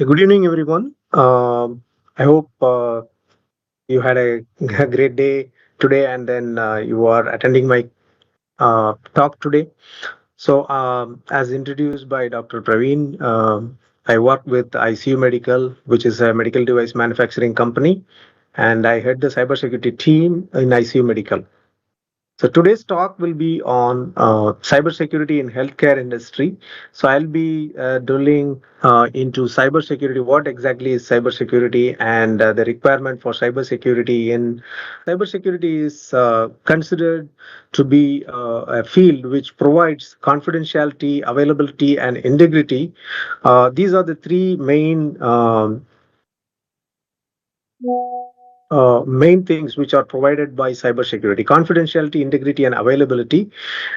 Good evening, everyone. I hope you had a, a great day today, and then you are attending my talk today. As introduced by Dr. Praveen, I work with ICU Medical, which is a medical device manufacturing company, and I head the cybersecurity team in ICU Medical. So today's talk will be on cybersecurity in healthcare industry. So I'll be drilling into cybersecurity. What exactly is cybersecurity and the requirement for cybersecurity in cybersecurity is considered to be a field which provides confidentiality, availability, and integrity. These are the three main things which are provided by cybersecurity: confidentiality, integrity, and availability.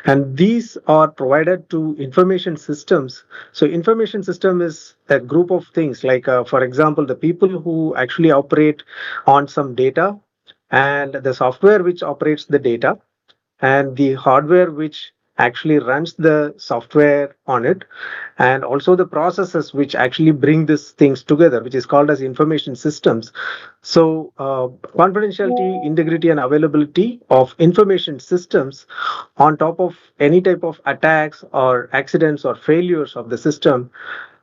And these are provided to information systems. So information system is a group of things like, for example, the people who actually operate on some data, and the software which operates the data, and the hardware which actually runs the software on it, and also the processes which actually bring these things together, which is called as information systems. So confidentiality, integrity, and availability of information systems on top of any type of attacks or accidents or failures of the system,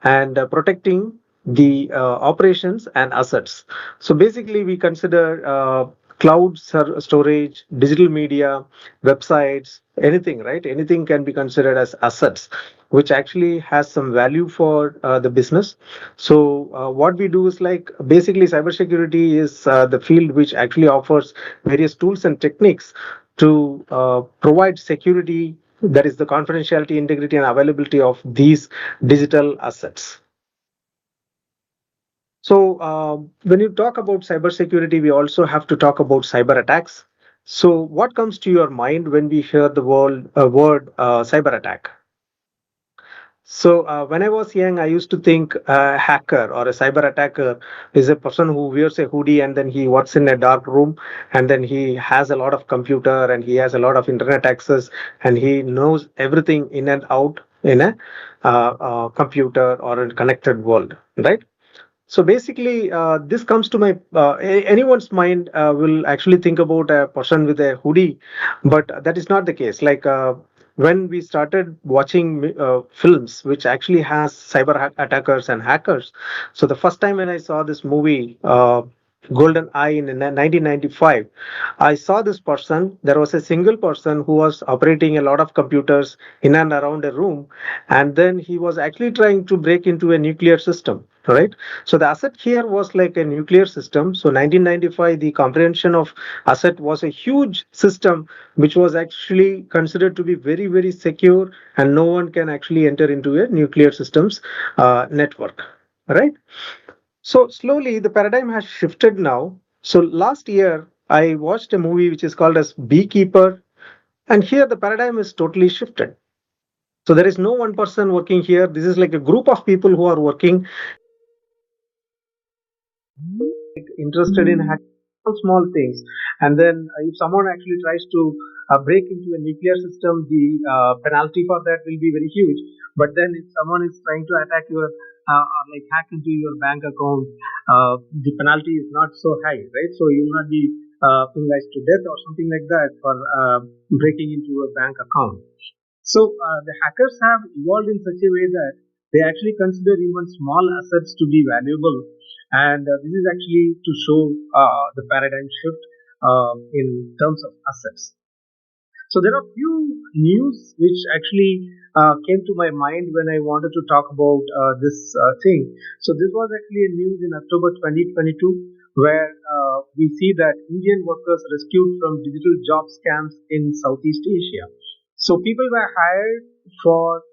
and protecting the operations and assets. So basically we consider cloud storage, digital media, websites, anything, right? Anything can be considered as assets, which actually has some value for the business. So what we do is, like, basically cybersecurity is the field which actually offers various tools and techniques to provide security, that is the confidentiality, integrity, and availability of these digital assets. So, when you talk about cybersecurity, we also have to talk about cyber attacks. So, what comes to your mind when we hear the word cyber attack? So, when I was young, I used to think a hacker or a cyber attacker is a person who wears a hoodie and then he works in a dark room, and then he has a lot of computer and he has a lot of internet access and he knows everything in and out in a computer or a connected world, right? So basically, this comes to my anyone's mind will actually think about a person with a hoodie, but that is not the case. Like, when we started watching films which actually has attackers and hackers. So the first time when I saw this movie, Golden Eye, in 1995, I saw this person. There was a single person who was operating a lot of computers in and around a room, and then he was actually trying to break into a nuclear system. Right. So the asset here was like a nuclear system. So 1995, the comprehension of asset was a huge system which was actually considered to be very, very secure, and no one can actually enter into a nuclear systems network. Right. So slowly the paradigm has shifted now. So last year I watched a movie which is called as Beekeeper, and here the paradigm is totally shifted. So there is no one person working here. This is like a group of people who are working, interested in hacking small things. And then if someone actually tries to break into a nuclear system, the penalty for that will be very huge. But then if someone is trying to attack your or like hack into your bank account, the penalty is not so high, right? So you will not be penalized to death or something like that for breaking into a bank account. So the hackers have evolved in such a way that they actually consider even small assets to be valuable, and this is actually to show the paradigm shift in terms of assets. So there are few news which actually came to my mind when I wanted to talk about this thing. So this was actually a news in October 2022, where we see that Indian workers rescued from digital job scams in Southeast Asia. So people were hired for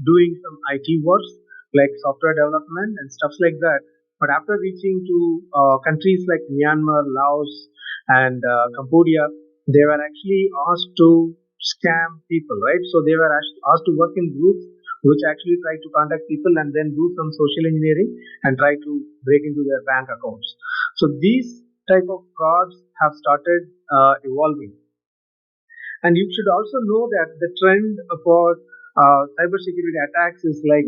doing some IT works like software development and stuff like that. But after reaching to countries like Myanmar, Laos, and Cambodia, they were actually asked to scam people, right? So they were asked to work in groups which actually try to contact people and then do some social engineering and try to break into their bank accounts. So these type of frauds have started evolving. And you should also know that the trend for cybersecurity attacks is like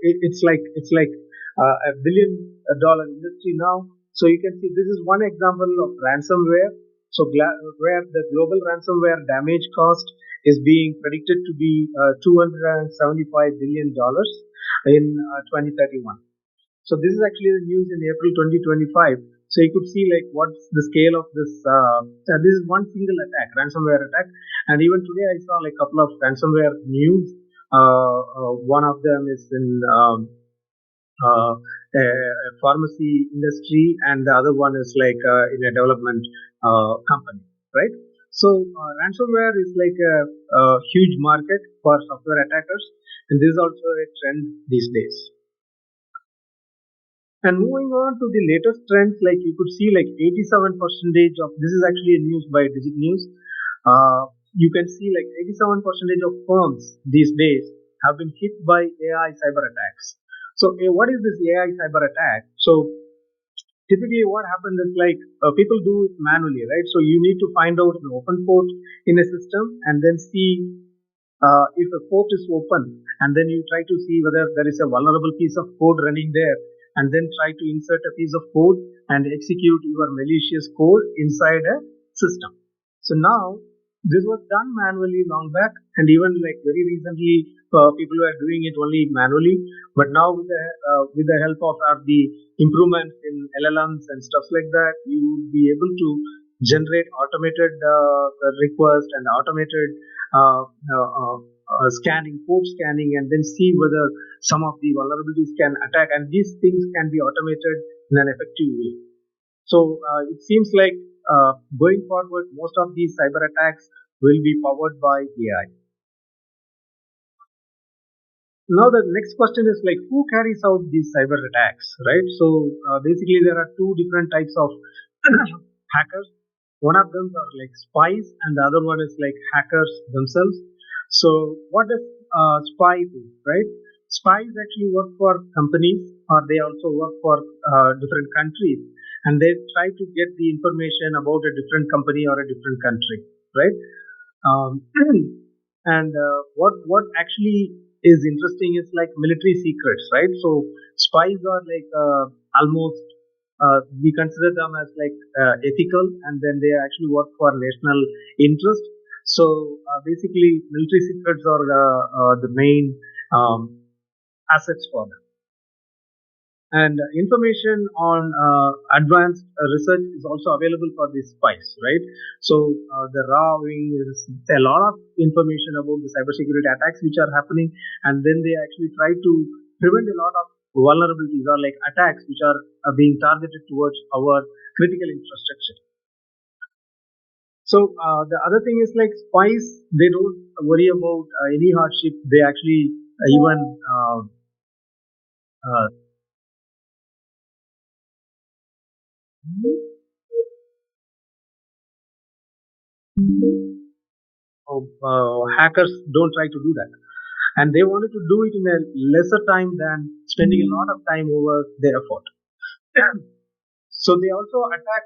it's like $1 billion industry now. So you can see this is one example of ransomware. So where the global ransomware damage cost is being predicted to be $275 billion in 2031. So this is actually the news in April 2025. So you could see like what's the scale of this. This is one single attack, ransomware attack, and even today I saw like a couple of ransomware news. One of them is in a pharmacy industry, and the other one is like in a development company, right? So ransomware is like a huge market for software attackers, and this is also a trend these days. And moving on to the latest trends, like you could see like 87% of this is actually a news by Digit News. You can see like 87% of firms these days have been hit by AI cyber attacks. So what is this AI cyber attack? So typically what happens is like people do it manually, right? So you need to find out an open port in a system and then see if a port is open, and then you try to see whether there is a vulnerable piece of code running there, and then try to insert a piece of code and execute your malicious code inside a system. So now this was done manually long back, and even like very recently people were doing it only manually, but now with the help of the improvements in LLMs and stuff like that, you will be able to generate automated requests and automated scanning, port scanning, and then see whether some of the vulnerabilities can attack, and these things can be automated in an effective way. So it seems like going forward, most of these cyber attacks will be powered by AI. Now the next question is like, who carries out these cyber attacks, right? So basically there are two different types of hackers. One of them are like spies, and the other one is like hackers themselves. So what does spy do, right? Spies actually work for companies, or they also work for different countries, and they try to get the information about a different company or a different country, right? Um, and what actually is interesting is like military secrets, right? So spies are like almost we consider them as like ethical, and then they actually work for national interest. So basically, military secrets are the main assets for them. And information on advanced research is also available for these spies, right? So the raw wing is a lot of information about the cybersecurity attacks which are happening, and then they actually try to prevent a lot of vulnerabilities or like attacks which are being targeted towards our critical infrastructure. So the other thing is like spies, they don't worry about any hardship. They actually even uh, hackers don't try to do that, and they wanted to do it in a lesser time than spending a lot of time over their effort. So they also attack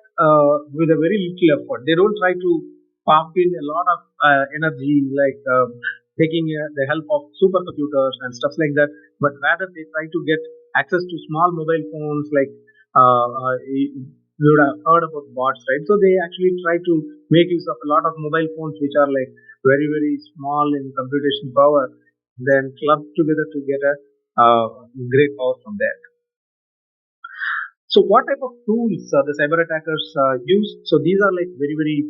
with a very little effort. They don't try to pump in a lot of energy, like taking the help of supercomputers and stuff like that, but rather they try to get access to small mobile phones, like you would have heard about bots, right? So they actually try to make use of a lot of mobile phones which are like very very small in computation power, then club together to get a great power from there. So what type of tools the cyber attackers use? So these are like very very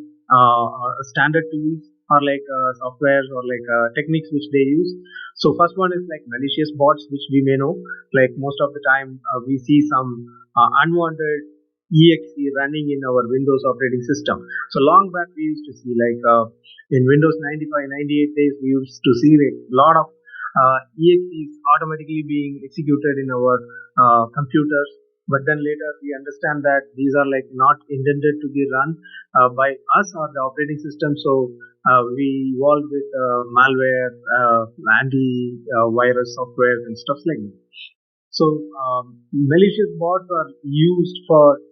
standard tools, or like softwares, or like techniques which they use. So first one is like malicious bots, which we may know. Like most of the time we see some unwanted exe running in our Windows operating system. So long back we used to see like in Windows 95, 98 days we used to see a lot of exes automatically being executed in our computers, but then later we understand that these are like not intended to be run by us or the operating system. So we evolved with malware, anti-virus software and stuff like that. So malicious bots are used for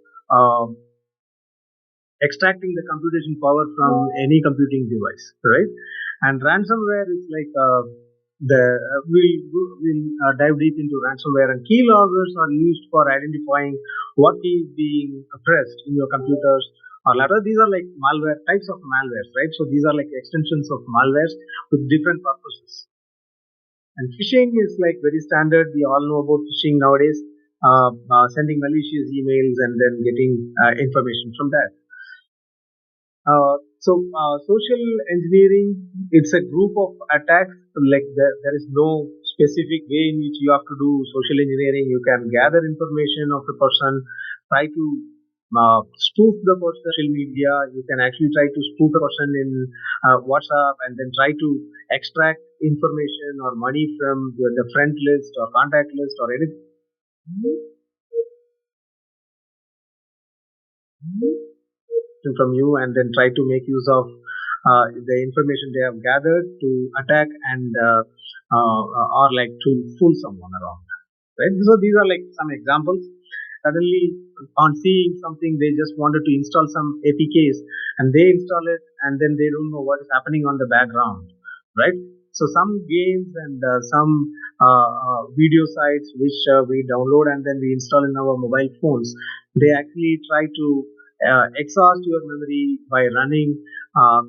extracting the computation power from any computing device, right? And ransomware is like we'll dive deep into ransomware, and keyloggers are used for identifying what is being pressed in your computers or laptop. These are like malware types of malwares, right? So these are like extensions of malwares with different purposes. And phishing is like very standard. We all know about phishing nowadays, sending malicious emails and then getting information from that. Social engineering, it's a group of attacks. Like there is no specific way in which you have to do social engineering. You can gather information of the person, try to spoof the person on social media. You can actually try to spoof the person in WhatsApp and then try to extract information or money from the friend list or contact list or anything from you, and then try to make use of the information they have gathered to attack and or like to fool someone around, right? So these are like some examples. Suddenly, on seeing something, they just wanted to install some APKs, and they install it, and then they don't know what is happening on the background, right? So some games and some video sites which we download and then we install in our mobile phones, they actually try to exhaust your memory by running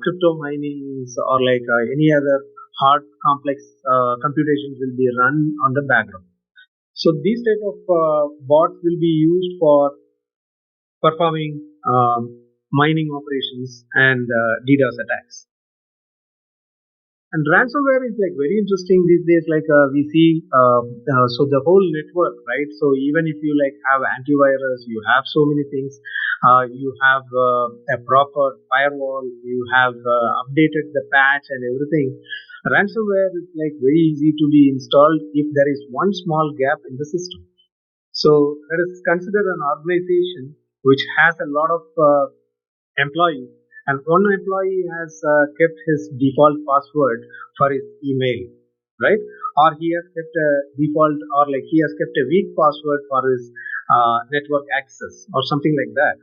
crypto minings or like any other hard complex computations will be run on the background. So these type of bots will be used for performing mining operations and DDoS attacks. And ransomware is like very interesting these days. Like we see, so the whole network, right? So even if you like have antivirus, you have so many things. You have a proper firewall. You have updated the patch and everything. Ransomware is like very easy to be installed if there is one small gap in the system. So let us consider an organization which has a lot of employees, and one employee has kept his default password for his email, right? Or he has kept a default, or like he has kept a weak password for his network access, or something like that.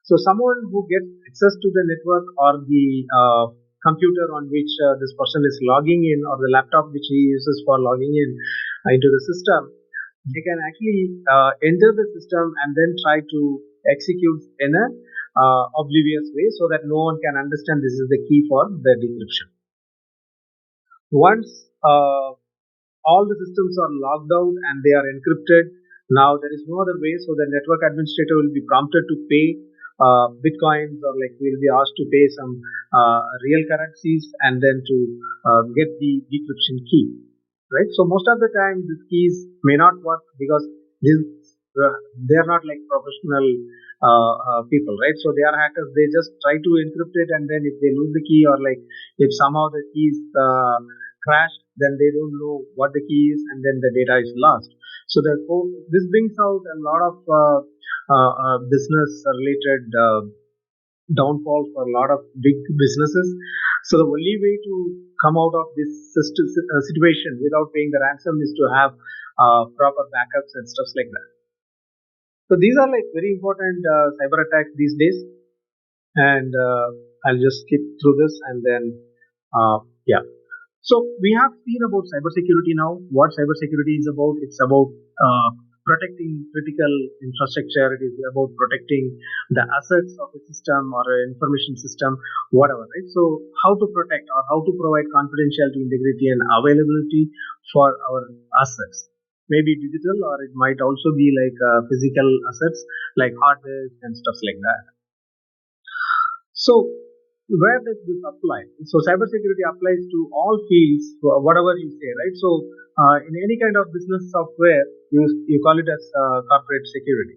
So someone who gets access to the network or the computer on which this person is logging in, or the laptop which he uses for logging in into the system, they can actually enter the system and then try to execute in a oblivious way so that no one can understand this is the key for the decryption. Once all the systems are logged out and they are encrypted, now there is no other way, so the network administrator will be prompted to pay bitcoins, or like will be asked to pay some real currencies and then to get the decryption key, right? So most of the time these keys may not work because these they are not like professional people, right? So they are hackers. They just try to encrypt it, and then if they lose the key, or like if somehow the keys crash, then they don't know what the key is, and then the data is lost. So therefore, this brings out a lot of business related downfall for a lot of big businesses. So the only way to come out of this situation without paying the ransom is to have proper backups and stuff like that. So these are like very important cyber attacks these days, and I'll just skip through this and then yeah. So we have seen about cybersecurity now. What cybersecurity is about? It's about protecting critical infrastructure. It is about protecting the assets of a system or an information system, whatever, right? So how to protect or how to provide confidentiality, integrity, and availability for our assets. Maybe digital, or it might also be like physical assets like hard disk and stuff like that. So where does this apply? So cybersecurity applies to all fields, whatever you say, right? So in any kind of business software, you call it as corporate security,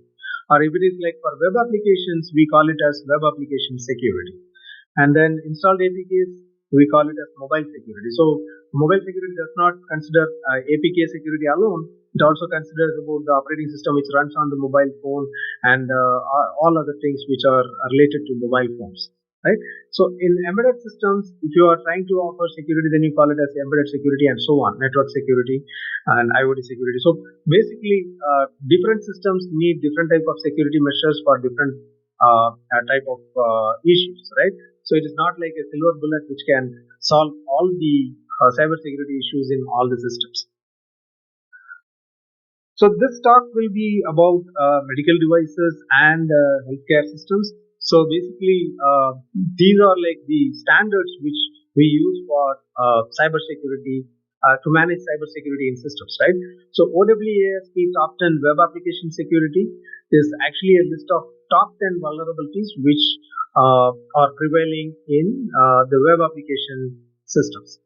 or if it is like for web applications, we call it as web application security, and then installed APKs, we call it as mobile security. So mobile security does not consider APK security alone. It also considers about the operating system which runs on the mobile phone and all other things which are related to mobile phones, right? So in embedded systems, if you are trying to offer security, then you call it as embedded security and so on, network security and IoT security. So basically, different systems need different type of security measures for different type of issues, right? So it is not like a silver bullet which can solve all the cybersecurity issues in all the systems. So this talk will be about medical devices and healthcare systems. So basically, these are like the standards which we use for cybersecurity to manage cybersecurity in systems, right? So OWASP Top 10 Web Application Security is actually a list of top 10 vulnerabilities which are prevailing in the web application systems.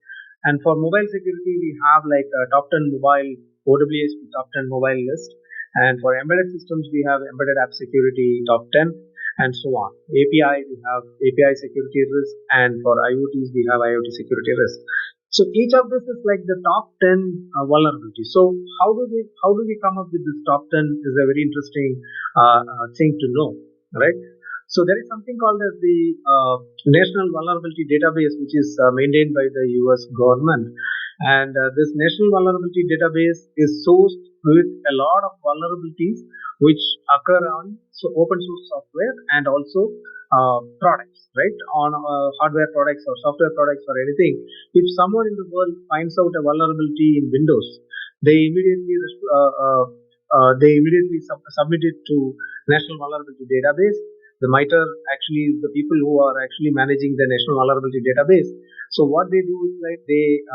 And for mobile security, we have like a top 10 mobile OWASP top 10 mobile list. And for embedded systems, we have embedded app security top 10 and so on. API, we have API security risk. And for IoTs, we have IoT security risk. So each of this is like the top 10 vulnerabilities. So how do we come up with this top 10 is a very interesting thing to know, right? So there is something called as the National Vulnerability Database, which is maintained by the US government. And this National Vulnerability Database is sourced with a lot of vulnerabilities which occur on open source software and also products, right? On hardware products or software products or anything. If someone in the world finds out a vulnerability in Windows, they immediately submit it to National Vulnerability Database. The MITRE actually is the people who are actually managing the National Vulnerability Database. So what they do is like they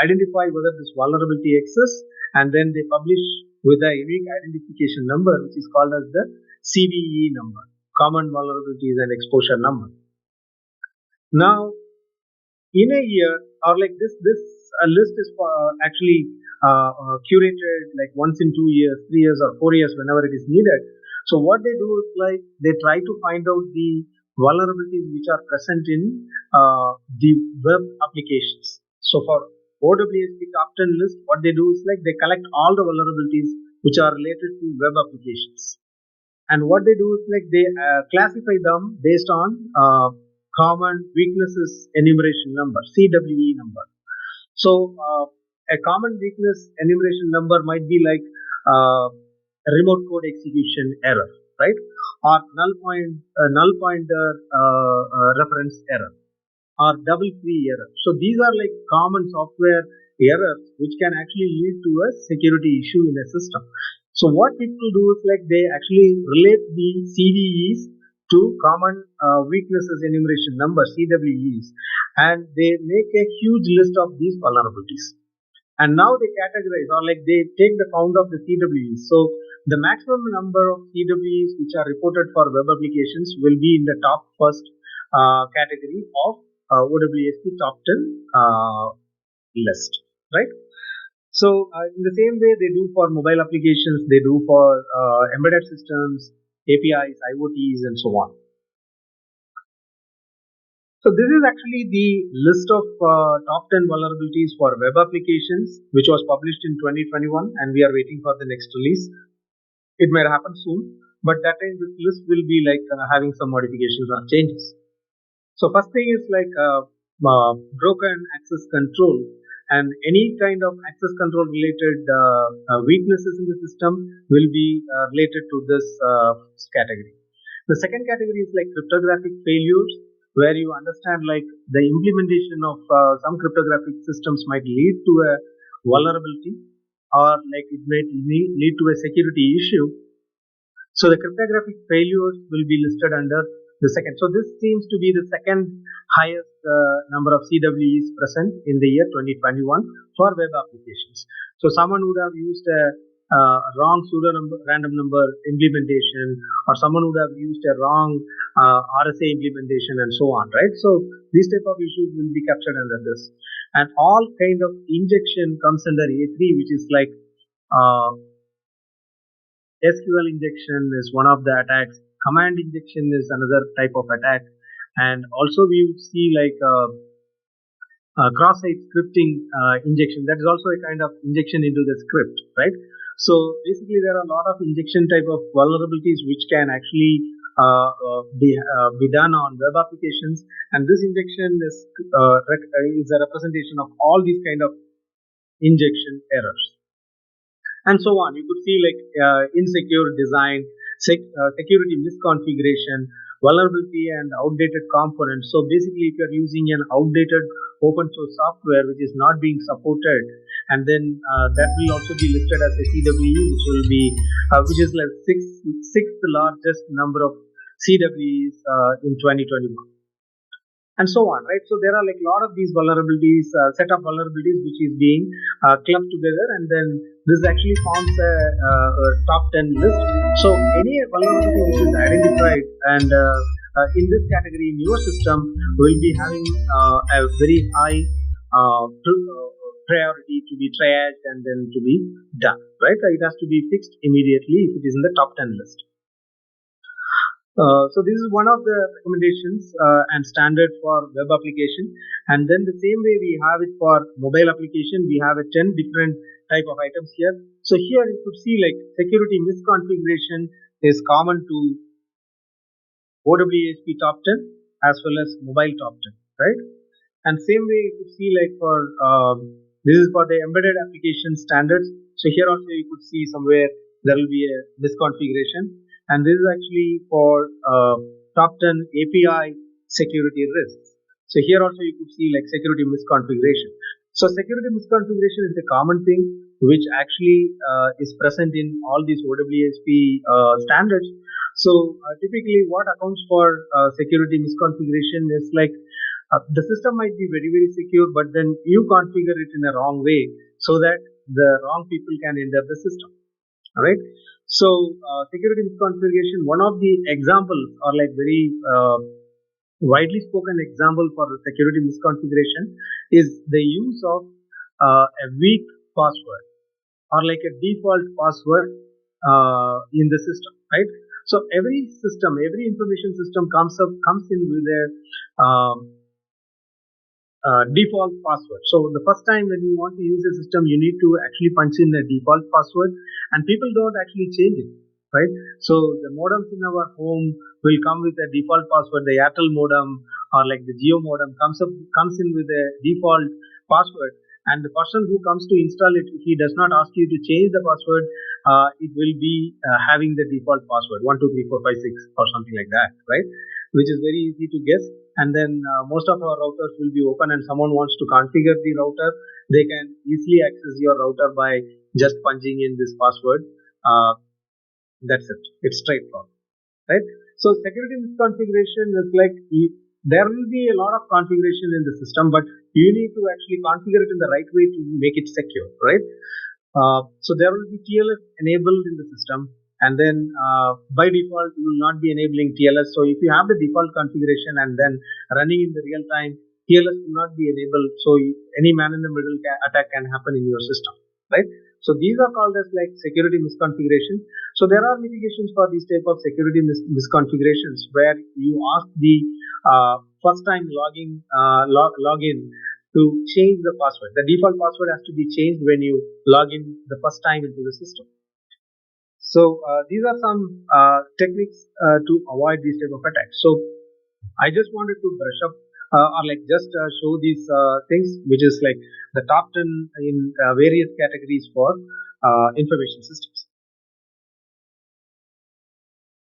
identify whether this vulnerability exists, and then they publish with a unique identification number, which is called as the CVE number, Common Vulnerabilities and Exposure Number. Now, in a year, or like this list is actually curated like once in 2 years, 3 years, or 4 years, whenever it is needed. So what they do is like they try to find out the vulnerabilities which are present in the web applications. So for OWASP top 10 list, what they do is like they collect all the vulnerabilities which are related to web applications. And what they do is like they classify them based on common weaknesses enumeration number, CWE number. So a common weakness enumeration number might be like remote code execution error, right? Or null pointer reference error, or double free error. So these are like common software errors which can actually lead to a security issue in a system. So what people do is like they actually relate the CVEs to common weaknesses enumeration number, CWEs, and they make a huge list of these vulnerabilities. And now they categorize, or like they take the count of the CWEs. So the maximum number of CWEs which are reported for web applications will be in the top first category of OWASP top 10 list, right? So in the same way they do for mobile applications, they do for embedded systems, APIs, IoTs, and so on. So this is actually the list of top 10 vulnerabilities for web applications, which was published in 2021, and we are waiting for the next release. It may happen soon, but that time this list will be like having some modifications or changes. So first thing is like broken access control, and any kind of access control related weaknesses in the system will be related to this category. The second category is like cryptographic failures, where you understand like the implementation of some cryptographic systems might lead to a vulnerability, or like it may lead to a security issue. So the cryptographic failures will be listed under the second. So this seems to be the second highest number of CWEs present in the year 2021 for web applications. So someone would have used a wrong random number implementation, or someone would have used a wrong RSA implementation, and so on, right? So these type of issues will be captured under this. And all kind of injection comes under A3, which is like SQL injection is one of the attacks. Command injection is another type of attack. And also we would see like cross-site scripting injection. That is also a kind of injection into the script, right? So basically there are a lot of injection type of vulnerabilities which can actually be done on web applications. And this injection is a representation of all these kind of injection errors. And so on. You could see like insecure design, security misconfiguration, vulnerability, and outdated components. So basically, if you are using an outdated open source software which is not being supported, and then that will also be listed as a CWE, which is like sixth largest number of CWEs in 2021, and so on, right? So there are like a lot of these vulnerabilities, set of vulnerabilities which is being clubbed together, and then this actually forms a top 10 list. So any vulnerability which is identified and in this category in your system will be having a very high priority to be triaged and then to be done, right? It has to be fixed immediately if it is in the top 10 list. So this is one of the recommendations and standard for web application, and then the same way we have it for mobile application. We have a 10 different type of items here. So here you could see like security misconfiguration is common to OWASP top 10 as well as mobile top 10, right? And same way you could see like for this is for the embedded application standards. So here also you could see somewhere there will be a misconfiguration. And this is actually for top 10 API security risks. So here also you could see like security misconfiguration. So security misconfiguration is a common thing which actually is present in all these OWASP standards. So typically what accounts for security misconfiguration is like the system might be very, very secure, but then you configure it in a wrong way so that the wrong people can enter the system. All right. So security misconfiguration, one of the examples or like very widely spoken example for the security misconfiguration is the use of a weak password or like a default password in the system, right? So every system, every information system comes in with a default password. So the first time when you want to use a system, you need to actually punch in a default password, and people don't actually change it, right? So the modems in our home will come with a default password. The ATAL modem or like the Geo modem comes in with a default password, and the person who comes to install it, if he does not ask you to change the password, it will be having the default password 123456 or something like that, right? Which is very easy to guess. And then most of our routers will be open, and someone wants to configure the router, they can easily access your router by just punching in this password. That's it. It's straightforward, right? So security misconfiguration is like there will be a lot of configuration in the system, but you need to actually configure it in the right way to make it secure, right? So there will be TLS enabled in the system, and then by default you will not be enabling TLS. So if you have the default configuration and then running in the real time, TLS will not be enabled, so any man in the middle attack can happen in your system, right? So these are called as like security misconfiguration. So there are mitigations for these type of security misconfigurations where you ask the first time login to change the password. The default password has to be changed when you log in the first time into the system. So these are some techniques to avoid these type of attacks. So I just wanted to brush up or like just show these things, which is like the top 10 in various categories for information systems.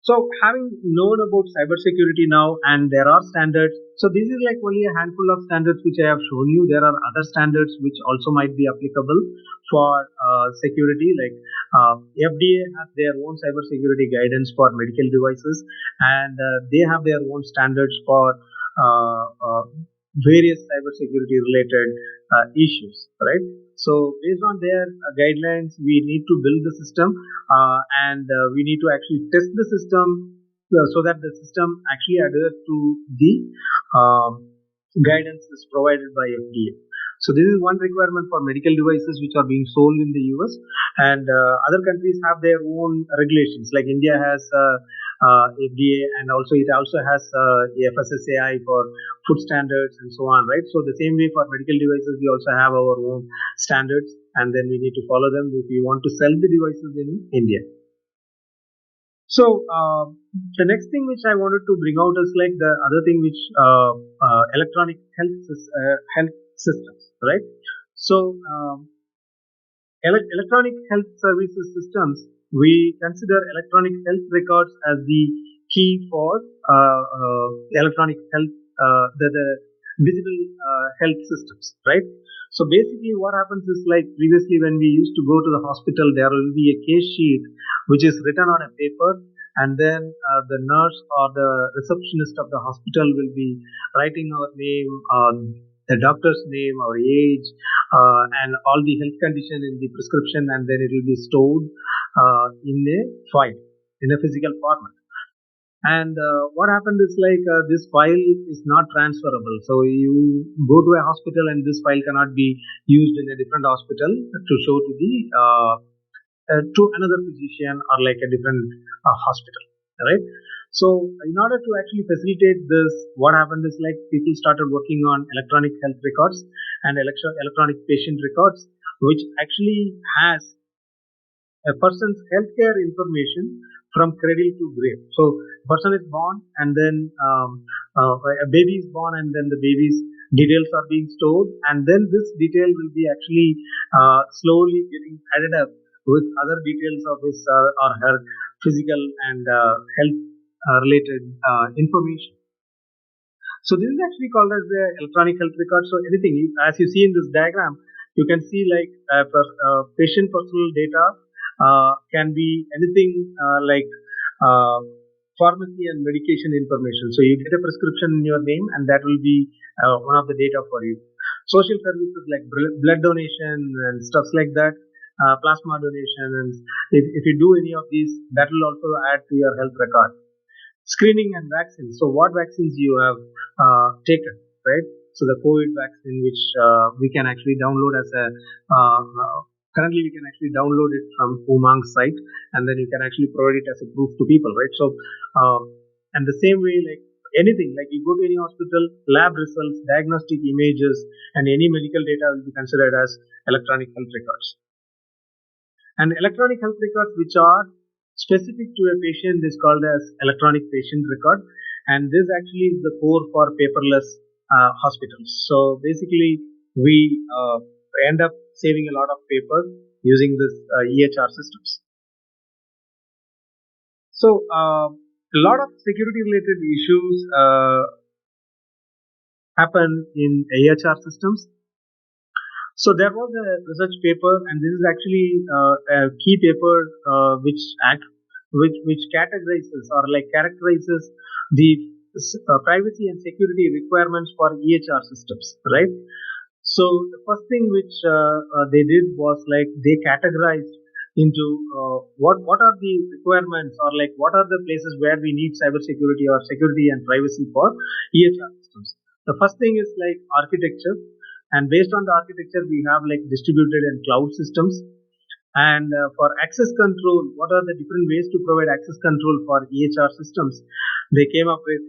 So having known about cybersecurity now, and there are standards. So this is like only a handful of standards which I have shown you. There are other standards which also might be applicable for security. Like FDA has their own cybersecurity guidance for medical devices, and they have their own standards for various cybersecurity related issues, right? So based on their guidelines, we need to build the system and we need to actually test the system so that the system actually adheres to the guidance is provided by FDA. So this is one requirement for medical devices which are being sold in the US, and other countries have their own regulations. Like India has FDA, and also it also has FSSAI for food standards and so on, right? So the same way for medical devices, we also have our own standards, and then we need to follow them if we want to sell the devices in India. So the next thing which I wanted to bring out is like the other thing which electronic health systems, right? So electronic health services systems, we consider electronic health records as the key for electronic health, visible health systems, right? So basically what happens is, like previously when we used to go to the hospital, there will be a case sheet which is written on a paper, and then the nurse or the receptionist of the hospital will be writing our name, the doctor's name, our age, and all the health condition in the prescription, and then it will be stored in a file, in a physical format. And what happened is, like this file is not transferable. So you go to a hospital and this file cannot be used in a different hospital to show to the to another physician or like a different hospital, right? So in order to actually facilitate this, what happened is, like people started working on electronic health records and electronic patient records, which actually has a person's healthcare information from cradle to grave. So person is born, and then a baby is born, and then the baby's details are being stored, and then this detail will be actually slowly getting added up with other details of his or her physical and health related information. So this is actually called as the electronic health record. So anything, as you see in this diagram, you can see like patient personal data can be anything like uh, pharmacy and medication information. So you get a prescription in your name, and that will be one of the data for you. Social services like blood donation and stuff like that, plasma donation, and if you do any of these, that will also add to your health record. Screening and vaccines. So what vaccines you have taken, right? So the COVID vaccine, which we can actually download as a currently we can actually download it from Umang's site, and then you can actually provide it as a proof to people, right? So and the same way, like anything, like you go to any hospital, lab results, diagnostic images, and any medical data will be considered as electronic health records. And electronic health records which are specific to a patient is called as electronic patient record, and this actually is the core for paperless hospitals. So basically we end up saving a lot of paper using this EHR systems. So a lot of security related issues happen in EHR systems. So there was a research paper, and this is actually a key paper which categorizes or like characterizes the privacy and security requirements for EHR systems, right? So the first thing which they did was like they categorized into what are the requirements, or like what are the places where we need cybersecurity or security and privacy for EHR systems. The first thing is like architecture, and based on the architecture we have like distributed and cloud systems. And for access control, what are the different ways to provide access control for EHR systems? They came up with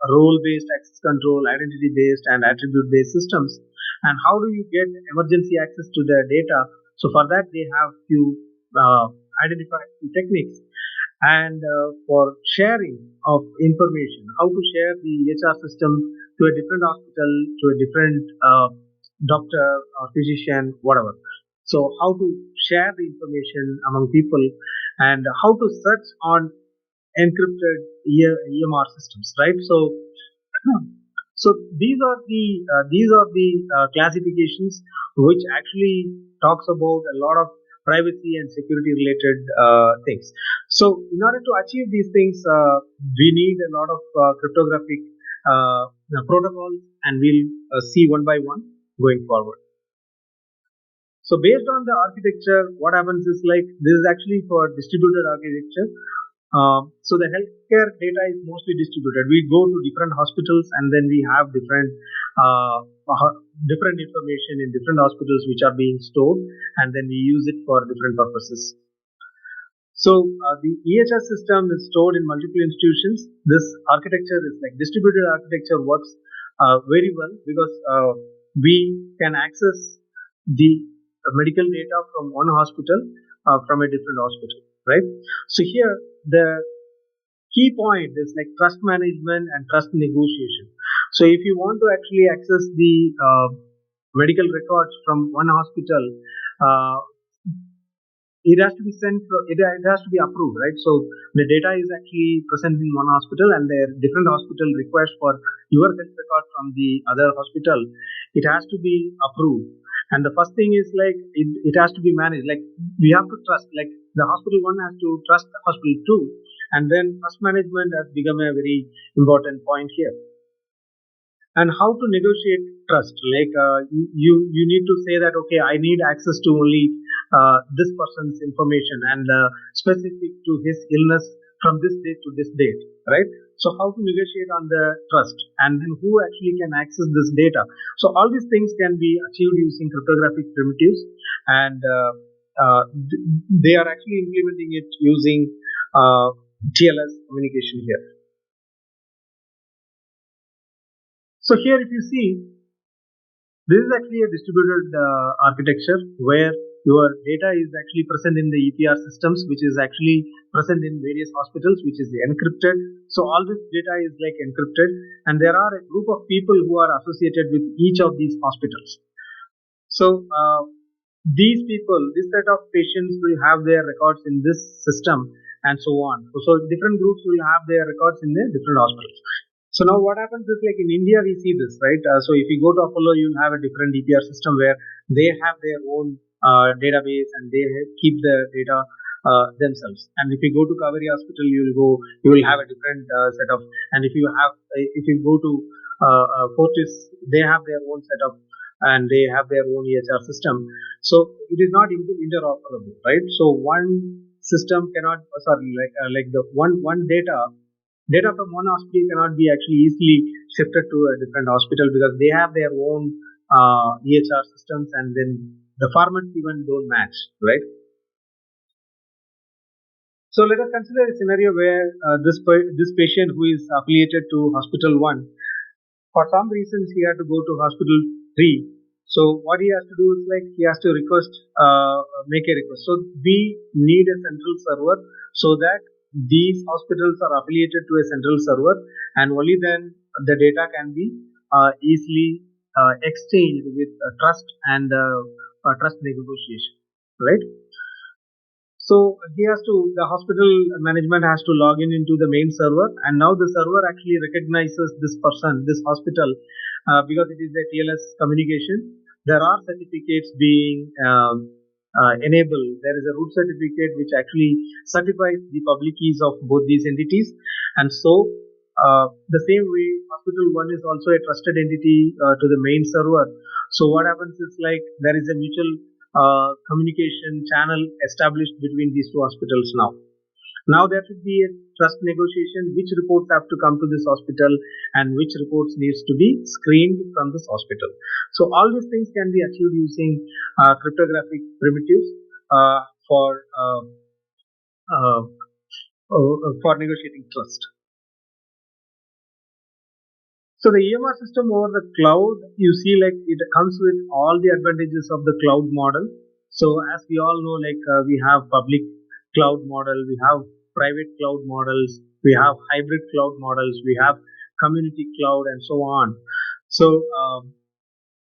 role-based access control, identity-based, and attribute-based systems. And how do you get emergency access to the data? So for that, they have few identified few techniques. And for sharing of information, how to share the EHR system to a different hospital, to a different doctor or physician, whatever. So how to share the information among people, and how to search on encrypted EMR systems, right? So these are the classifications which actually talks about a lot of privacy and security related things. So in order to achieve these things, we need a lot of cryptographic protocols, and we'll see one by one going forward. So based on the architecture, what happens is like this is actually for distributed architecture. So the healthcare data is mostly distributed. We go to different hospitals, and then we have different information in different hospitals which are being stored, and then we use it for different purposes. So the EHS system is stored in multiple institutions. This architecture is like distributed architecture works very well because we can access the medical data from one hospital from a different hospital, right? So here the key point is like trust management and trust negotiation. So if you want to actually access the medical records from one hospital, uh, it has to be sent, it has to be approved, right? So the data is actually present in one hospital and the different hospital request for your health record from the other hospital, it has to be approved. And the first thing is like it has to be managed, like we have to trust, like the hospital one has to trust the hospital two, and then trust management has become a very important point here. And how to negotiate trust, like you need to say that okay, I need access to only this person's information and specific to his illness from this date to this date, right? So how to negotiate on the trust, and then who actually can access this data. So all these things can be achieved using cryptographic primitives, and they are actually implementing it using TLS communication here. So here if you see, this is actually a distributed architecture where your data is actually present in the EPR systems, which is actually present in various hospitals, which is encrypted. So all this data is like encrypted, and there are a group of people who are associated with each of these hospitals. So these people, this set of patients will have their records in this system, and so on. So different groups will have their records in the different hospitals. So now what happens is, like in India we see this, right? So if you go to Apollo, you'll have a different EPR system where they have their own database and they keep the data themselves. And if you go to Kaveri Hospital, you will have a different set of. And if you go to Fortis, they have their own setup and they have their own EHR system. So it is not interoperable, right? So one system cannot, like the one data from one hospital cannot be actually easily shifted to a different hospital because they have their own EHR systems, and then the formats even don't match, right? So let us consider a scenario where this patient who is affiliated to hospital 1, for some reasons he had to go to hospital 3. So what he has to do is like he has to make a request. So we need a central server so that these hospitals are affiliated to a central server, and only then the data can be easily exchanged with trust and trust negotiation, right? So the hospital management has to log into the main server, and now the server actually recognizes this person, this hospital, because it is a TLS communication. There are certificates being enabled. There is a root certificate which actually certifies the public keys of both these entities, and so the same way, hospital 1 is also a trusted entity to the main server. So what happens is like there is a mutual communication channel established between these two hospitals now. Now there should be a trust negotiation, which reports have to come to this hospital and which reports needs to be screened from this hospital. So all these things can be achieved using cryptographic primitives for negotiating trust. So the EMR system over the cloud, you see, like it comes with all the advantages of the cloud model. So as we all know, like we have public cloud model, we have private cloud models, we have hybrid cloud models, we have community cloud, and so on. So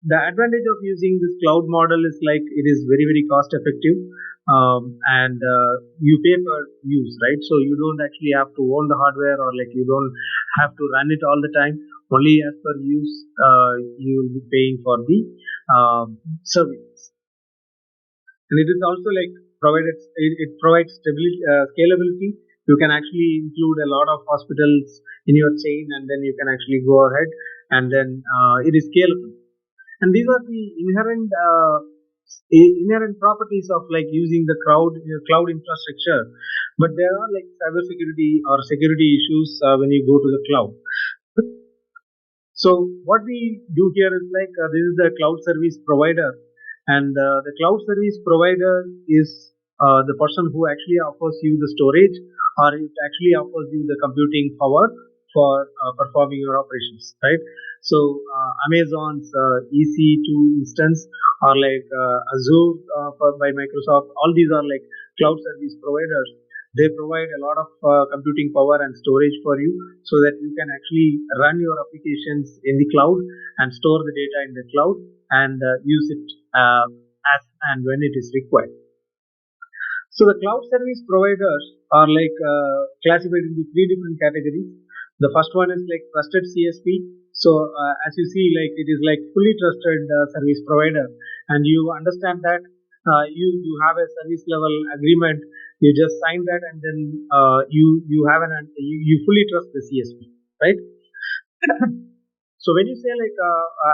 the advantage of using this cloud model is like it is very very cost effective, and you pay per use, right? So you don't actually have to own the hardware, or like you don't have to run it all the time. Only as per use you will be paying for the services. And it is also like it provides stability, scalability. You can actually include a lot of hospitals in your chain, and then you can actually go ahead, and then it is scalable. And these are the inherent properties of like using the cloud infrastructure. But there are like cybersecurity or security issues when you go to the cloud. So what we do here is like this is the cloud service provider, and the cloud service provider is the person who actually offers you the storage, or it actually offers you the computing power for performing your operations, right? So Amazon's EC2 instance, or like Azure by Microsoft, all these are like cloud service providers. They provide a lot of computing power and storage for you, so that you can actually run your applications in the cloud and store the data in the cloud and use it as and when it is required. So the cloud service providers are like classified into three different categories. The first one is like trusted CSP. So as you see, like it is like fully trusted service provider, and you understand that you have a service level agreement. You just sign that, and then you have you fully trust the CSP, right? So when you say like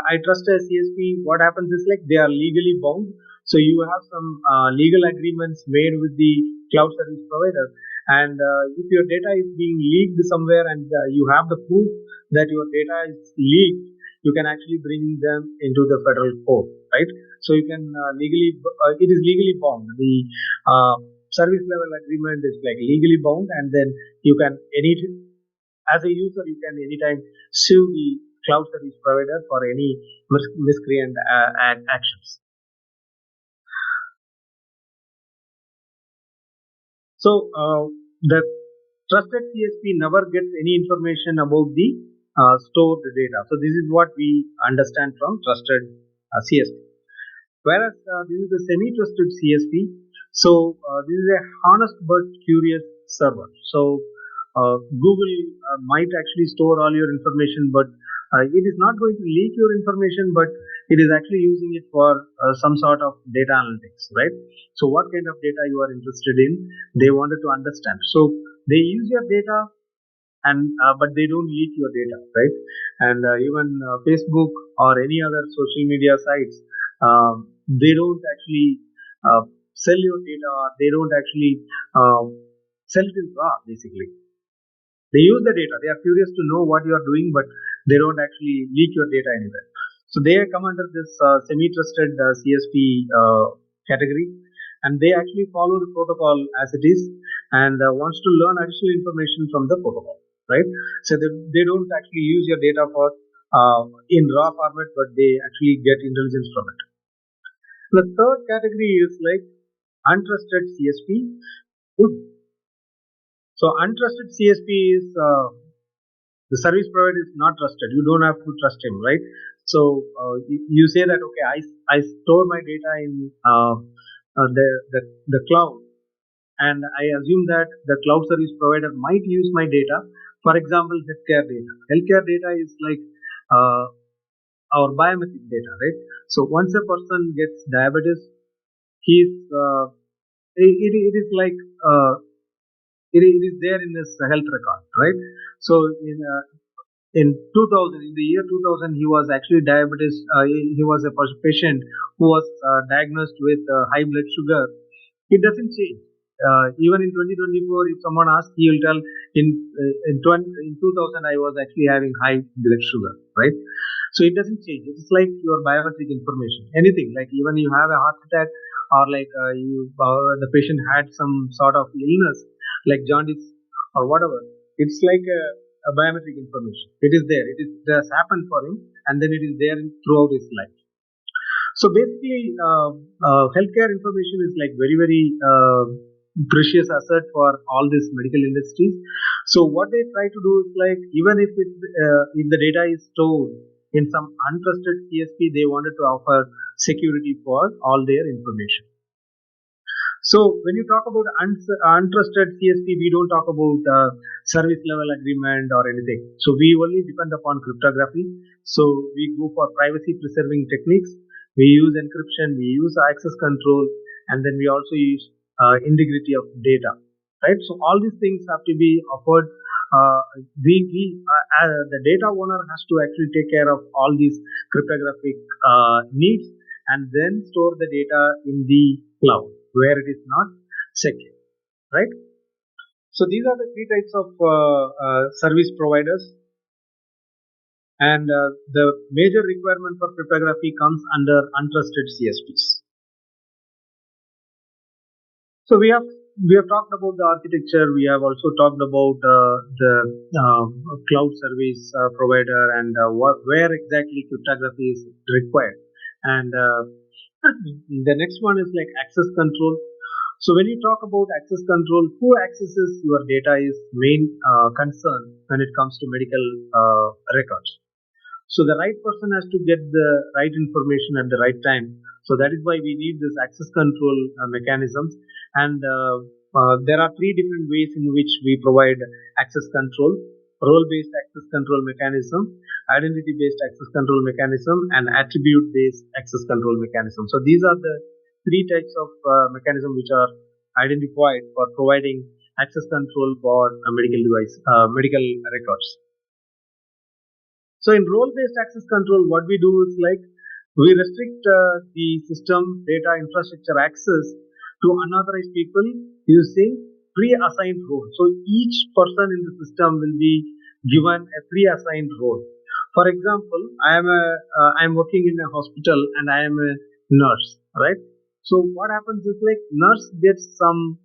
I trust a CSP, what happens is like they are legally bound. So you have some legal agreements made with the cloud service provider, and if your data is being leaked somewhere and you have the proof that your data is leaked, you can actually bring them into the federal court, right? So you can it is legally bound. The uh, service level agreement is like legally bound, and then you can as a user, you can anytime sue the cloud service provider for any miscreant actions. So the trusted CSP never gets any information about the stored data. So this is what we understand from trusted CSP. Whereas this is a semi-trusted CSP. So this is a honest but curious server. So Google might actually store all your information, but it is not going to leak your information, but it is actually using it for some sort of data analytics, right? So what kind of data you are interested in, they wanted to understand. So they use your data, and but they don't leak your data, right? And even Facebook or any other social media sites, they don't actually sell your data, or they don't actually uh, sell it in raw, basically. They use the data, they are curious to know what you are doing, but they don't actually leak your data anywhere. So they come under this semi-trusted CSP category, and they actually follow the protocol as it is, and wants to learn additional information from the protocol, right? So they don't actually use your data for in raw format, but they actually get intelligence from it. The third category is like untrusted CSP. So untrusted CSP is the service provider is not trusted. You don't have to trust him, right? So you say that okay, I store my data in the cloud, and I assume that the cloud service provider might use my data. For example, healthcare data. Healthcare data is like uh, our biometric data, right? So once a person gets diabetes, he's it is like it is there in his health record, right? So in 2000, in the year 2000, he was actually diabetes. He was a patient who was diagnosed with high blood sugar. It doesn't change. Even in 2024, if someone asks, he will tell in 2000 I was actually having high blood sugar, right? So it doesn't change. It's like your biometric information. Anything like even you have a heart attack, or like the patient had some sort of illness like jaundice or whatever. It's like a biometric information. It is there. It has happened for him, and then it is there throughout his life. So basically, healthcare information is like very precious asset for all these medical industries. So what they try to do is like even if the data is stored in some untrusted CSP, they wanted to offer security for all their information. So when you talk about untrusted CSP, we don't talk about service level agreement or anything. So we only depend upon cryptography. So we go for privacy preserving techniques. We use encryption, we use access control, and then we also use integrity of data. Right. So all these things have to be offered. The data owner has to actually take care of all these cryptographic needs, and then store the data in the cloud where it is not secure, right? So these are the three types of service providers, and the major requirement for cryptography comes under untrusted CSPs. So we have talked about the architecture. We have also talked about the uh, cloud service provider, and where exactly cryptography is required. And the next one is like access control. So when you talk about access control, who accesses your data is main concern when it comes to medical records. So the right person has to get the right information at the right time. So that is why we need this access control mechanisms. and there are three different ways in which we provide access control: role-based access control mechanism, identity-based access control mechanism, and attribute-based access control mechanism. So these are the three types of mechanism which are identified for providing access control for medical records. So in role-based access control, what we do is like we restrict the system data infrastructure access to unauthorized people using pre-assigned role. So each person in the system will be given a pre-assigned role. For example, I am working in a hospital and I am a nurse, right? So what happens is like nurse gets some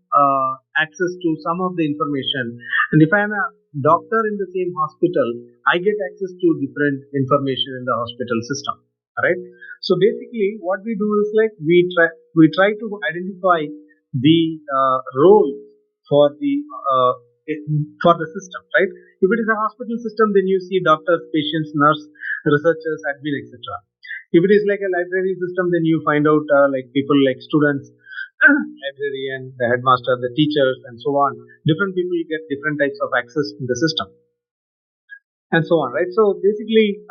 access to some of the information, and if I am a doctor in the same hospital, I get access to different information in the hospital system, right? So basically, what we do is like we try to identify the role for the uh, for the system, right? If it is a hospital system, then you see doctors, patients, nurse, researchers, admin, etc. If it is like a library system, then you find out like people like students, librarian, the headmaster, the teachers, and so on. Different people get different types of access in the system, and so on, right? So basically,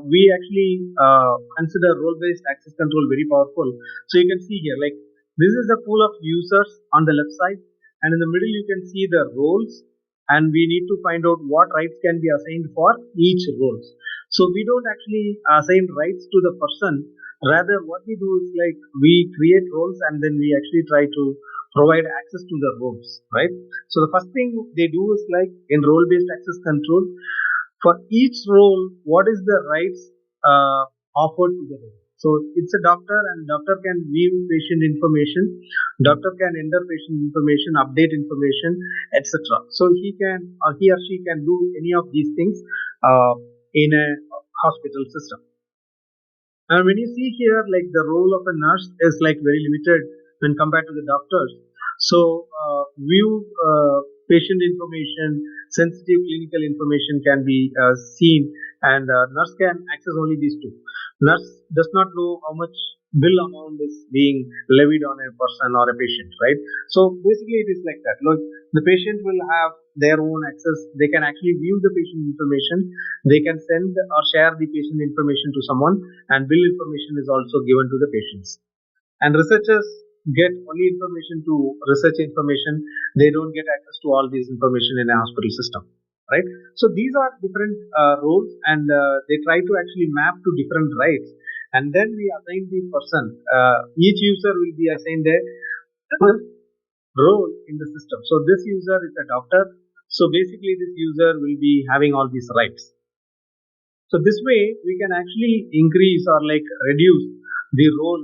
we actually consider role-based access control very powerful. So you can see here, like this is the pool of users on the left side, and in the middle you can see the roles, and we need to find out what rights can be assigned for each roles. So we don't actually assign rights to the person. Rather, what we do is like we create roles and then we actually try to provide access to the roles, right? So the first thing they do is like in role-based access control, for each role, what is the rights offered to the role? So it's a doctor, and doctor can view patient information, doctor can enter patient information, update information, etc. So he or she can do any of these things in a hospital system. And when you see here, like the role of a nurse is like very limited when compared to the doctors. So view patient information, sensitive clinical information can be seen, and nurse can access only these two. Nurse does not know how much bill amount is being levied on a person or a patient, right? So basically, it is like that. Look, the patient will have their own access. They can actually view the patient information. They can send or share the patient information to someone, and bill information is also given to the patients. And researchers get only information to research information. They don't get access to all these information in a hospital system, right? So these are different roles, and they try to actually map to different rights, and then we assign the person. Each user will be assigned a role in the system. So this user is a doctor. So basically, this user will be having all these rights. So this way, we can actually increase or like reduce the role,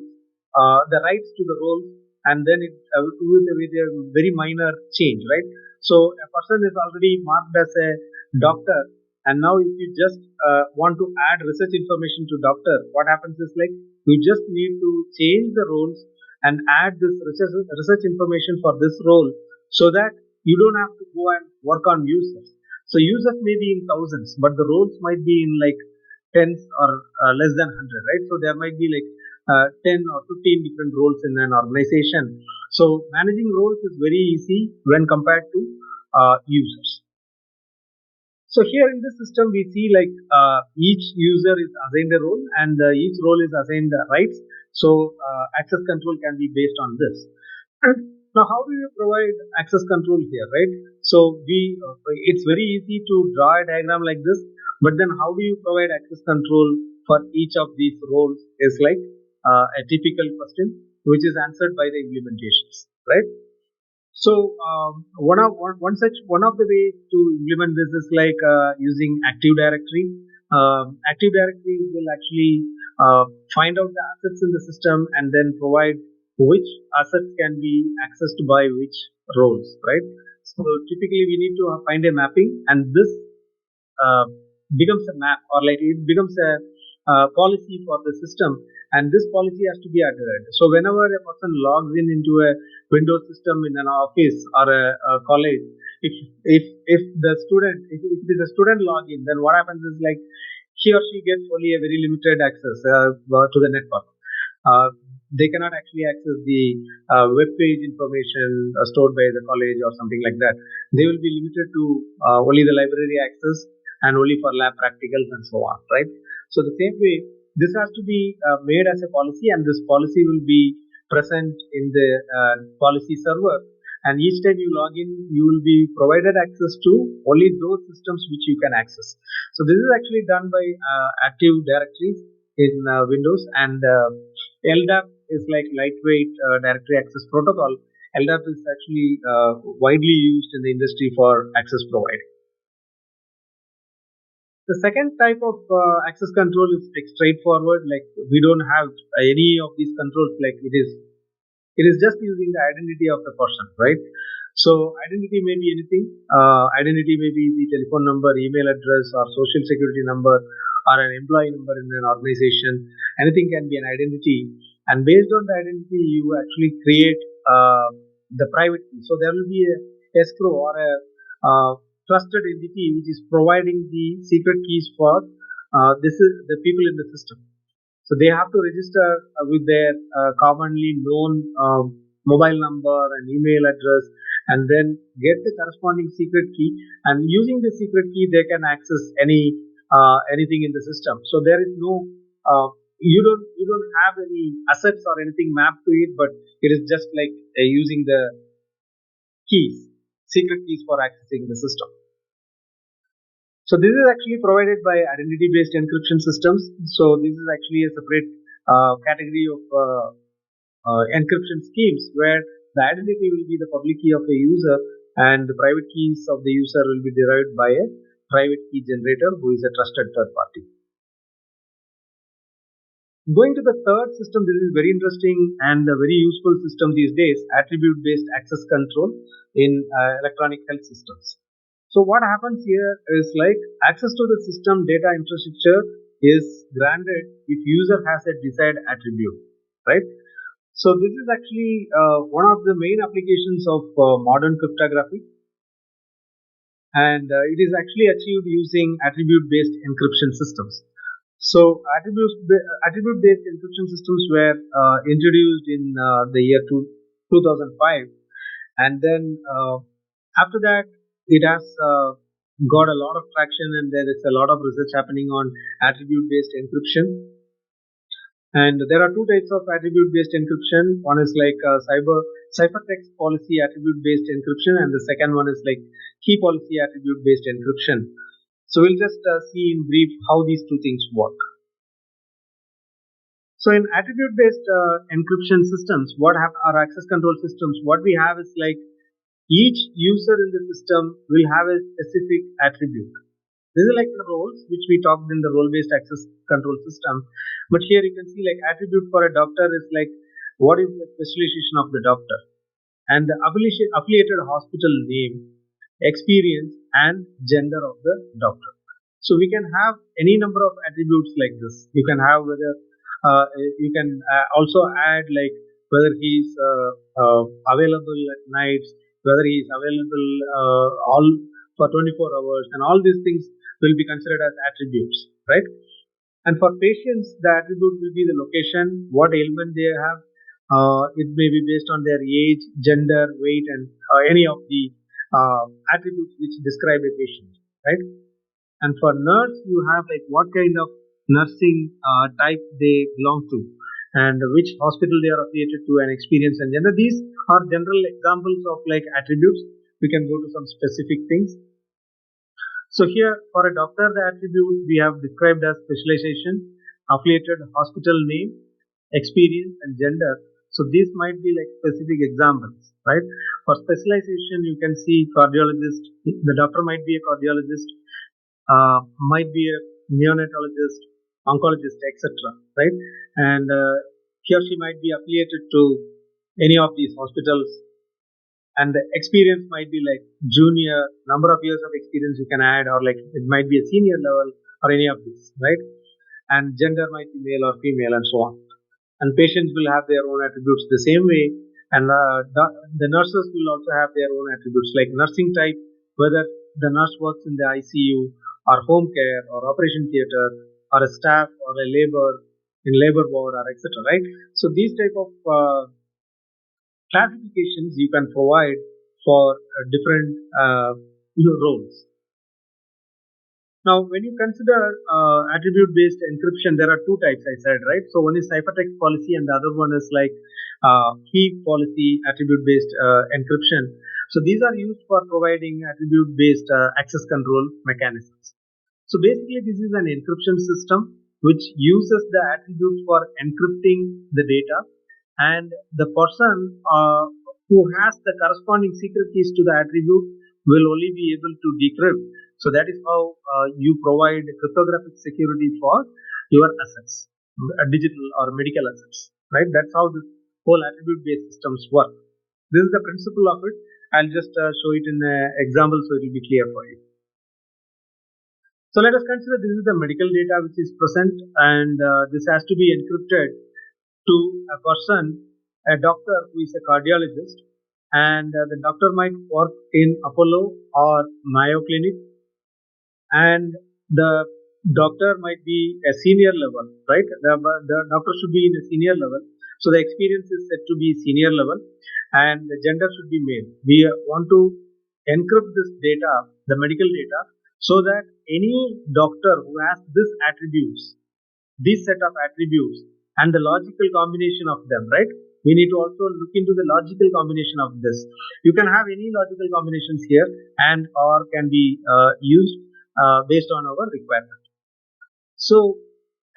the rights to the role, and then it with a very minor change, right? So a person is already marked as a doctor, and now if you just want to add research information to doctor, what happens is like you just need to change the roles and add this research information for this role, so that you don't have to go and work on users. So users may be in thousands, but the roles might be in like tens or less than 100, right? So there might be like 10 or 15 different roles in an organization. So managing roles is very easy when compared to users. So here in this system, we see like each user is assigned a role, and each role is assigned rights. So access control can be based on this. Now, how do you provide access control here, right? So it's very easy to draw a diagram like this, but then how do you provide access control for each of these roles is like a typical question, which is answered by the implementations, right? So one of the ways to implement this is like using Active Directory. Active Directory will actually find out the assets in the system and then provide which assets can be accessed by which roles, right? So typically we need to find a mapping, and this uh, becomes a map, or like it becomes a policy for the system, and this policy has to be adhered. So whenever a person logs in into a Windows system in an office or a college, if the student, if it is a student login, then what happens is like he or she gets only a very limited access to the network. they cannot actually access the web page information stored by the college or something like that. They will be limited to only the library access and only for lab practicals and so on, right? So the same way, this has to be made as a policy, and this policy will be present in the policy server. And each time you log in, you will be provided access to only those systems which you can access. So this is actually done by Active Directories in Windows, and LDAP is like lightweight directory access protocol. LDAP is actually widely used in the industry for access providing. The second type of access control is like straightforward. Like we don't have any of these controls. Like it is just using the identity of the person, right? So identity may be anything. Identity may be the telephone number, email address, or social security number, or an employee number in an organization. Anything can be an identity, and based on the identity, you actually create the private key. So there will be a escrow or a trusted entity which is providing the secret keys for this is the people in the system. So they have to register with their commonly known mobile number and email address, and then get the corresponding secret key. And using the secret key, they can access anything in the system. So there is no you don't have any assets or anything mapped to it, but it is just like using the keys, secret keys for accessing the system. So this is actually provided by identity-based encryption systems. So this is actually a separate category of encryption schemes where the identity will be the public key of the user, and the private keys of the user will be derived by a private key generator who is a trusted third party. Going to the third system, this is very interesting and a very useful system these days, attribute-based access control in electronic health systems. So what happens here is like access to the system data infrastructure is granted if user has a desired attribute, right? So this is actually one of the main applications of modern cryptography, and it is actually achieved using attribute-based encryption systems. So attribute-based encryption systems were introduced in the year 2005, and then after that it has got a lot of traction, and there is a lot of research happening on attribute-based encryption. And there are two types of attribute-based encryption. One is like ciphertext policy attribute-based encryption, and the second one is like key policy attribute-based encryption. So we'll just see in brief how these two things work. So in attribute-based encryption systems, our access control systems, what we have is like each user in the system will have a specific attribute. This is like the roles which we talked in the role-based access control system. But here you can see like attribute for a doctor is like what is the specialization of the doctor, and the affiliated hospital name, experience, and gender of the doctor. So we can have any number of attributes like this. You can have whether you can also add like whether he is available at nights, whether he is available all for 24 hours, and all these things will be considered as attributes, right? And for patients, the attribute will be the location, what ailment they have. It may be based on their age, gender, weight, and any of the attributes which describe a patient, right? And for nurse, you have like what kind of nursing type they belong to, and which hospital they are affiliated to, and experience and gender. These are general examples of like attributes. We can go to some specific things. So here for a doctor, the attribute we have described as specialization, affiliated hospital name, experience, and gender. So these might be like specific examples, right? For specialization, you can see cardiologist. The doctor might be a cardiologist, might be a neonatologist, oncologist, etc., right? And he or she might be affiliated to any of these hospitals, and the experience might be like junior, number of years of experience you can add, or like it might be a senior level, or any of these, right? And gender might be male or female, and so on. And patients will have their own attributes the same way, and the nurses will also have their own attributes, like nursing type, whether the nurse works in the ICU or home care or operation theater or a staff or a labor, in labor ward or etc. Right? So these type of classifications you can provide for different roles. Now, when you consider attribute-based encryption, there are two types. I said, right? So one is ciphertext policy, and the other one is like key policy attribute-based encryption. So these are used for providing attribute-based access control mechanisms. So basically, this is an encryption system which uses the attributes for encrypting the data, and the person who has the corresponding secret keys to the attribute will only be able to decrypt. So that is how you provide cryptographic security for your assets, digital or medical assets, right? That's how this whole attribute-based systems work. This is the principle of it. I'll just show it in an example so it will be clear for you. So let us consider this is the medical data which is present, and this has to be encrypted to a person, a doctor who is a cardiologist, and the doctor might work in Apollo or Mayo Clinic, and the doctor might be a senior level, right? The doctor should be in a senior level, so the experience is said to be senior level, and the gender should be male. We want to encrypt this data, the medical data, so that any doctor who has this attributes, this set of attributes, and the logical combination of them, right? We need to also look into the logical combination of this. You can have any logical combinations here, and or can be used based on our requirement. So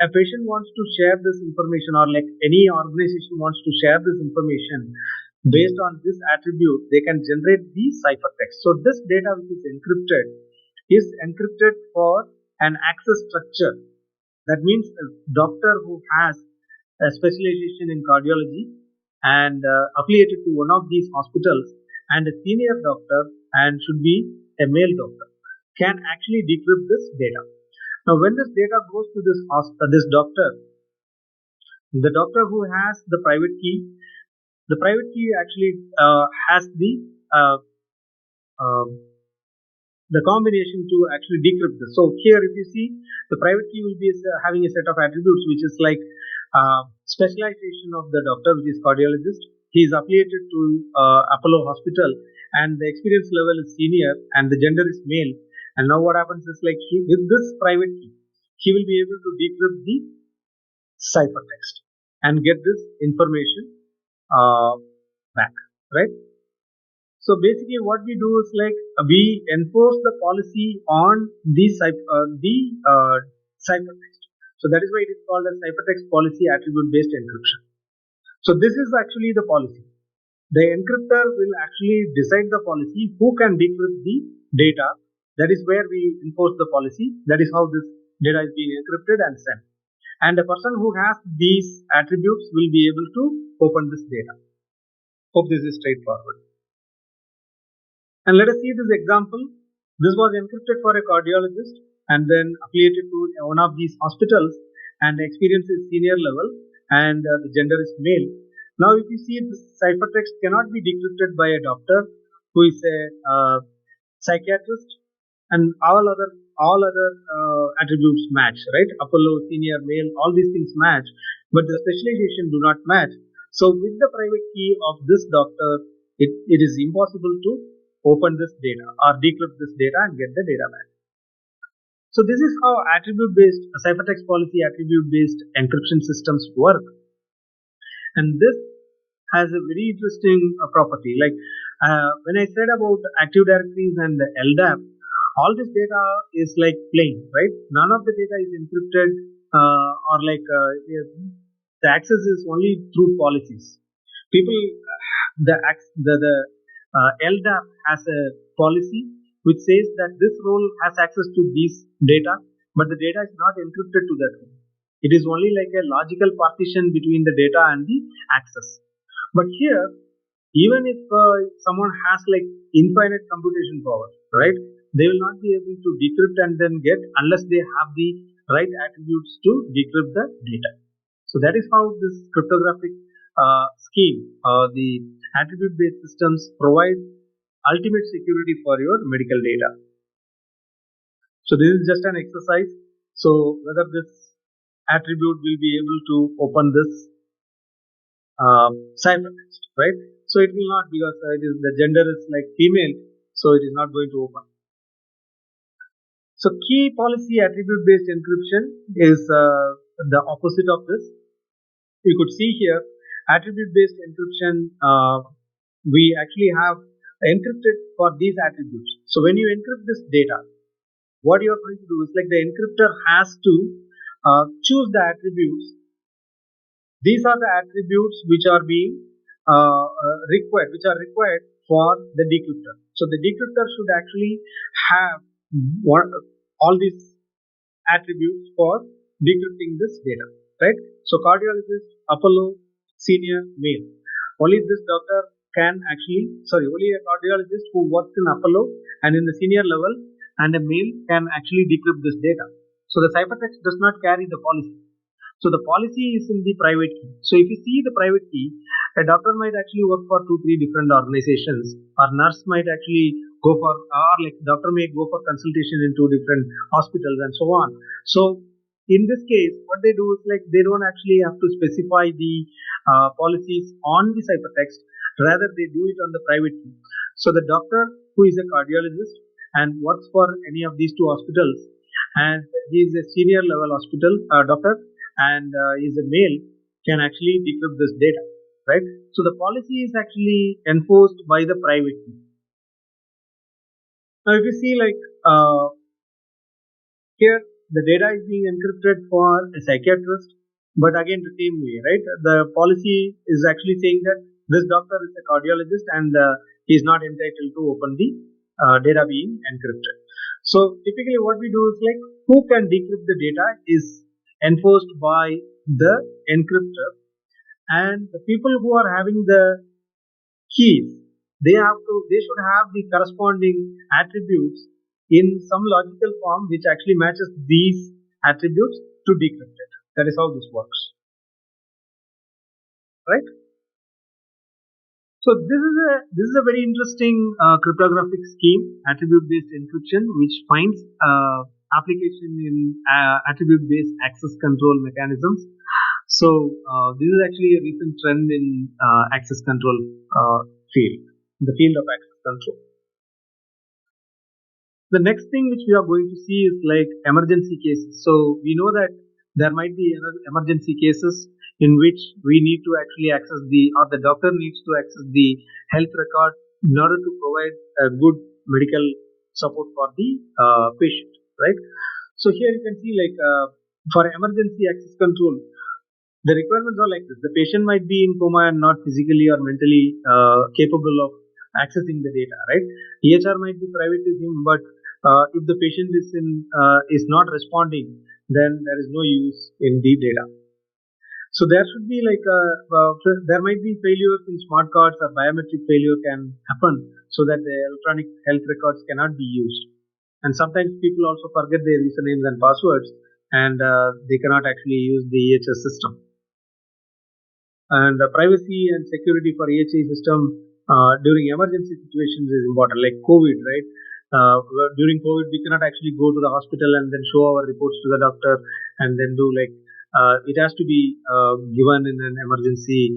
a patient wants to share this information, or like any organization wants to share this information based on this attribute, they can generate the ciphertext. So this data which is encrypted for an access structure. That means a doctor who has a specialization in cardiology and affiliated to one of these hospitals, and a senior doctor and should be a male doctor, can actually decrypt this data. Now, when this data goes to this doctor, the doctor who has the private key actually has uh, uh, the combination to actually decrypt this. So here, if you see, the private key will be having a set of attributes, which is like specialization of the doctor, which is cardiologist. He is affiliated to Apollo Hospital, and the experience level is senior, and the gender is male. And now what happens is like with this private key, he will be able to decrypt the ciphertext and get this information back, right? So basically, what we do is like we enforce the policy on the ciphertext. So that is why it is called as ciphertext policy attribute-based encryption. So this is actually the policy. The encryptor will actually decide the policy who can decrypt the data. That is where we enforce the policy. That is how this data is being encrypted and sent. And the person who has these attributes will be able to open this data. Hope this is straightforward. And let us see this example. This was encrypted for a cardiologist and then affiliated to one of these hospitals, and the experience is senior level, and the gender is male. Now, if you see, this ciphertext cannot be decrypted by a doctor who is a psychiatrist, and all other attributes match, right? Apollo, senior, male, all these things match, but the specialization do not match. So with the private key of this doctor, it is impossible to open this data or decrypt this data and get the data back. So this is how attribute-based ciphertext policy attribute-based encryption systems work. And this has a very interesting property. Like when I said about Active Directories and the LDAP, all this data is like plain, right? None of the data is encrypted or like the access is only through policies. People, the LDAP has a policy which says that this role has access to these data, but the data is not encrypted to that role. It is only like a logical partition between the data and the access. But here, even if someone has like infinite computation power, right? They will not be able to decrypt and then get unless they have the right attributes to decrypt the data. So that is how this cryptographic scheme, the attribute-based systems provide ultimate security for your medical data. So this is just an exercise. So whether this attribute will be able to open this ciphertext, right? So it will not, because the gender is like female, so it is not going to open. So key policy attribute based encryption is the opposite of this. You could see here attribute based encryption, we actually have encrypted for these attributes. So when you encrypt this data, what you are going to do is like the encryptor has to choose the attributes. These are the attributes which are being required for the decryptor. So the decryptor should actually have all these attributes for decrypting this data, right? So cardiologist, Apollo, senior, male. Only this doctor can only a cardiologist who works in Apollo and in the senior level and a male can actually decrypt this data. So the ciphertext does not carry the policy. So the policy is in the private key. So if you see the private key, a doctor might actually work for 2-3 different organizations, or nurse might actually go for, or like doctor may go for consultation in 2 different hospitals and so on. So in this case, what they do is like they don't actually have to specify the policies on the ciphertext, rather they do it on the private key. So the doctor who is a cardiologist and works for any of these 2 hospitals, and he is a senior level hospital doctor, and is a male, can actually decrypt this data, right? So the policy is actually enforced by the private key. Now if you see like here the data is being encrypted for a psychiatrist, but again the same way, right? The policy is actually saying that this doctor is a cardiologist and he is not entitled to open the data being encrypted. So typically what we do is like who can decrypt the data is enforced by the encryptor, and the people who are having the keys, they should have the corresponding attributes in some logical form which actually matches these attributes to decrypt it. That is how this works, right? So this is a very interesting cryptographic scheme, attribute-based encryption, which finds application in attribute-based access control mechanisms. So this is actually a recent trend in access control field, the field of access control. The next thing which we are going to see is like emergency cases. So we know that there might be emergency cases in which we need to actually access or the doctor needs to access the health record in order to provide a good medical support for the patient, right? So here you can see like for emergency access control, the requirements are like this. The patient might be in coma and not physically or mentally capable of accessing the data, right? EHR might be private to him, but if the patient is not responding, then there is no use in the data. So there should be like there might be failures in smart cards, or biometric failure can happen, so that the electronic health records cannot be used. And sometimes people also forget their usernames and passwords, and they cannot actually use the EHS system. And privacy and security for EHS system during emergency situations is important, like COVID, right? During COVID, we cannot actually go to the hospital and then show our reports to the doctor and then do like it has to be given in an emergency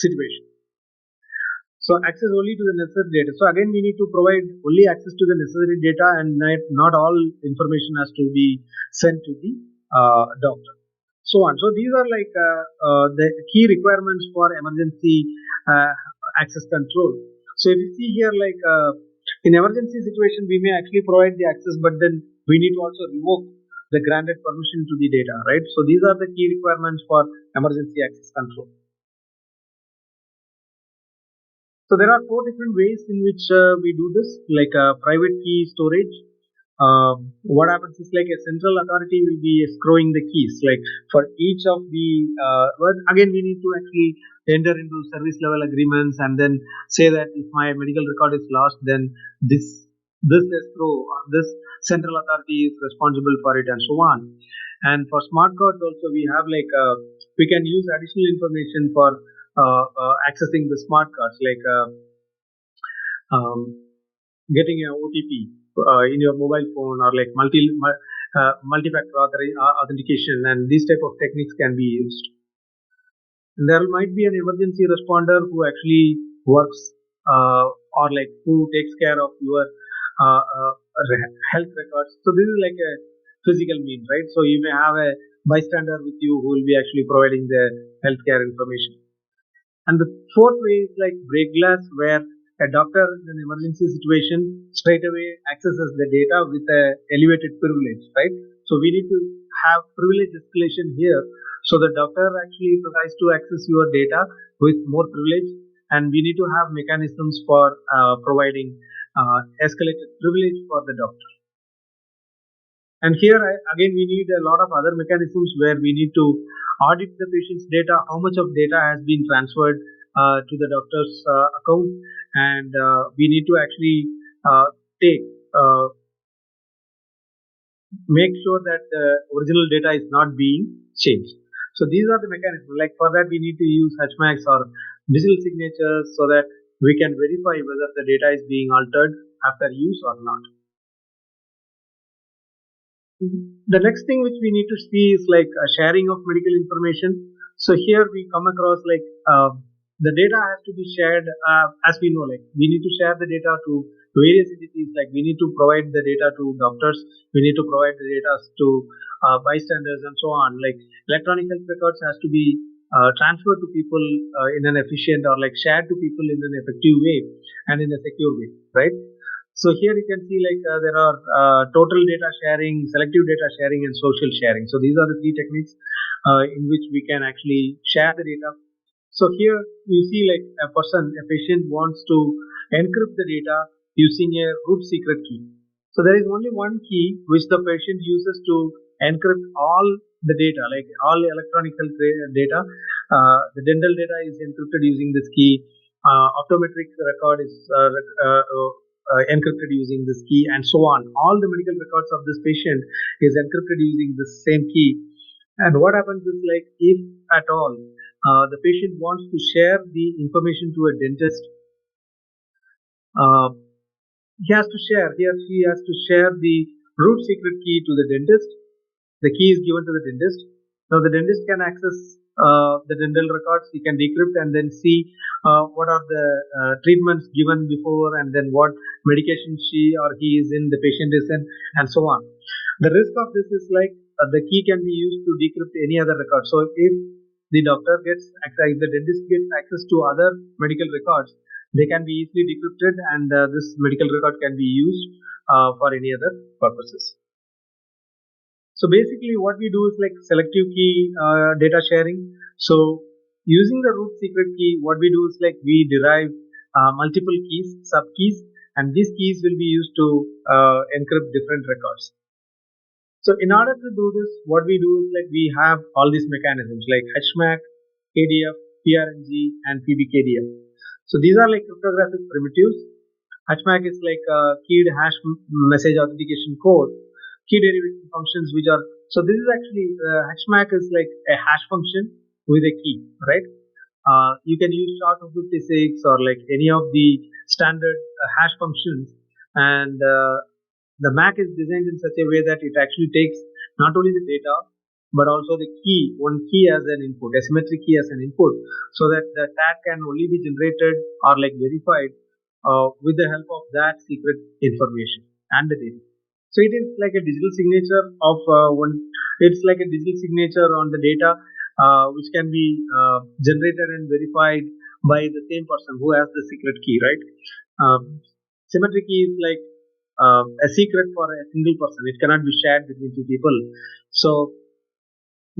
situation. So access only to the necessary data. So again, we need to provide only access to the necessary data, and not all information has to be sent to the doctor. So on. So these are like the key requirements for emergency access control. So if you see here, like in emergency situation, we may actually provide the access, but then we need to also revoke the granted permission to the data, right? So these are the key requirements for emergency access control. So there are 4 different ways in which we do this, like private key storage. What happens is like a central authority will be escrowing the keys, like for each of the again we need to actually enter into service level agreements and then say that if my medical record is lost, then this escrow, this central authority is responsible for it, and so on. And for smart cards also, we have like we can use additional information for accessing the smart cards, like getting an OTP in your mobile phone, or like multi-factor authentication, and these type of techniques can be used. And there might be an emergency responder who actually works or like who takes care of your health records. So this is like a physical mean, right? So you may have a bystander with you who will be actually providing the healthcare information. And the fourth way is like break glass, where a doctor in an emergency situation straight away accesses the data with a elevated privilege, right? So we need to have privilege escalation here. So the doctor actually tries to access your data with more privilege, and we need to have mechanisms for providing escalated privilege for the doctor. And here again, we need a lot of other mechanisms where we need to audit the patient's data, how much of data has been transferred to the doctor's account, and we need to actually take make sure that the original data is not being changed. So these are the mechanisms. Like for that, we need to use Hashmax or digital signatures so that we can verify whether the data is being altered after use or not. The next thing which we need to see is like sharing of medical information. So here we come across like the data has to be shared, as we know, like we need to share the data to various entities. Like we need to provide the data to doctors, we need to provide the data to bystanders and so on. Like electronic health records has to be transferred to people in an efficient, or like shared to people in an effective way and in a secure way, right? So here you can see like there are total data sharing, selective data sharing, and social sharing. So these are the three techniques in which we can actually share the data. So here you see like a patient wants to encrypt the data using a root secret key. So there is only one key which the patient uses to encrypt all the data, like all electronic health data. The dental data is encrypted using this key. Optometric record is encrypted using this key, and so on. All the medical records of this patient is encrypted using this same key. And what happens is like if at all the patient wants to share the information to a dentist, he or she has to share the root secret key to the dentist. The key is given to the dentist. Now the dentist can access the dental records. He can decrypt and then see what are the treatments given before, and then what medication she or he is in, the patient is in, and so on. The risk of this is like the key can be used to decrypt any other record. So if the doctor gets access, if the dentist gets access to other medical records, they can be easily decrypted, and this medical record can be used for any other purposes. So basically what we do is like selective key data sharing. So using the root secret key, what we do is like we derive multiple keys, sub keys, and these keys will be used to encrypt different records. So in order to do this, what we do is like we have all these mechanisms like HMAC, KDF, PRNG, and PBKDF. So these are like cryptographic primitives. HMAC is like keyed hash message authentication code. Key derivation functions which are, so this is actually HMAC is like a hash function with a key, right? You can use SHA-256 or like any of the standard hash functions, and the MAC is designed in such a way that it actually takes not only the data but also the key, one key as an input, asymmetric key as an input, so that the tag can only be generated or like verified with the help of that secret information and the data. So it is like a digital signature of one. It's like a digital signature on the data, which can be generated and verified by the same person who has the secret key, right? Symmetric key is like a secret for a single person. It cannot be shared between two people. So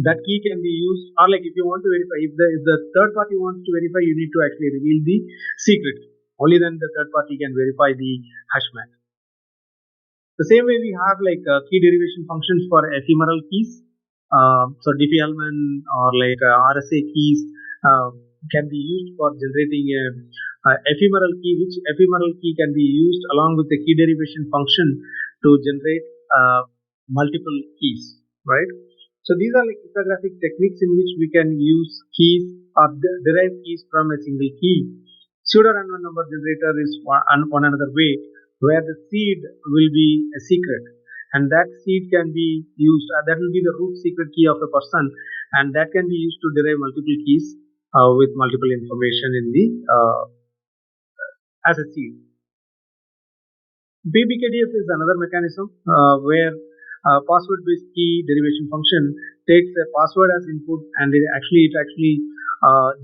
that key can be used, or like if you want to verify, if the third party wants to verify, you need to actually reveal the secret. Only then the third party can verify the hash match. The same way we have like key derivation functions for ephemeral keys. So Diffie-Hellman or like RSA keys can be used for generating a ephemeral key, which ephemeral key can be used along with the key derivation function to generate multiple keys, right? So these are like cryptographic techniques in which we can use keys or derive keys from a single key. Pseudo random number generator is one another way, where the seed will be a secret and that seed can be used, that will be the root secret key of a person, and that can be used to derive multiple keys with multiple information in the as a seed. BBKDF is another mechanism where password-based key derivation function takes a password as input, and it actually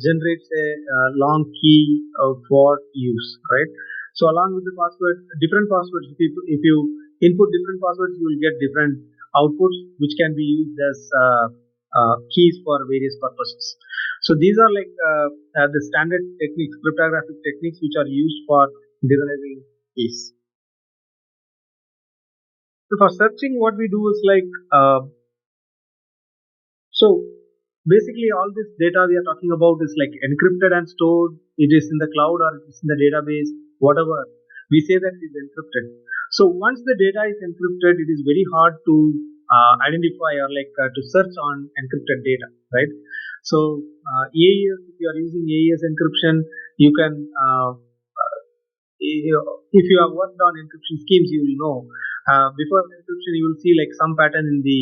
generates a long key for use, right? So along with the password, different passwords. If you input different passwords, you will get different outputs, which can be used as keys for various purposes. So these are like the standard techniques, cryptographic techniques, which are used for deriving keys. So for searching, what we do is like, so basically all this data we are talking about is like encrypted and stored. It is in the cloud or it is in the database, whatever. We say that it is encrypted. So once the data is encrypted, it is very hard to identify or like to search on encrypted data, right? So AES, if you are using AES encryption, you can if you have worked on encryption schemes, you will know before encryption you will see like some pattern in the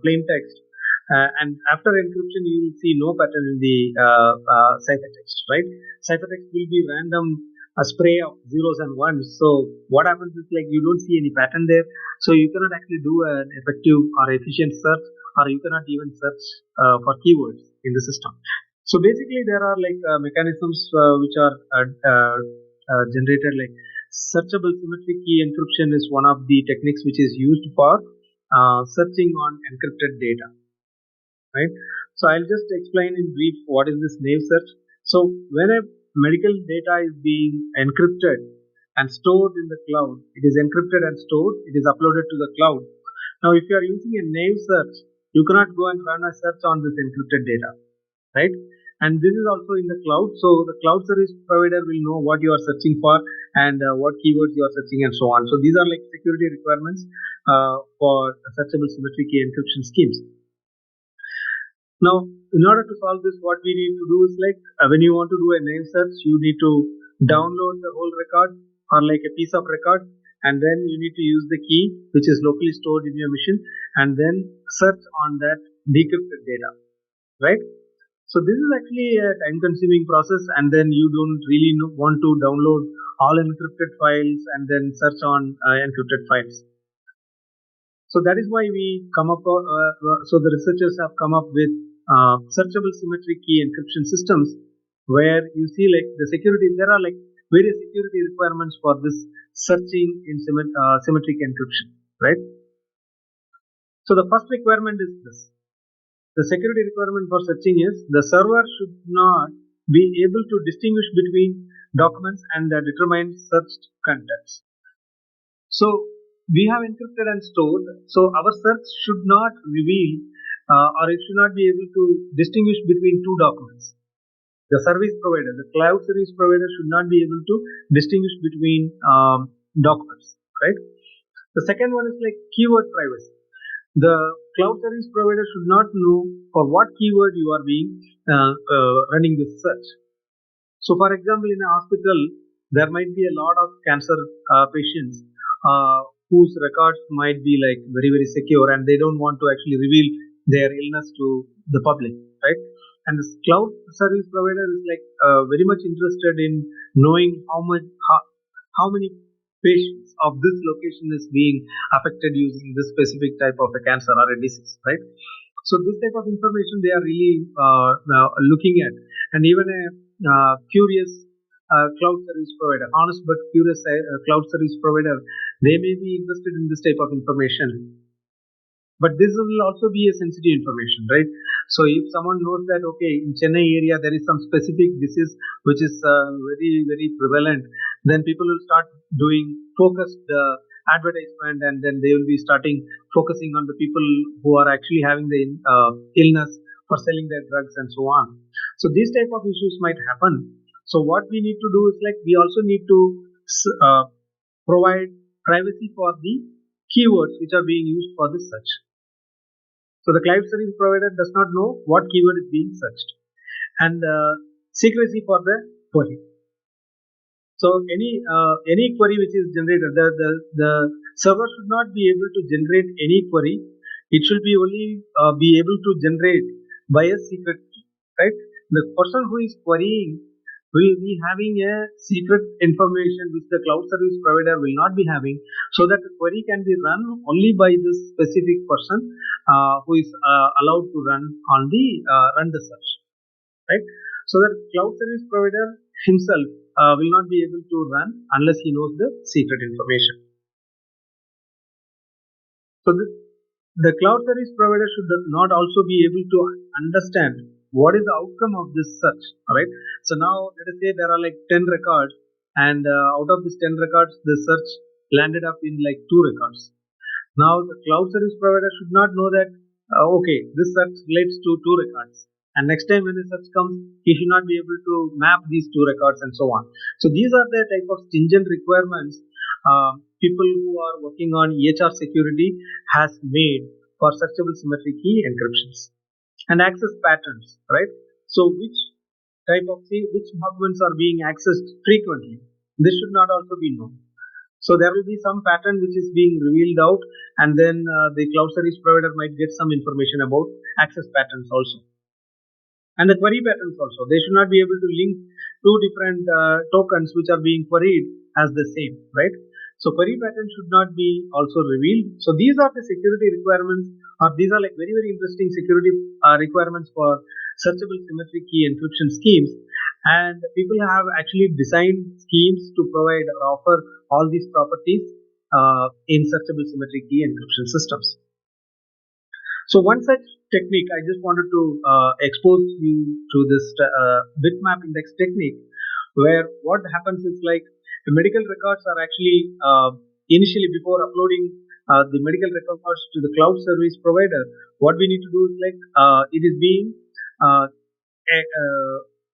plain text, and after encryption you will see no pattern in the ciphertext, right? Ciphertext will be random, a spray of zeros and ones. So what happens is like you don't see any pattern there, so you cannot actually do an effective or efficient search, or you cannot even search for keywords in the system. So basically there are like mechanisms which are generated, like searchable symmetric key encryption is one of the techniques which is used for searching on encrypted data, right? So I'll just explain in brief what is this naive search. So when a medical data is being encrypted and stored in the cloud, it is encrypted and stored, it is uploaded to the cloud. Now if you are using a naive search, you cannot go and run a search on this encrypted data, right? And this is also in the cloud, so the cloud service provider will know what you are searching for and what keywords you are searching and so on. So these are like security requirements for searchable symmetric key encryption schemes. Now in order to solve this, what we need to do is like when you want to do a name search, you need to download the whole record or like a piece of record, and then you need to use the key which is locally stored in your machine, and then search on that decrypted data, right? So this is actually a time-consuming process, and then you don't really want to download all encrypted files and then search on encrypted files. So that is why we come up. So the researchers have come up with searchable symmetric key encryption systems, where you see like the security. There are like various security requirements for this searching in symmetric encryption, right? So the first requirement is this. The security requirement for searching is the server should not be able to distinguish between documents and determine searched contents. So we have encrypted and stored. So our search should not reveal or it should not be able to distinguish between two documents. The service provider, the cloud service provider, should not be able to distinguish between documents, right? The second one is like keyword privacy. The cloud service provider should not know for what keyword you are being running this search. So for example, in a hospital, there might be a lot of cancer patients whose records might be like very, very secure, and they don't want to actually reveal their illness to the public, right? And this cloud service provider is like very much interested in knowing how many patients of this location is being affected using this specific type of a cancer or a disease, right? So this type of information they are really looking at, and even a curious cloud service provider, honest but curious cloud service provider, they may be interested in this type of information. But this will also be a sensitive information, right? So if someone knows that okay, in Chennai area there is some specific disease which is very, very prevalent, then people will start doing focused advertisement, and then they will be starting focusing on the people who are actually having the illness for selling their drugs and so on. So these type of issues might happen. So what we need to do is like we also need to provide privacy for the keywords which are being used for this search. So the cloud service provider does not know what keyword is being searched, and secrecy for the query. So any query which is generated, the server should not be able to generate any query. It should be only be able to generate by a secret key, right? The person who is querying will be having a secret information which the cloud service provider will not be having, so that the query can be run only by this specific person who is allowed to run the search, right? So that cloud service provider himself will not be able to run unless he knows the secret information. So the cloud service provider should not also be able to understand what is the outcome of this search. All right. So now let us say there are like 10 records, and out of these 10 records, the search landed up in like 2 records. Now the cloud service provider should not know that okay, this search relates to 2 records, and next time when the search comes, he should not be able to map these 2 records and so on. So these are the type of stringent requirements people who are working on EHR security has made for searchable symmetric key encryptions and access patterns, right? So which documents are being accessed frequently? This should not also be known. So there will be some pattern which is being revealed out, and then the cloud service provider might get some information about access patterns also, and the query patterns also. They should not be able to link two different tokens which are being queried as the same, right? So query patterns should not be also revealed. So these are the security requirements, or these are like very, very interesting security requirements for searchable symmetric key encryption schemes. And people have actually designed schemes to provide or offer all these properties in searchable symmetric key encryption systems. So one such technique, I just wanted to expose you to this bitmap index technique, where what happens is like the medical records are actually initially, before uploading the medical records to the cloud service provider, what we need to do is like it is being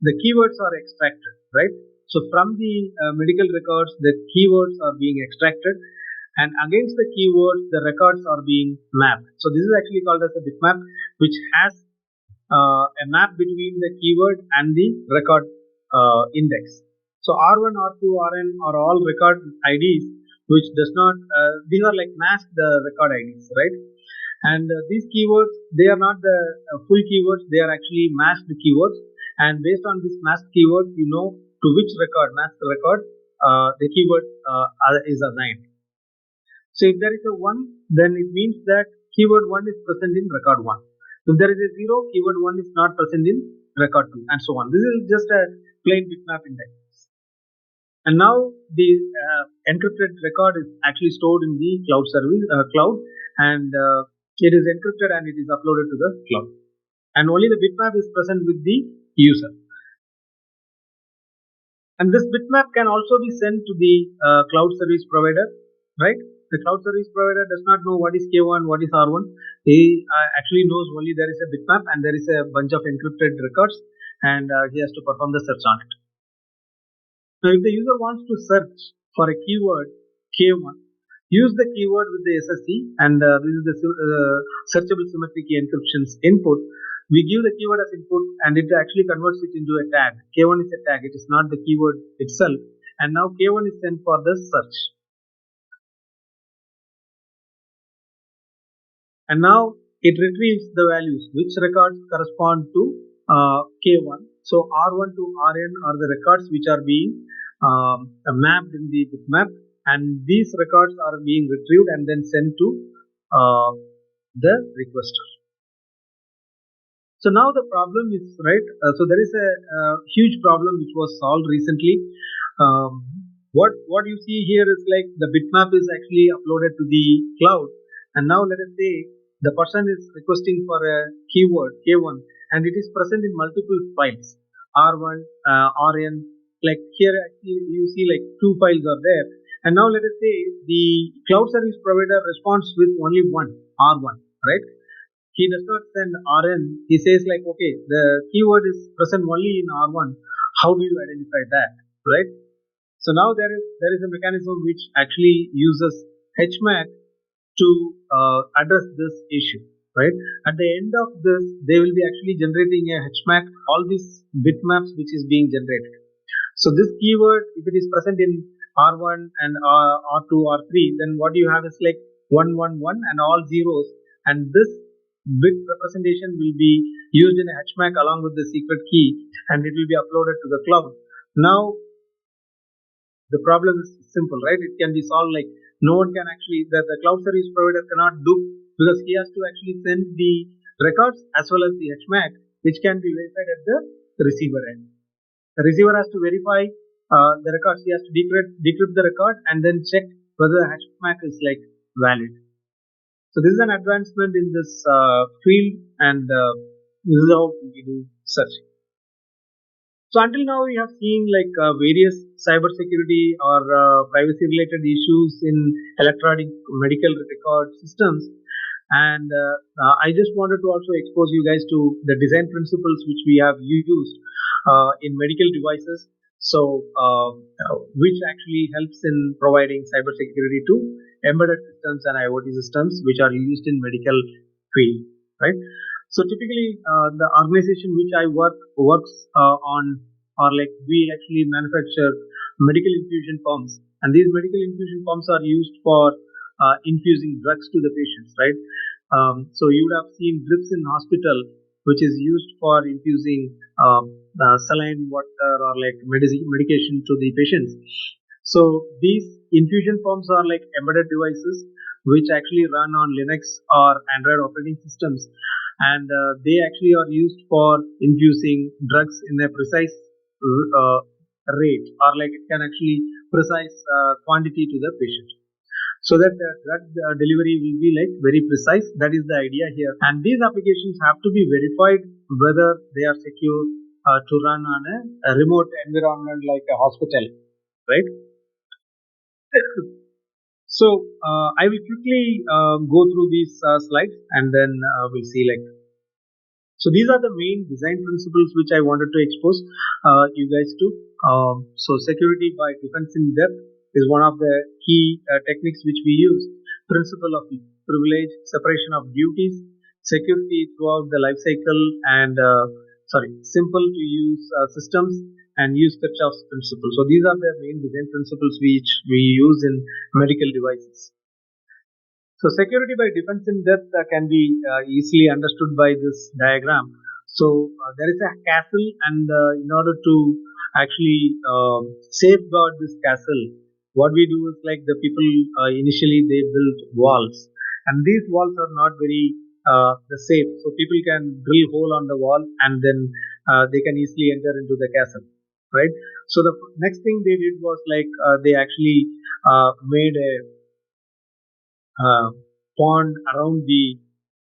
the keywords are extracted, right? So from the medical records, the keywords are being extracted, and against the keywords, the records are being mapped. So this is actually called as a bitmap, which has a map between the keyword and the record index. So R1, R2, Rn are all record IDs, which does not, these are like masked record IDs, right? And these keywords, they are not the full keywords, they are actually masked keywords. And based on this masked keyword, you know to which record, masked record, the keyword is assigned. So if there is a 1, then it means that keyword 1 is present in record 1. If there is a 0, keyword 1 is not present in record 2, and so on. This is just a plain bitmap index. And now the encrypted record is actually stored in the cloud service cloud, and it is encrypted and it is uploaded to the cloud. And only the bitmap is present with the user. And this bitmap can also be sent to the cloud service provider, right? The cloud service provider does not know what is K1, what is R1. He actually knows only there is a bitmap and there is a bunch of encrypted records, and he has to perform the search on it. Now, if the user wants to search for a keyword K1, use the keyword with the SSE, and this is the searchable symmetric key encryption's input. We give the keyword as input, and it actually converts it into a tag. K1 is a tag, it is not the keyword itself. And now K1 is sent for the search. And now it retrieves the values, which records correspond to K1. So R1 to Rn are the records which are being mapped in the bitmap, and these records are being retrieved and then sent to the requester. So now the problem is, right, so there is a huge problem which was solved recently. What you see here is like the bitmap is actually uploaded to the cloud, and now let us say the person is requesting for a keyword K1, and it is present in multiple files, R1, Rn, like here actually you see like 2 files are there, and now let us say the cloud service provider responds with only one, R1, right? He does not send Rn. He says like, okay, the keyword is present only in R1. How do you identify that, right? So now there is a mechanism which actually uses HMAC to address this issue, right? At the end of this, they will be actually generating a HMAC, all these bitmaps which is being generated. So this keyword, if it is present in R1 and R2, R3, then what you have is like 111 and all zeros, and this bit representation will be used in a hatchmark along with the secret key, and it will be uploaded to the cloud. Now the problem is simple, right? It can be solved. Like, no one can actually, the cloud service provider cannot do, because he has to actually send the records as well as the HMAC, which can be verified at the receiver end. The receiver has to verify the records. He has to decrypt the record and then check whether the HMAC is like valid. So this is an advancement in this field, and this is how we do searching. So until now, we have seen like various cybersecurity or privacy related issues in electronic medical record systems. And I just wanted to also expose you guys to the design principles which we have used in medical devices. So which actually helps in providing cybersecurity to embedded systems and IoT systems which are used in medical field, right? So typically, the organization which I works on, or like we actually manufacture medical infusion pumps, and these medical infusion pumps are used for infusing drugs to the patients, right? So you would have seen drips in hospital, which is used for infusing saline water or like medication to the patients. So these infusion pumps are like embedded devices which actually run on Linux or Android operating systems, and they actually are used for infusing drugs in a precise rate, or like it can actually precise quantity to the patient, so that delivery will be like very precise. That is the idea here, and these applications have to be verified whether they are secure to run on a remote environment like a hospital, right? So I will quickly go through these slides, and then we'll see like. So these are the main design principles which I wanted to expose you guys to. So security by defense in depth is one of the key techniques which we use. Principle of privilege, separation of duties, security throughout the life cycle, and simple to use systems, and use Kirchhoff's principle. So these are the main design principles which we use in medical devices. So security by defense in depth can be easily understood by this diagram. So there is a castle, and in order to actually safeguard this castle, what we do is like the people initially they build walls, and these walls are not very safe. So people can drill hole on the wall, and then they can easily enter into the castle, right? So the next thing they did was like they actually made a pond around the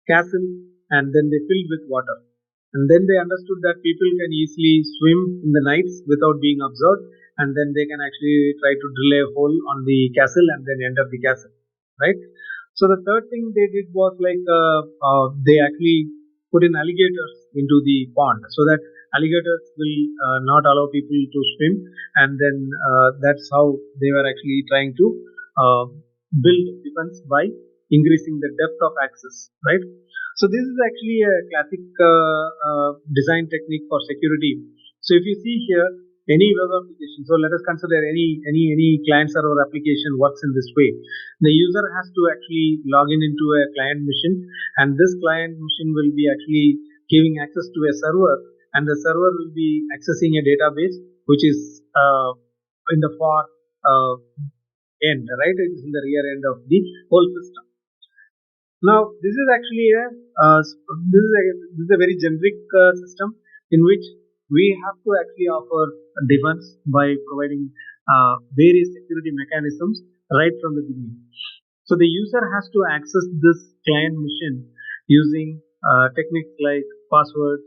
castle, and then they filled with water, and then they understood that people can easily swim in the nights without being observed, and then they can actually try to drill a hole on the castle and then enter the castle, right? So the third thing they did was like they actually put in alligators into the pond, so that alligators will not allow people to swim, and then that's how they were actually trying to build defense by increasing the depth of access, right? So this is actually a classic design technique for security. So if you see here, any web application, so let us consider any client server application works in this way. The user has to actually log in into a client machine, and this client machine will be actually giving access to a server, and the server will be accessing a database which is in the far end, right? It is in the rear end of the whole system. Now, this is actually this is a very generic system in which we have to actually offer defense by providing various security mechanisms right from the beginning. So the user has to access this client machine using techniques like passwords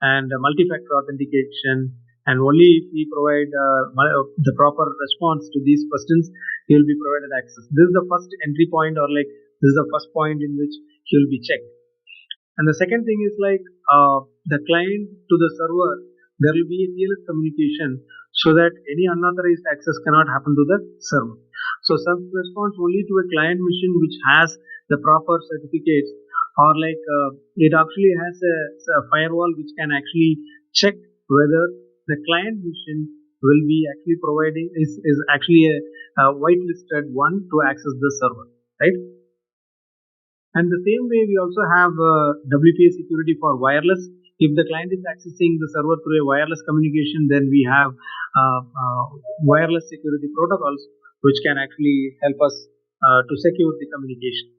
and multi-factor authentication, and only if we provide the proper response to these questions, he will be provided access. This is the first entry point, or like this is the first point in which he will be checked. And the second thing is like the client to the server, there will be a TLS communication, so that any unauthorized access cannot happen to the server. So some response only to a client machine which has the proper certificates, or like it actually has a firewall which can actually check whether the client machine will be actually providing is actually a whitelisted one to access the server, right? And the same way, we also have WPA security for wireless. If the client is accessing the server through a wireless communication, then we have wireless security protocols which can actually help us to secure the communication.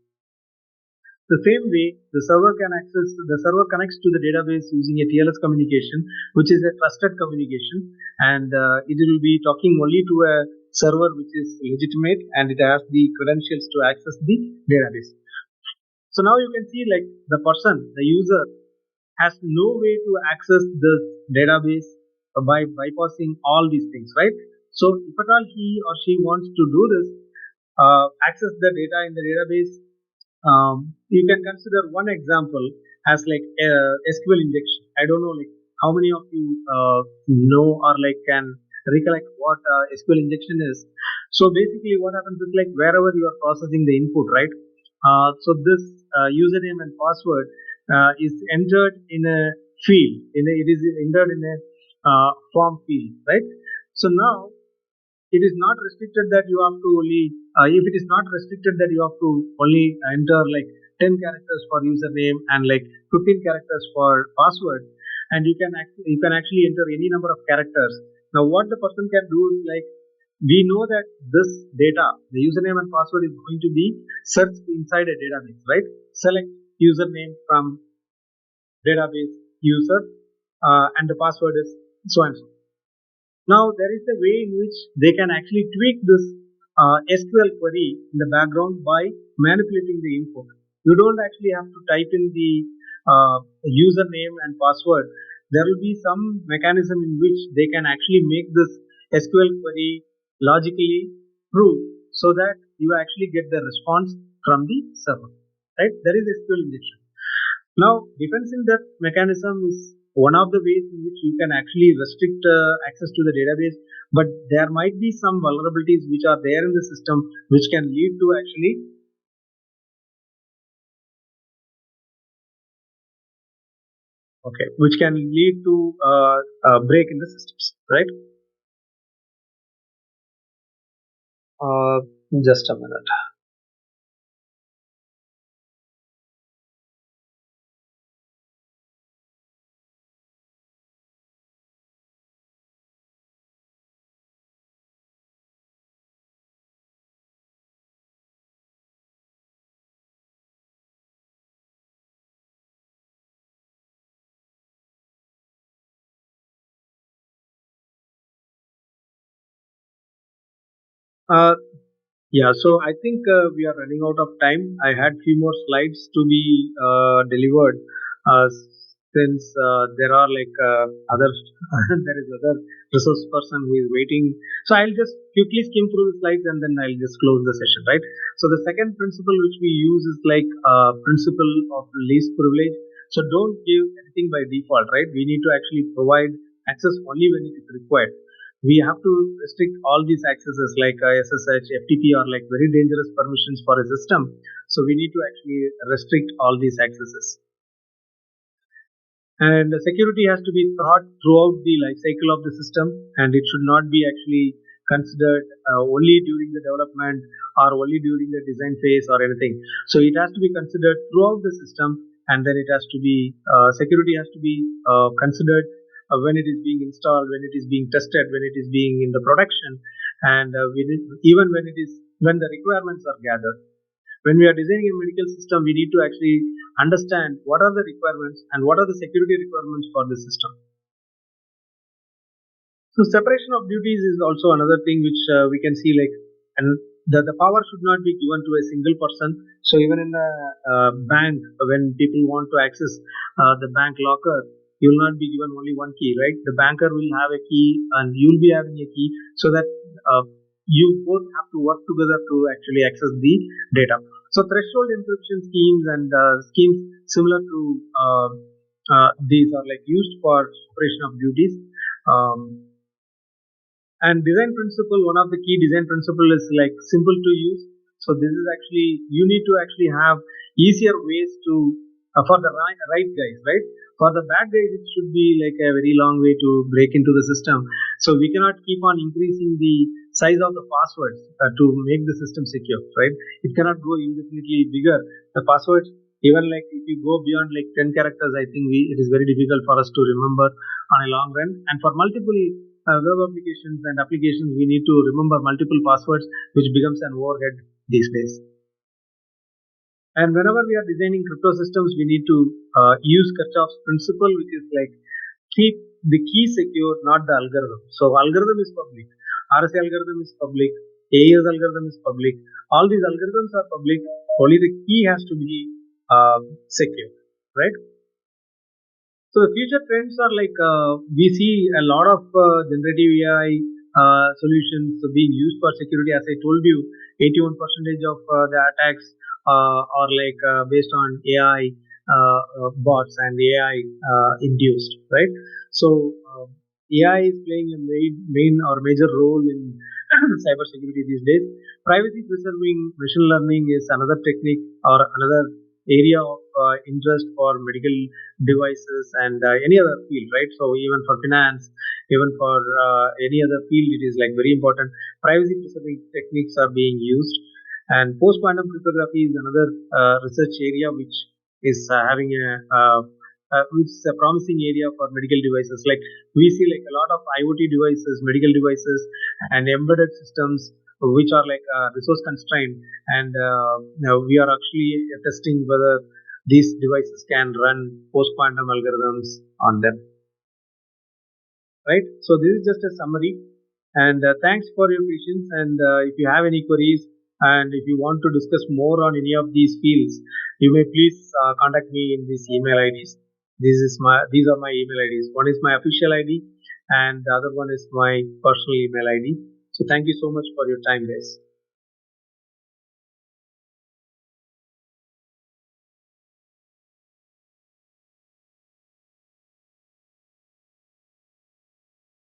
The same way, the server connects to the database using a TLS communication, which is a trusted communication, and it will be talking only to a server which is legitimate and it has the credentials to access the database. So now you can see like the person, the user, has no way to access this database by bypassing all these things, right? So if at all he or she wants to do this, access the data in the database, you can consider one example as like SQL injection. I don't know like how many of you know or like can recollect what SQL injection is. So basically what happens is like wherever you are processing the input, right? So this username and password is entered in a field. It is entered in a form field, right? So now it is not restricted that you have to only if it is not restricted that you have to only enter like 10 characters for username and like 15 characters for password, and you can actually enter any number of characters. Now what the person can do is like, we know that this data, the username and password, is going to be searched inside a database, right? Select username from database user and the password is so and so. Now there is a way in which they can actually tweak this SQL query in the background by manipulating the input. You don't actually have to type in the username and password. There will be some mechanism in which they can actually make this SQL query logically true so that you actually get the response from the server, right? There is SQL injection. Now, defensing that mechanism is one of the ways in which you can actually restrict access to the database, but there might be some vulnerabilities which are there in the system which can lead to actually which can lead to break in the systems, right? Uh, just a minute. Uh, Yeah, so I think we are running out of time. I had few more slides to be delivered uh, since there are like other there is other resource person who is waiting. So I'll just quickly skim through the slides and then I'll just close the session, right? So the second principle which we use is like principle of least privilege. So don't give anything by default, right? We need to actually provide access only when it is required. We have to restrict all these accesses like SSH, FTP are like very dangerous permissions for a system. So we need to actually restrict all these accesses. And the security has to be thought throughout the life cycle of the system, and it should not be actually considered only during the development or only during the design phase or anything. So it has to be considered throughout the system, and then it has to be security has to be considered when it is being installed, when it is being tested, when it is being in the production, and even when the requirements are gathered. When we are designing a medical system, we need to actually understand what are the requirements and what are the security requirements for the system. So separation of duties is also another thing which we can see like, and the power should not be given to a single person. So even in the bank, when people want to access the bank locker, you will not be given only one key, right? The banker will have a key and you will be having a key, so that you both have to work together to actually access the data. So threshold encryption schemes and schemes similar to these are like used for separation of duties. And design principle, one of the key design principle is like simple to use. So this is actually, you need to actually have easier ways to for the right guys, right? For the bad guys, it should be like a very long way to break into the system. So we cannot keep on increasing the size of the passwords to make the system secure, right? It cannot go indefinitely bigger. The passwords, even like if you go beyond like 10 characters, I think it is very difficult for us to remember on a long run. And for multiple web applications and applications, we need to remember multiple passwords, which becomes an overhead these days. And whenever we are designing crypto systems, we need to use Kirchhoff's principle, which is like keep the key secure, not the algorithm. So algorithm is public, RSA algorithm is public, AES algorithm is public. All these algorithms are public. Only the key has to be secure, right? So the future trends are like we see a lot of generative AI solutions being used for security. As I told you, 81% of the attacks are like based on AI bots and AI induced, right? So AI is playing a main or major role in cybersecurity these days. Privacy preserving machine learning is another technique or another area of interest for medical devices and any other field, right? So even for finance, even for any other field, it is like very important. Privacy preserving techniques are being used, and post quantum cryptography is another research area which is having which is a promising area for medical devices. Like we see like a lot of IoT devices, medical devices, and embedded systems which are like resource constrained, and we are actually testing whether these devices can run post quantum algorithms on them, right? So this is just a summary, and thanks for your patience. And if you have any queries and if you want to discuss more on any of these fields, you may please contact me in these email IDs. These are my email IDs. One is my official ID, and the other one is my personal email ID. So thank you so much for your time, guys.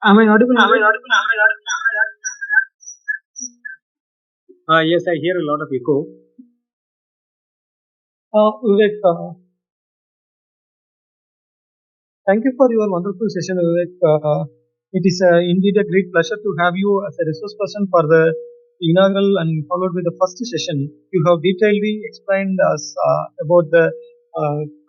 Am I audible? Am I audible? Am I audible? Yes, I hear a lot of echo. Vivek, thank you for your wonderful session, Vivek. It is indeed a great pleasure to have you as a resource person for the inaugural and followed with the first session. You have detailedly explained us about the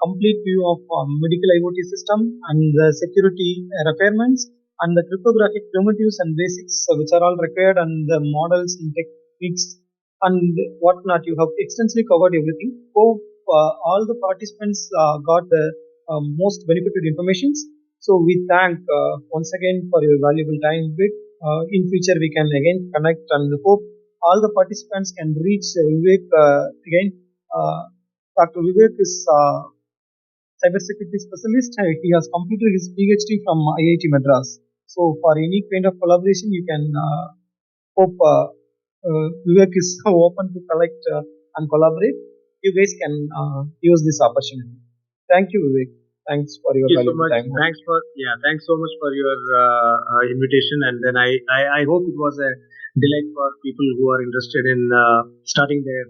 complete view of medical IoT system and the security requirements and the cryptographic primitives and basics which are all required, and the models and techniques and whatnot. You have extensively covered everything. Hope all the participants got the most benefited informations. So we thank once again for your valuable time, Vivek. In future, we can again connect and hope all the participants can reach Vivek again. Dr. Vivek is cybersecurity specialist. He has completed his PhD from IIT Madras. So for any kind of collaboration, you can hope Vivek is open to collect and collaborate. You guys can use this opportunity. Thank you, Vivek. Thanks for your Thank you so valuable much. time. Thanks so much for your invitation. And then I hope it was a delight for people who are interested in starting their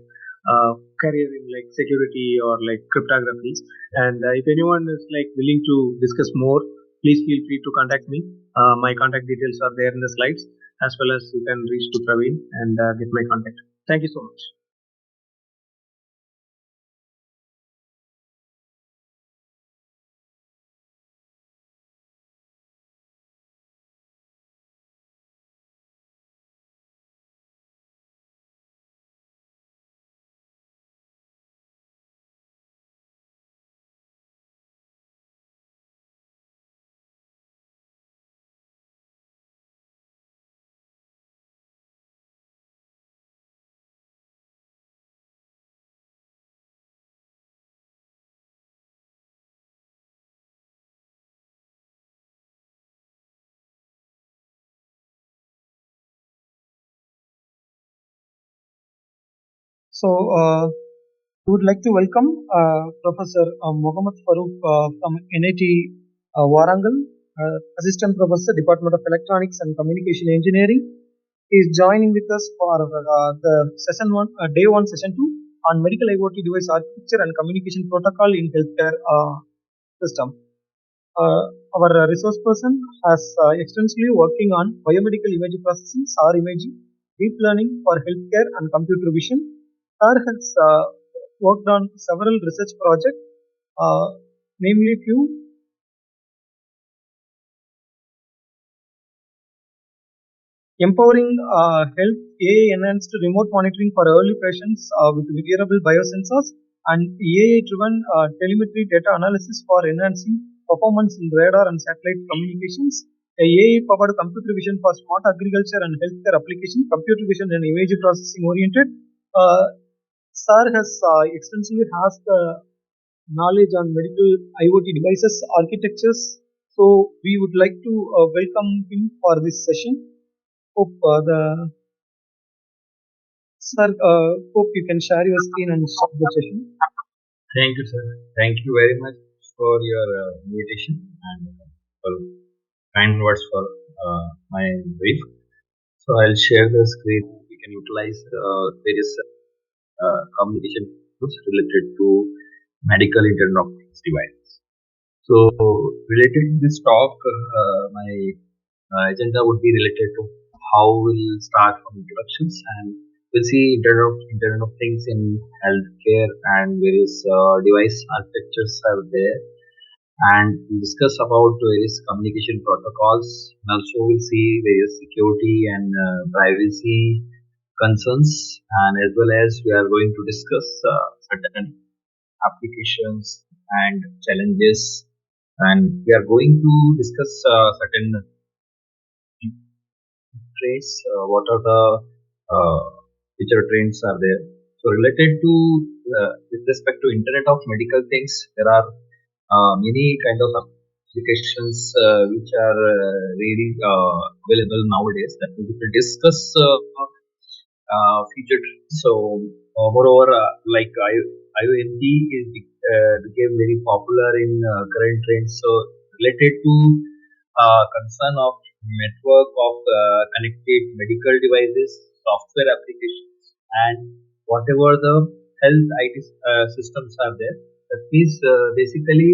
career in like security or like cryptography. And if anyone is like willing to discuss more, please feel free to contact me. My contact details are there in the slides, as well as you can reach to Praveen and get my contact. Thank you so much. So, we would like to welcome Professor Mohammad Farukh from NIT Warangal, Assistant Professor, Department of Electronics and Communication Engineering. He is joining with us for the session one, day one, session two on medical IoT device architecture and communication protocol in healthcare system. Our resource person has extensively working on biomedical image processing, SAR imaging, deep learning for healthcare and computer vision. SAR has worked on several research projects, namely few empowering health AI-enhanced remote monitoring for early patients with wearable biosensors and AI-driven telemetry data analysis for enhancing performance in radar and satellite communications. AI-powered computer vision for smart agriculture and healthcare application, computer vision and image processing oriented. Uh, SAR has extensively has the knowledge on medical IoT devices architectures. So we would like to welcome him for this session. Hope the sir, hope you can share your screen and start the session. Thank you, sir. Thank you very much for your invitation and for kind words for my brief. So I'll share the screen. We can utilize various communication tools related to medical Internet of Things devices. So related to this talk, my agenda would be related to how we'll start from introductions and we'll see Internet of Things in healthcare and various device architectures are there and we'll discuss about various communication protocols and also we'll see various security and privacy concerns and as well as we are going to discuss certain applications and challenges and we are going to discuss certain trends, what are the uh, future trends are there. So related to with respect to Internet of Medical Things, there are many kind of applications which are really available nowadays that we will discuss future trends. So moreover, like IoT is became very popular in current trends. So related to concern of network of connected medical devices, software applications, and whatever the health IT systems are there. That means basically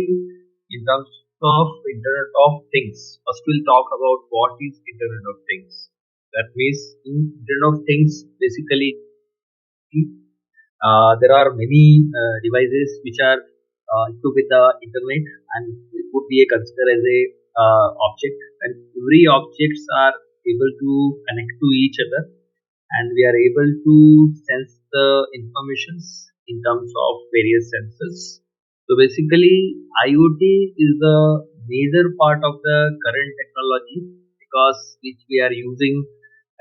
in terms of Internet of Things. First, we'll talk about what is Internet of Things. That means in Internet of Things, basically there are many devices which are equipped with the internet and it would be considered as a object and every objects are able to connect to each other and we are able to sense the informations in terms of various sensors. So basically IoT is the major part of the current technology because which we are using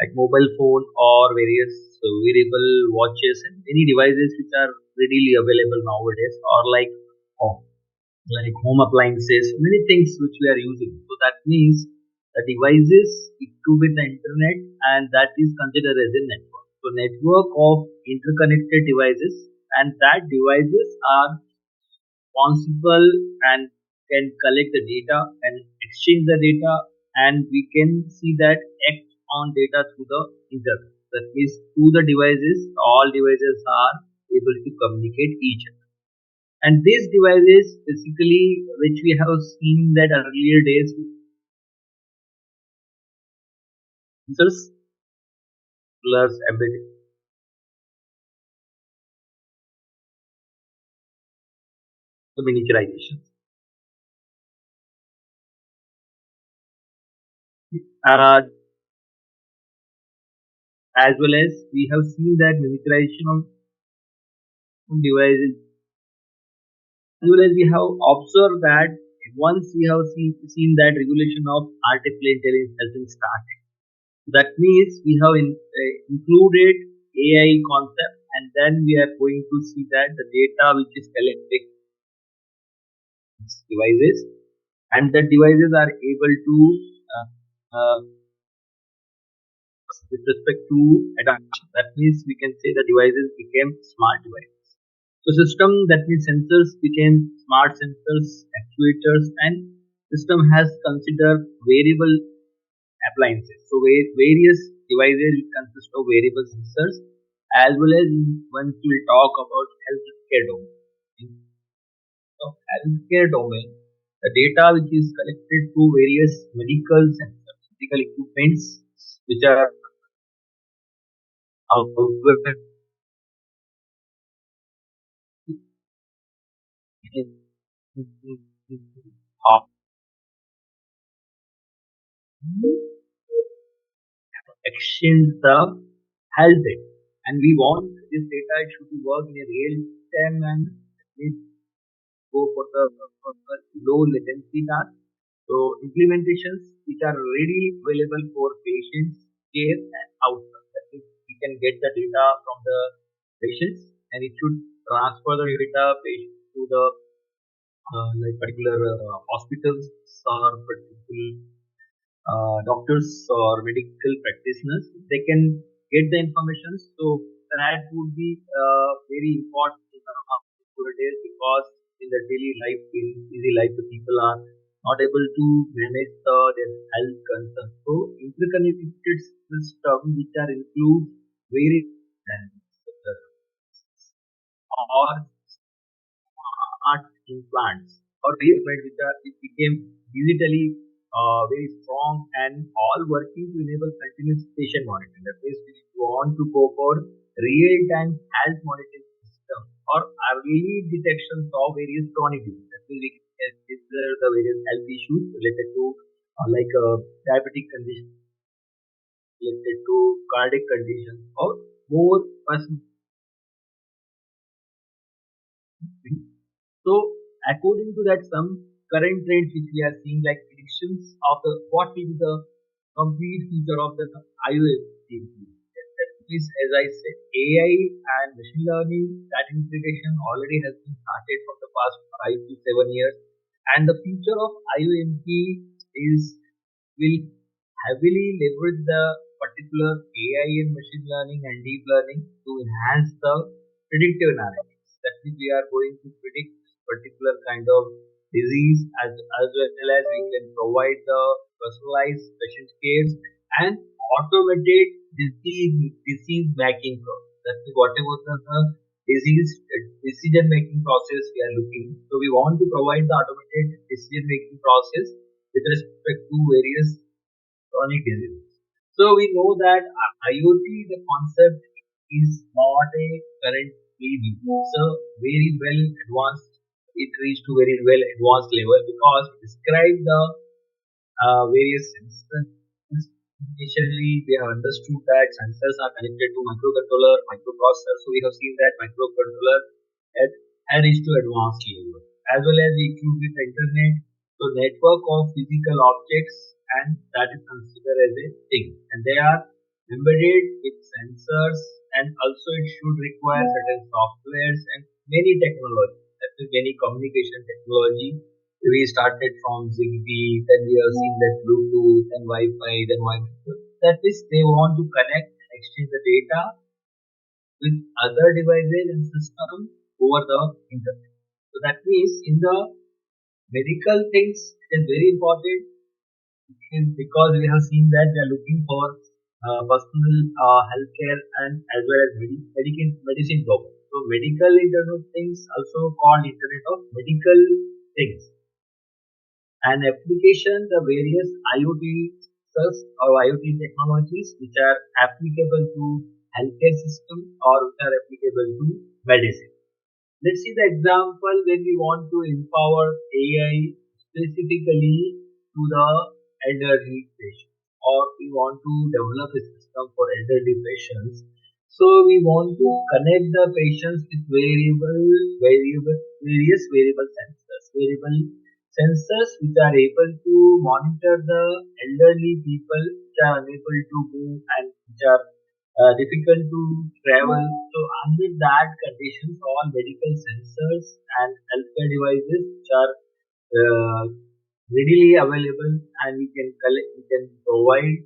like mobile phone or various wearable watches and many devices which are readily available nowadays or oh, like home appliances, many things which we are using. So that means the devices equipped with the internet and that is considered as a network. So network of interconnected devices and that devices are responsible and can collect the data and exchange the data and we can see that act on data through the internet. That means through the devices, all devices are able to communicate each other. And these devices basically which we have seen that earlier days sensors plus embedded miniaturization. As well as we have seen that miniaturization of devices as well as we have observed that once we have seen that regulation of artificial intelligence has been started. That means we have included AI concept and then we are going to see that the data which is collected devices and the devices are able to uh, uh, with respect to adaptation. That means we can say the devices became smart devices. So system that means sensors became smart sensors, actuators, and system has considered variable appliances. So various devices consist of variable sensors as well as once we talk about healthcare domain. In the healthcare domain, The data which is collected through various medical sensors, medical equipments, which are available of exchange the health data. And we want this data it should be work in a real time and we go for the low latency task. So implementations which are readily available for patients care and outcomes. That means we can get the data from the patients and it should transfer the data patient to the like particular hospitals or particular doctors or medical practitioners. They can get the information. So that would be very important in nowadays because in the daily life, in busy life, the people are not able to manage their health concerns. So interconnected systems which are include various or art implants or replacement which became digitally very strong and all working to enable continuous patient monitoring. That means we want to go for real-time health monitoring system or early detection of various chronic diseases. That means we can consider the various health issues related to diabetic conditions, related to cardiac conditions or more personal. So, according to that, some current trends which we are seeing, like predictions of what will be the complete future of the IoT. That is, as I said, AI and machine learning, that integration already has been started from the past 5 to 7 years, and the future of IoT is will heavily leverage the particular AI and machine learning and deep learning to enhance the predictive analytics. That means we are going to predict particular kind of disease as well as we can provide the personalized patient care and automated disease making process. That is whatever the disease decision making process we are looking. So we want to provide the automated decision making process with respect to various chronic diseases. So we know that IoT, the concept is not a currently new. So very well advanced. It reached to very well advanced level because it described the various sensors. Initially, we have understood that sensors are connected to microcontroller, microprocessor. So we have seen that microcontroller had reached to advanced level, as well as we equipped with the internet. So network of physical objects, and that is considered as a thing, and they are embedded with sensors, and also it should require certain softwares and many technology. That is many communication technology. We started from Zigbee, then we have seen that Bluetooth, then Wi-Fi, then Wi-Fi. That is, they want to connect and exchange the data with other devices and systems over the internet. So that means in the medical things, it is very important because we have seen that we are looking for personal healthcare and as well as medicine global. So medical Internet of Things, also called Internet of Medical Things, and application the various IoT or IoT technologies which are applicable to healthcare system or which are applicable to medicine. Let's see the example when we want to empower AI specifically to the elderly patients, or we want to develop a system for elderly patients. So we want to connect the patients with various variable sensors which are able to monitor the elderly people which are unable to move and which are difficult to travel. So under that conditions, all medical sensors and healthcare devices which are readily available, and we can provide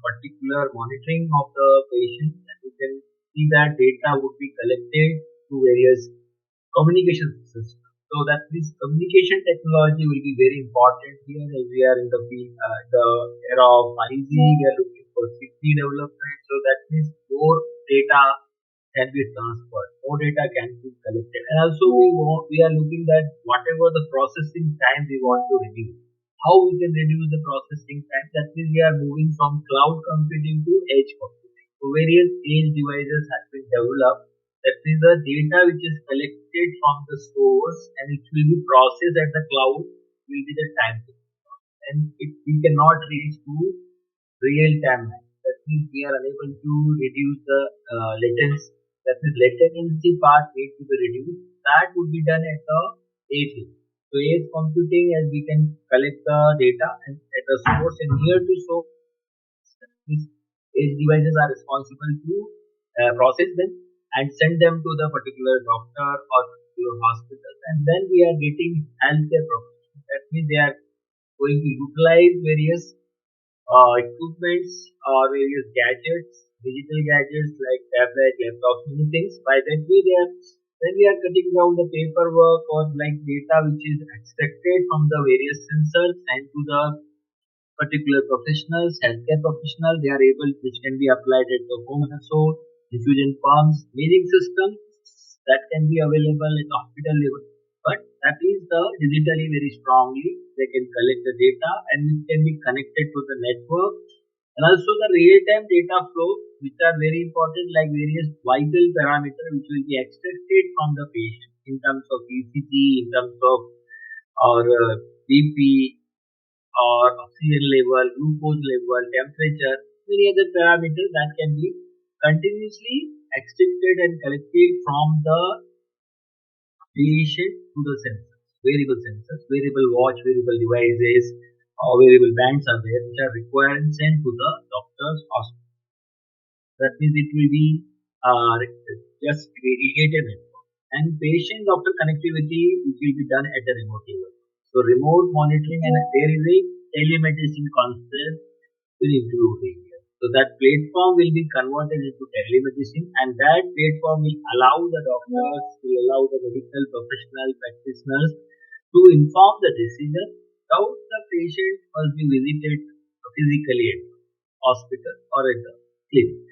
particular monitoring of the patient, and we can see that data would be collected through various communication systems. So that this communication technology will be very important here as we are in the field, the era of 5G. We are looking for 6G development. So that means more data can be transferred, more data can be collected, and also we are looking at whatever the processing time we want to reduce. How we can reduce the processing time? That means we are moving from cloud computing to edge computing. So various edge devices have been developed. That means the data which is collected from the source and it will be processed at the cloud will be the time, and we cannot reach to real time. That means we are unable to reduce the latency. That means latency part need to be reduced. That would be done at the edge. So edge computing, as we can collect the data and at the source and near to source, these edge devices are responsible to process them and send them to the particular doctor or your hospital, and then we are getting healthcare professionals. That means they are going to utilize various equipments or various gadgets, digital gadgets like tablet, laptops, many things. By that way, then we are cutting down the paperwork or like data which is extracted from the various sensors and to the particular professionals, healthcare professionals. They are able, which can be applied at the home also, infusion pumps, imaging systems that can be available at hospital level. But that is the digitally very strongly. They can collect the data and it can be connected to the network. And also the real-time data flow, which are very important, like various vital parameters which will be extracted from the patient in terms of ECG, in terms of our BP or oxygen level, glucose level, temperature, many other parameters that can be continuously extracted and collected from the patient to the sensors, wearable watch, wearable devices, or wearable bands are there which are required and sent to the doctor's hospital. That means it will be just aggregated network. And patient doctor connectivity which will be done at the remote level. So remote monitoring, and there is a telemedicine concept will include here. So that platform will be converted into telemedicine, and that platform will allow the doctors, will allow the medical professional practitioners to inform the decision without the patient must be visited physically at the hospital or at the clinic.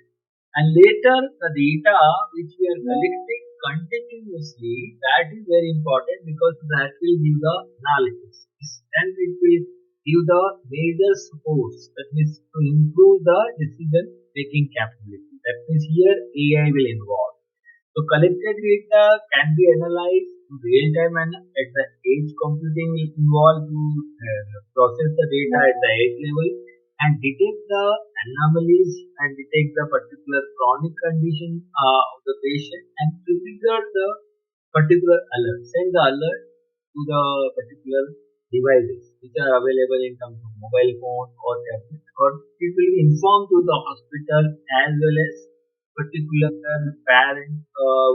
And later the data which we are collecting continuously, that is very important because that will give the analysis and it will give the major supports, that means to improve the decision making capability. That means here AI will involve. So collected data can be analyzed in real time and at the edge computing will involve to process the data at the edge level and detect the anomalies and detect the particular chronic condition of the patient and trigger the particular alert, send the alert to the particular devices which are available in terms of mobile phone or tablet, or it will be informed to the hospital as well as particular parents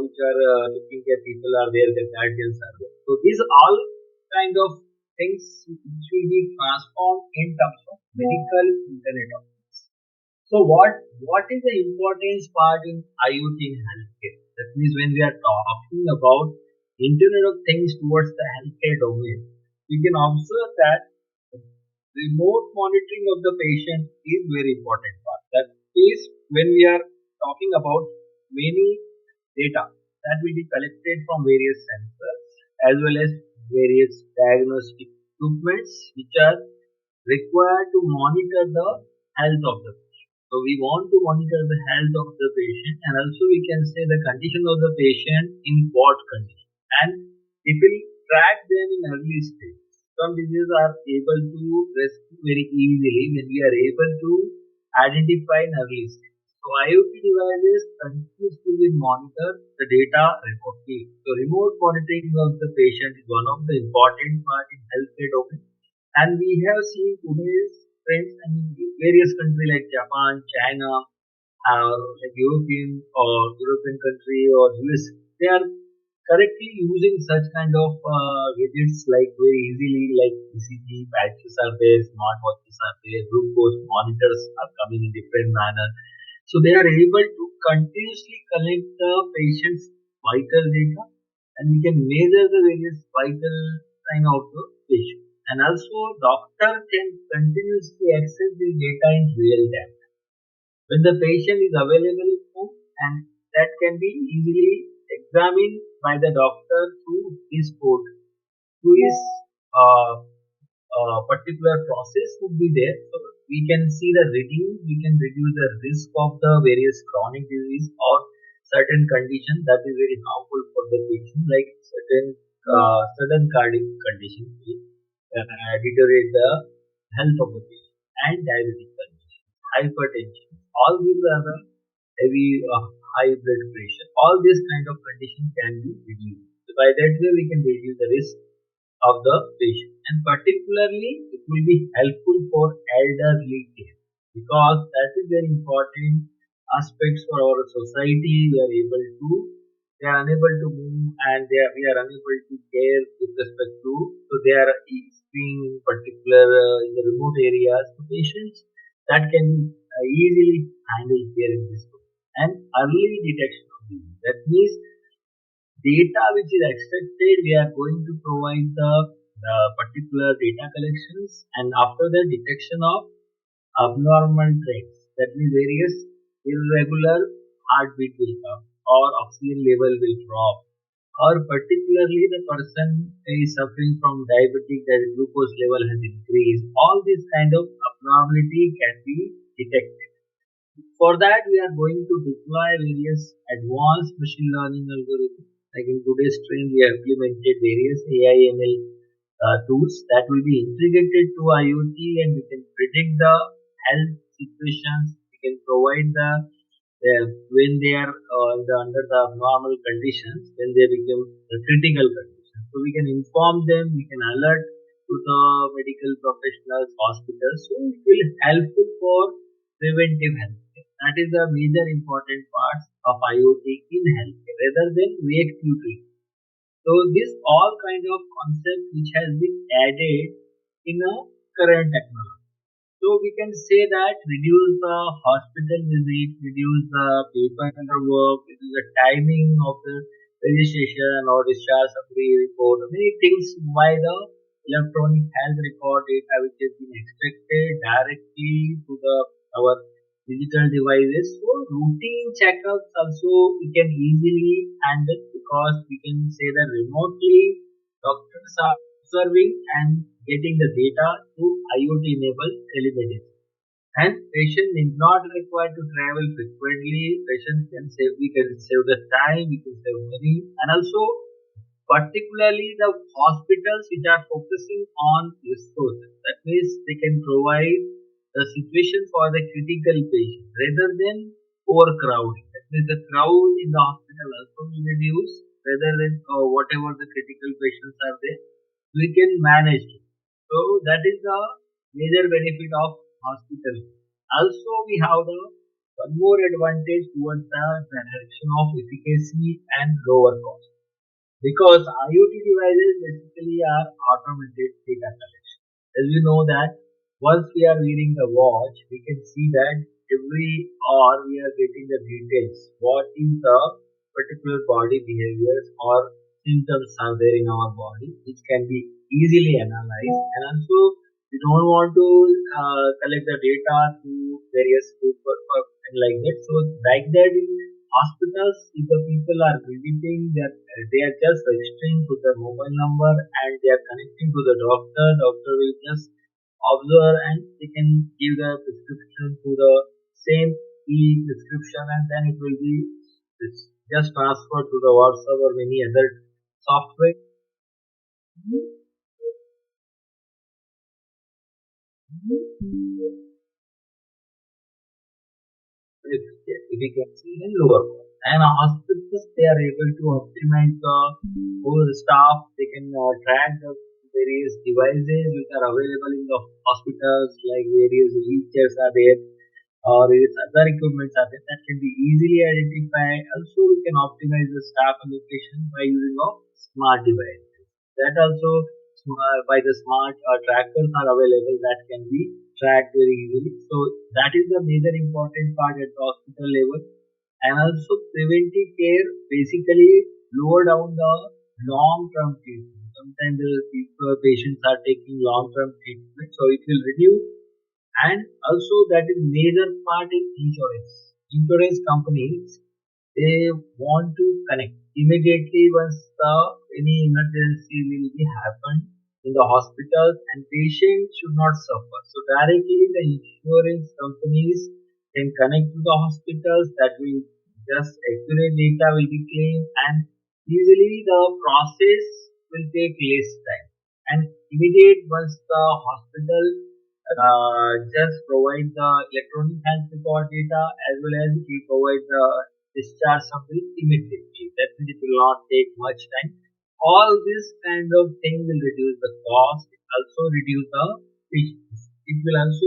which are looking at people are there, the guardians are there. So these all kind of things which will be transformed in terms of medical Internet of Things. So what is the importance part in IoT in healthcare? That means when we are talking about Internet of Things towards the healthcare domain, we can observe that remote monitoring of the patient is very important part. That is when we are talking about many data that will be collected from various sensors as well as various diagnostic equipments which are required to monitor the health of the patient. So we want to monitor the health of the patient and also we can say the condition of the patient in what condition, and it will track them in early stage. Some diseases are able to rescue very easily when we are able to identify in early stage. So IoT devices continuously monitor the data remotely. So remote monitoring of the patient is one of the important part in healthcare domain. And we have seen today's trends in various countries like Japan, China, like European country or US. They are correctly using such kind of gadgets like very easily, like ECG patches are there, smartwatches are there, glucose monitors are coming in different manner. So they are able to continuously collect the patient's vital data and we can measure the various vital sign of the patient. And also doctor can continuously access the data in real time. When the patient is available at home and that can be easily examined by the doctor through his code, through his uh, particular process would be there. So we can see the reading, we can reduce the risk of the various chronic disease or certain condition that is very harmful for the patient, like certain cardiac condition will deteriorate the health of the patient, and diabetic condition, hypertension, all these are the heavy high blood pressure. All these kind of condition can be reduced. So by that way we can reduce the risk of the patient, and particularly it will be helpful for elderly care, because that is very important aspects for our society. We are unable to move, and we are unable to care with respect to, so they are being particular in the remote areas. So patients that can easily handle care in this way, and early detection of disease. That means data which is extracted, we are going to provide the particular data collections, and after the detection of abnormal trends, that means various irregular heartbeat will come, or oxygen level will drop, or particularly the person is suffering from diabetic, that glucose level has increased. All these kind of abnormality can be detected. For that, we are going to deploy various advanced machine learning algorithms. Like in today's trend, we have implemented various AI ML tools that will be integrated to IoT, and we can predict the health situations. We can provide when they are under the abnormal conditions, when they become the critical conditions. So we can inform them, we can alert to the medical professionals, hospitals. So it will helpful for preventive healthcare. That is the major important parts of IoT in healthcare rather than reactive treatment. So this all kind of concept which has been added in a current technology. So we can say that reduce the hospital visit, reduce the paperwork, reduce the timing of the registration or discharge summary report, many things by the electronic health record data which has been extracted directly to the our digital devices. So routine checkups also we can easily handle, because we can say that remotely doctors are observing and getting the data through IoT enabled telemedicine. And patient is not required to travel frequently. Patients we can save the time, we can save money, and also particularly the hospitals which are focusing on resources. That means they can provide the situation for the critical patient rather than overcrowding. That means the crowd in the hospital also will reduce rather than whatever the critical patients are there, we can manage it. So that is the major benefit of hospital. Also, we have the one more advantage towards the direction of efficacy and lower cost, because IoT devices basically are automated data collection. As we know that once we are wearing the watch, we can see that every hour we are getting the details. What is the particular body behaviors or symptoms are there in our body, which can be easily analyzed. And also, we don't want to collect the data through various paper and like that. So, like that, in hospitals, if the people are visiting, they are just registering to the mobile number and they are connecting to the doctor. Doctor will just observe and they can give the prescription to the same e-prescription, and then it will be just transferred to the WhatsApp or any other software. Efficacy and lower cost. And hospitals, they are able to optimize the whole staff. They can track the various devices which are available in the hospitals, like various wheelchairs are there, or various other equipments are there that can be easily identified. Also, we can optimize the staff allocation by using of smart devices. That also by the smart trackers are available that can be tracked very easily. So that is the major important part at the hospital level. And also preventive care basically lower down the long-term treatment. Sometimes the patients are taking long-term treatment, so it will reduce. And also that is major part in insurance. Insurance companies, They want to connect immediately once the any emergency will be happen in the hospitals, and patients should not suffer. So directly the insurance companies can connect to the hospitals, that will just accurate data will be claimed, and easily the process will take less time and immediate once the hospital just provide the electronic health record data, as well as it will provide the discharge summary immediately. That means it will not take much time. All this kind of thing will reduce the cost. It also reduce the patience. It will also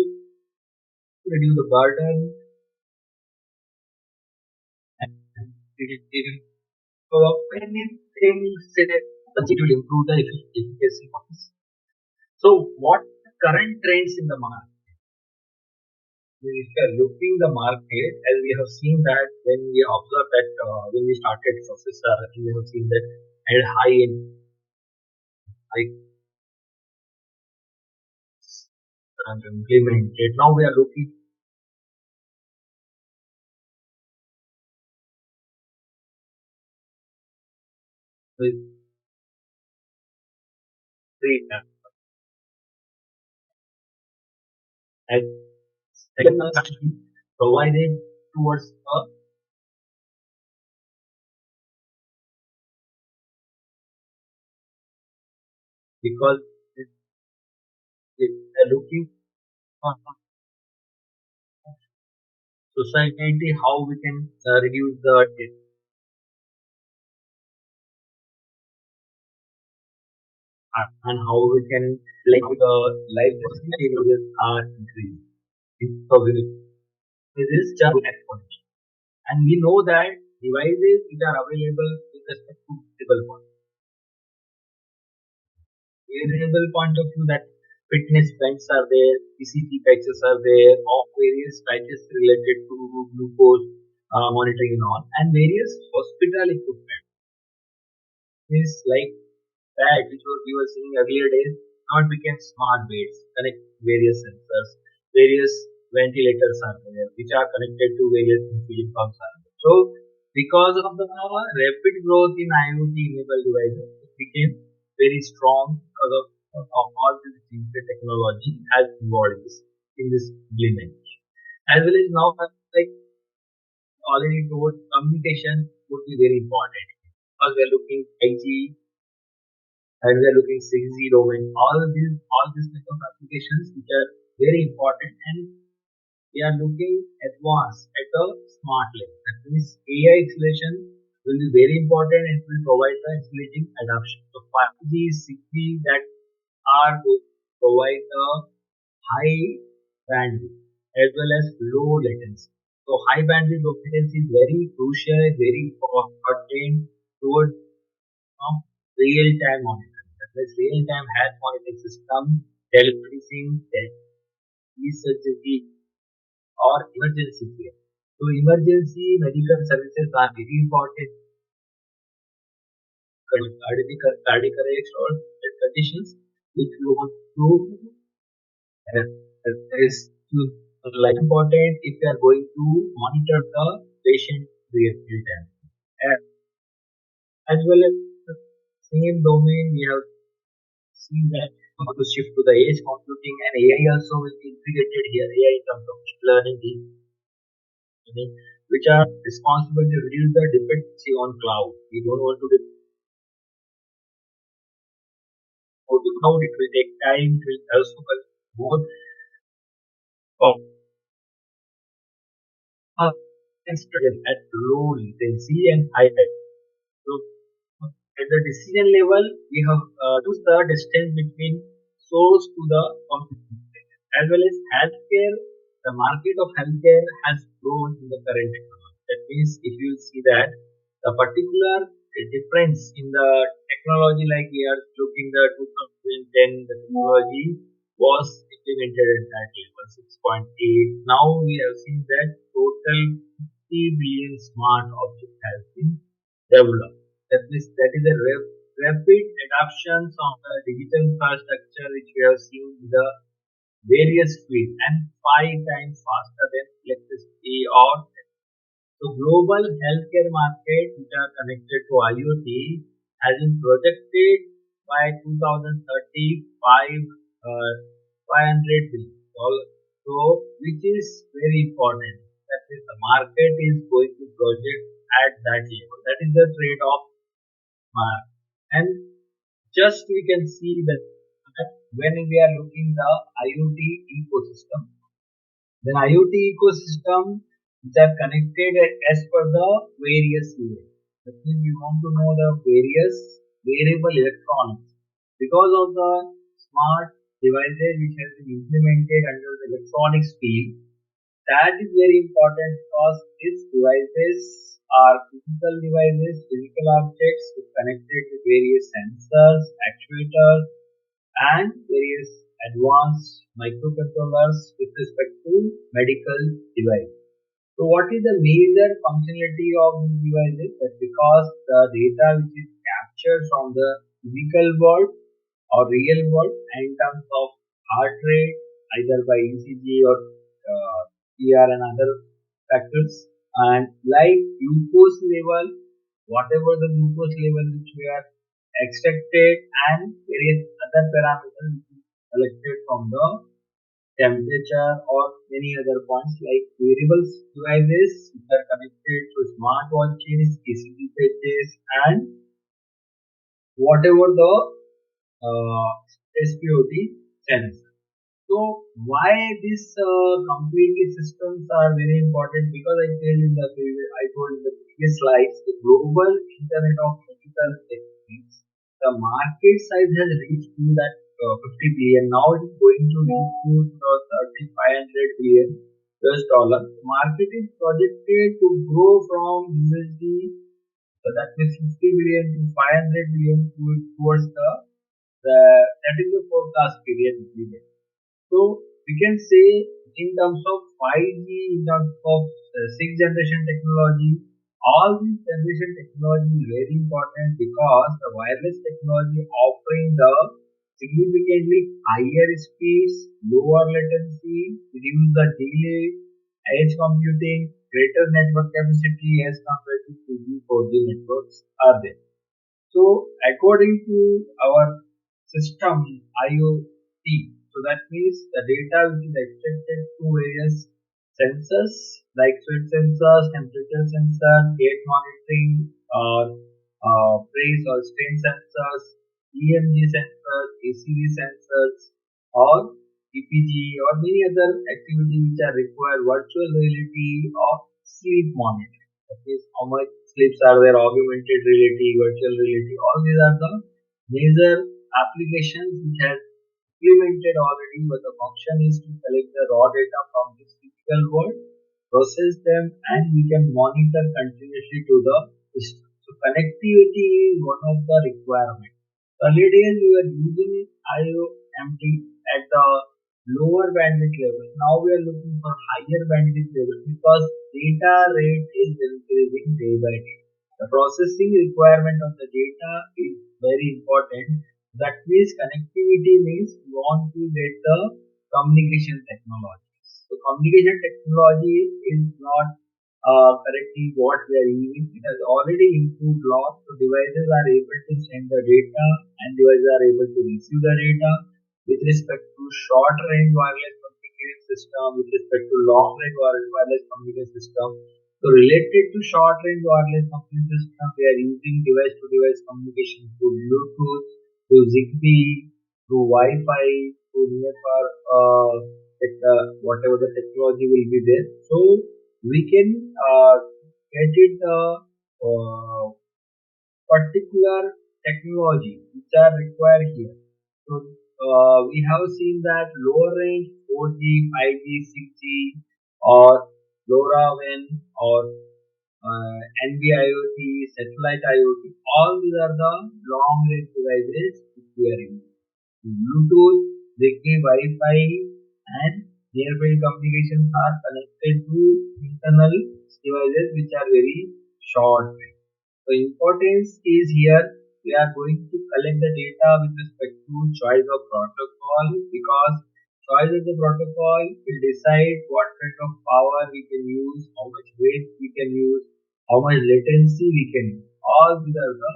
reduce the burden, and many things. It will improve the efficacy of this. So, what current trends in the market? If you are looking the market, as we have seen that when we observe that when we started processor, we have seen that at high end, high and implemented. Now we are looking with three as technology provided towards because they are looking for society how we can reduce the and how we can like the life changes are increased. So this is just exponential. And we know that devices which are available with respect to variable point of view, that fitness bands are there, ECG patches are there, of various patches related to glucose monitoring and all, and various hospital equipment is like that which was we were seeing earlier days. Now it became smart beds, connect various sensors, various ventilators are there, which are connected to various infusion pumps are there. So because of the rapid growth in IoT enabled devices, it became very strong because of all this digital technology has involved in this implementation. As well as now, like already told, communication would be very important because we are looking 5G and we are looking 6G domain. All these type of applications which are very important, and we are looking advanced at a smart level. That means AI installation will be very important and will provide the accelerating adoption. So 5G, 6G that are going to provide the high bandwidth as well as low latency. So high bandwidth low latency is very crucial, very important towards real-time monitoring. That means real-time health monitoring system, telemedicine, e-surgery, or emergency care. So emergency medical services are very important. Cardiac arrest or conditions which we want to is like important if you are going to monitor the patient real time. As well as the same domain, we have seen that to shift to the edge computing, and AI also will be integrated here. AI in terms of learning, deep learning, which are responsible to reduce the dependency on cloud. We don't want to depend on the cloud. It will take time. It will also both of us at low latency and high bandwidth. So at the decision level, we have choose the distance between source to the computing. As well as healthcare, the market of healthcare has grown in the current technology. That means if you see that the particular difference in the technology, like we are looking the 2010, the technology was implemented at that level 6.8. Now we have seen that total 50 billion smart objects has been developed. That means that is a rapid adoption of the digital infrastructure which we have seen in the various fields and 5 times faster than electricity or So global healthcare market which are connected to IoT has been projected by 2035 $500 billion. So which is very important. That is the market is going to project at that level. That is the trade-off. And just we can see that when we are looking the IoT ecosystem, then IoT ecosystem which are connected as per the various layers. That means we want to know the various variable electronics because of the smart devices which has been implemented under the electronics field. That is very important because these devices are physical devices, physical objects connected to various sensors, actuators, and various advanced microcontrollers with respect to medical device. So what is the major functionality of these devices? That because the data which is captured from the physical world or real world in terms of heart rate, either by ECG or PR and other factors, and like glucose level, whatever the glucose level which we are extracted, and various other parameters which is collected from the temperature or many other points like wearables devices which are connected to smartwatches, ECG patches, and whatever the SPOT sensor. So why these completely systems are very important? Because I told in the previous slides, the global Internet of Medical Techniques, the market size has reached to that 50 billion. Now it is going to reach to 3,500 billion US dollar. The market is projected to grow from USD, so that means 50 billion to 500 billion towards the that is the forecast period. So we can say in terms of 5G, in terms of 6th generation technology, all these generation technology is very important because the wireless technology offering the significantly higher speeds, lower latency, reduce the delay, edge computing, greater network capacity as compared to 2G, 4G networks are there. So according to our system IoT, so that means the data which is extracted through various sensors like sweat sensors, temperature sensor, gait monitoring, or press or strain sensors, EMG sensors, ACV sensors, or EPG, or many other activities which are required, virtual reality or sleep monitoring. That is how much sleeps are there, augmented reality, virtual reality, all these are the major applications which has implemented already, but the function is to collect the raw data from this physical world, process them, and we can monitor continuously to the system. So connectivity is one of the requirements. Early days we were using IoT at the lower bandwidth level. Now we are looking for higher bandwidth level because data rate is increasing day by day. The processing requirement of the data is very important. That means connectivity means we want to get the communication technologies. So communication technology is not correctly what we are using. It has already improved a lot. So devices are able to send the data and devices are able to receive the data with respect to short range wireless communication system, with respect to long range wireless communication system. So related to short range wireless communication system, we are using device to device communication through Bluetooth, through Zigbee, through Wi-Fi, through nearby whatever the technology will be there. So we can get it particular technology which are required here. So we have seen that lower range 4G, 5G, 6G, or LoRaWAN, or NB-IoT, satellite IoT, all these are the long range devices which we are using. Bluetooth, Zigbee, Wi-Fi, and near-field communications are connected to internal devices which are very short range. So importance is here we are going to collect the data with respect to choice of protocol because choice of the protocol will decide what kind of power we can use, how much weight we can use, how much latency we can use. All these are the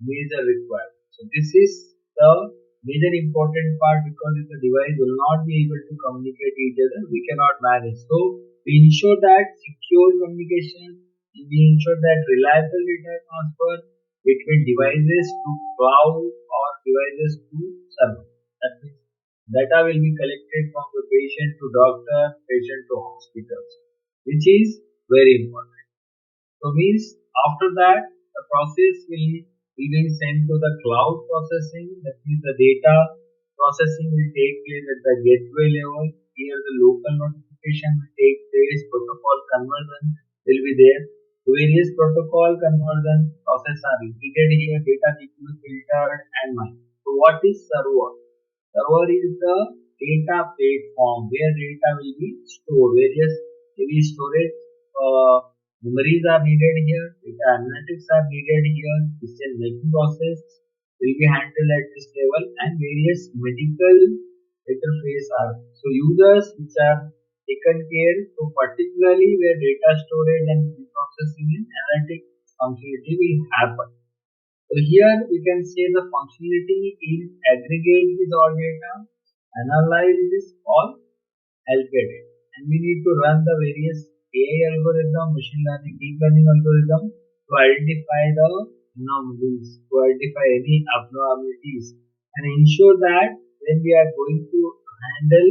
major requirements. So this is the major important part, because if the device will not be able to communicate each other, we cannot manage. So we ensure that secure communication, we ensure that reliable data transfer between devices to cloud or devices to server. That means data will be collected from the patient to doctor, patient to hospitals, which is very important. So means after that the process will be being sent to the cloud processing. That means the data processing will take place at the gateway level. Here the local notification will take place. Protocol conversion will be there. Various protocol conversion process are repeated here. Data need to be filtered and mined. So what is server? Server is the data platform where data will be stored. Various heavy storage memories are needed here. Data analytics are needed here. Decision making process will be handled at this level, and various medical interface are. So users which are taken care. So particularly where data storage and processing and analytics functionality will happen. So here we can say the functionality is aggregate this all data, analyze this all, healthcare data, and we need to run the various AI algorithm, machine learning, deep learning algorithm to identify the anomalies, to identify any abnormalities, and ensure that when we are going to handle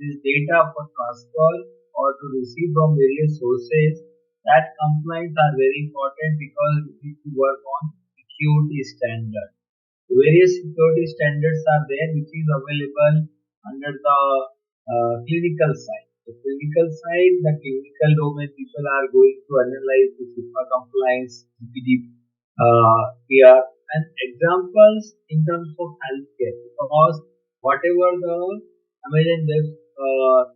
this data for transfer or to receive from various sources, that compliance are very important, because we need to work on security standard. Various security standards are there which is available under the clinical side. The clinical side, the clinical domain people are going to analyze the HIPAA compliance, CPD, PR, and examples in terms of healthcare. Because whatever the Amazon Web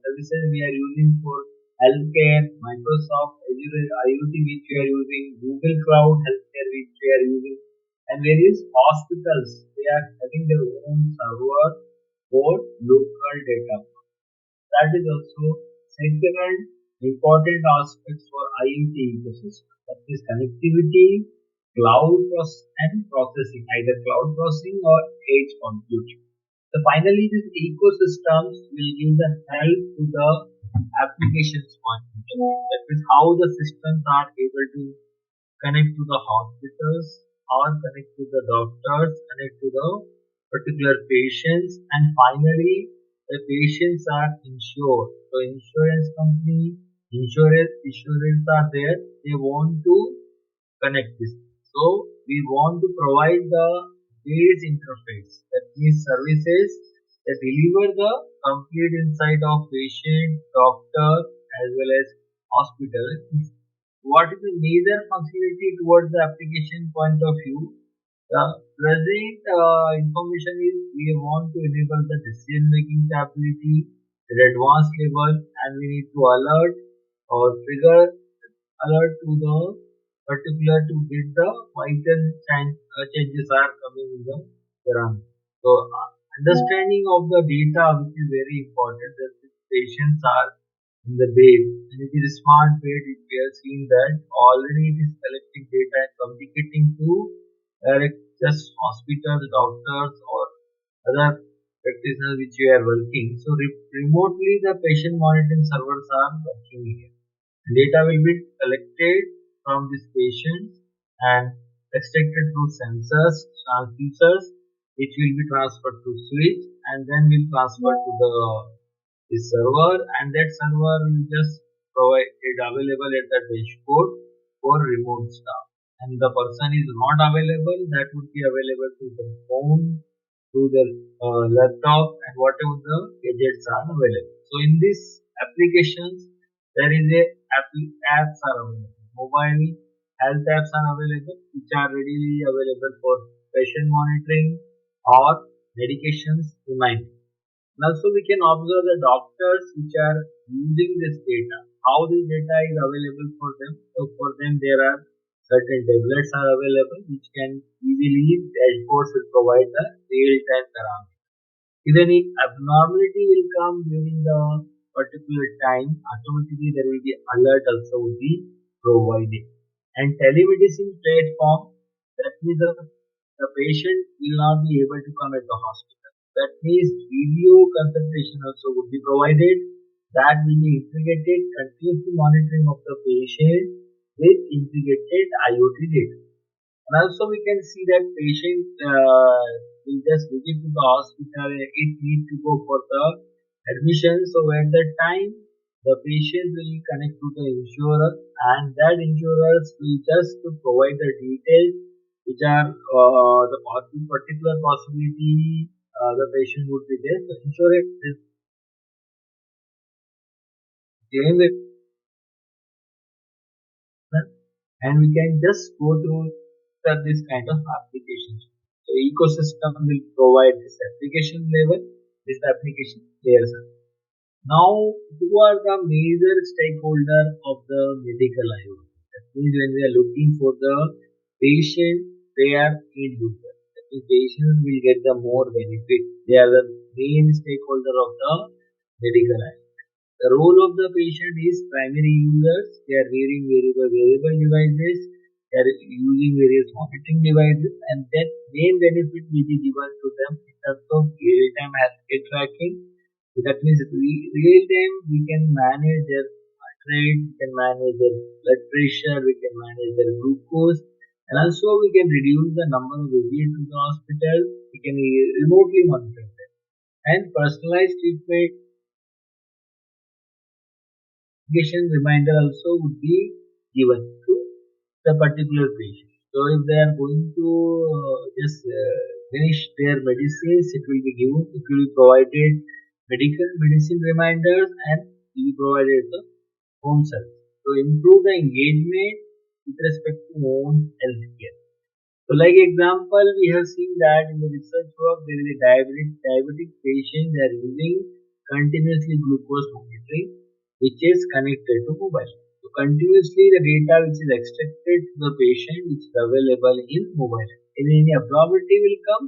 services we are using for healthcare, Microsoft Azure IoT which we are using, Google Cloud Healthcare which we are using, and various hospitals, they are having their own server for local data. That is also second important aspect for IoT ecosystem. That is connectivity, cloud and processing, either cloud processing or edge computing. So finally, these ecosystems will give the help to the applications point. That is how the systems are able to connect to the hospitals or connect to the doctors, connect to the particular patients, and finally the patients are insured. So insurance company, insurance are there. They want to connect this. So we want to provide the base interface, that means services that deliver the complete insight of patient, doctor, as well as hospital. What is the major functionality towards the application point of view? The present information is we want to enable the decision making capability at advanced level, and we need to alert or trigger alert to the particular to get the vital changes are coming in the parameter. So understanding of the data which is very important, that the patients are in the bed, and it is a smart bed. We have seen that already it is collecting data and communicating to just hospitals, doctors, or other practitioners which we are working. So remotely the patient monitoring servers are working here. Data will be collected from these patients and extracted through sensors, transducers, which will be transferred to switch, and then will transfer to the server, and that server will just provide it available at the dashboard for remote staff. And the person is not available, that would be available through the phone, through the laptop, and whatever the gadgets are available. So in these applications, there is a apps are available. Mobile health apps are available, which are readily available for patient monitoring or medications reminding. And also we can observe the doctors which are using this data, how this data is available for them. So for them there are certain tablets are available which can easily dashboards will provide the real-time parameters. If any abnormality will come during the particular time, automatically there will be alert also will be provided. And telemedicine platform, that means the patient will not be able to come at the hospital. That means video consultation also would be provided. That will be integrated continuous monitoring of the patient with integrated IoT data. And also we can see that patient will just visit to the hospital, it need to go for the admission. So at that time, the patient will connect to the insurer, and that insurers will just to provide the details which are the particular possibility the patient would be there. The insurer is claim it, and we can just go through this kind of applications. So ecosystem will provide this application level, this application layers. Now, who are the major stakeholder of the medical IoT? That means when we are looking for the patient, they are end user. That means patients will get the more benefit. They are the main stakeholder of the medical IoT. The role of the patient is primary users. They are wearing wearable devices. They are using various monitoring devices, and that main benefit will be given to them in terms of real-time healthcare tracking. So that means real time we can manage their heart rate, we can manage their blood pressure, we can manage their glucose, and also we can reduce the number of visits to the hospital. We can remotely monitor them, and personalized treatment reminder also would be given to the particular patient. So if they are going to just finish their medicines, it will be given, it will be provided medicine reminders, and will be provided the home service. So improve the engagement with respect to own healthcare. So like example, we have seen that in the research work, there is a diabetic patient, they are using continuously glucose monitoring, which is connected to mobile. So continuously the data which is extracted to the patient, which is available in mobile. If any abnormality will come,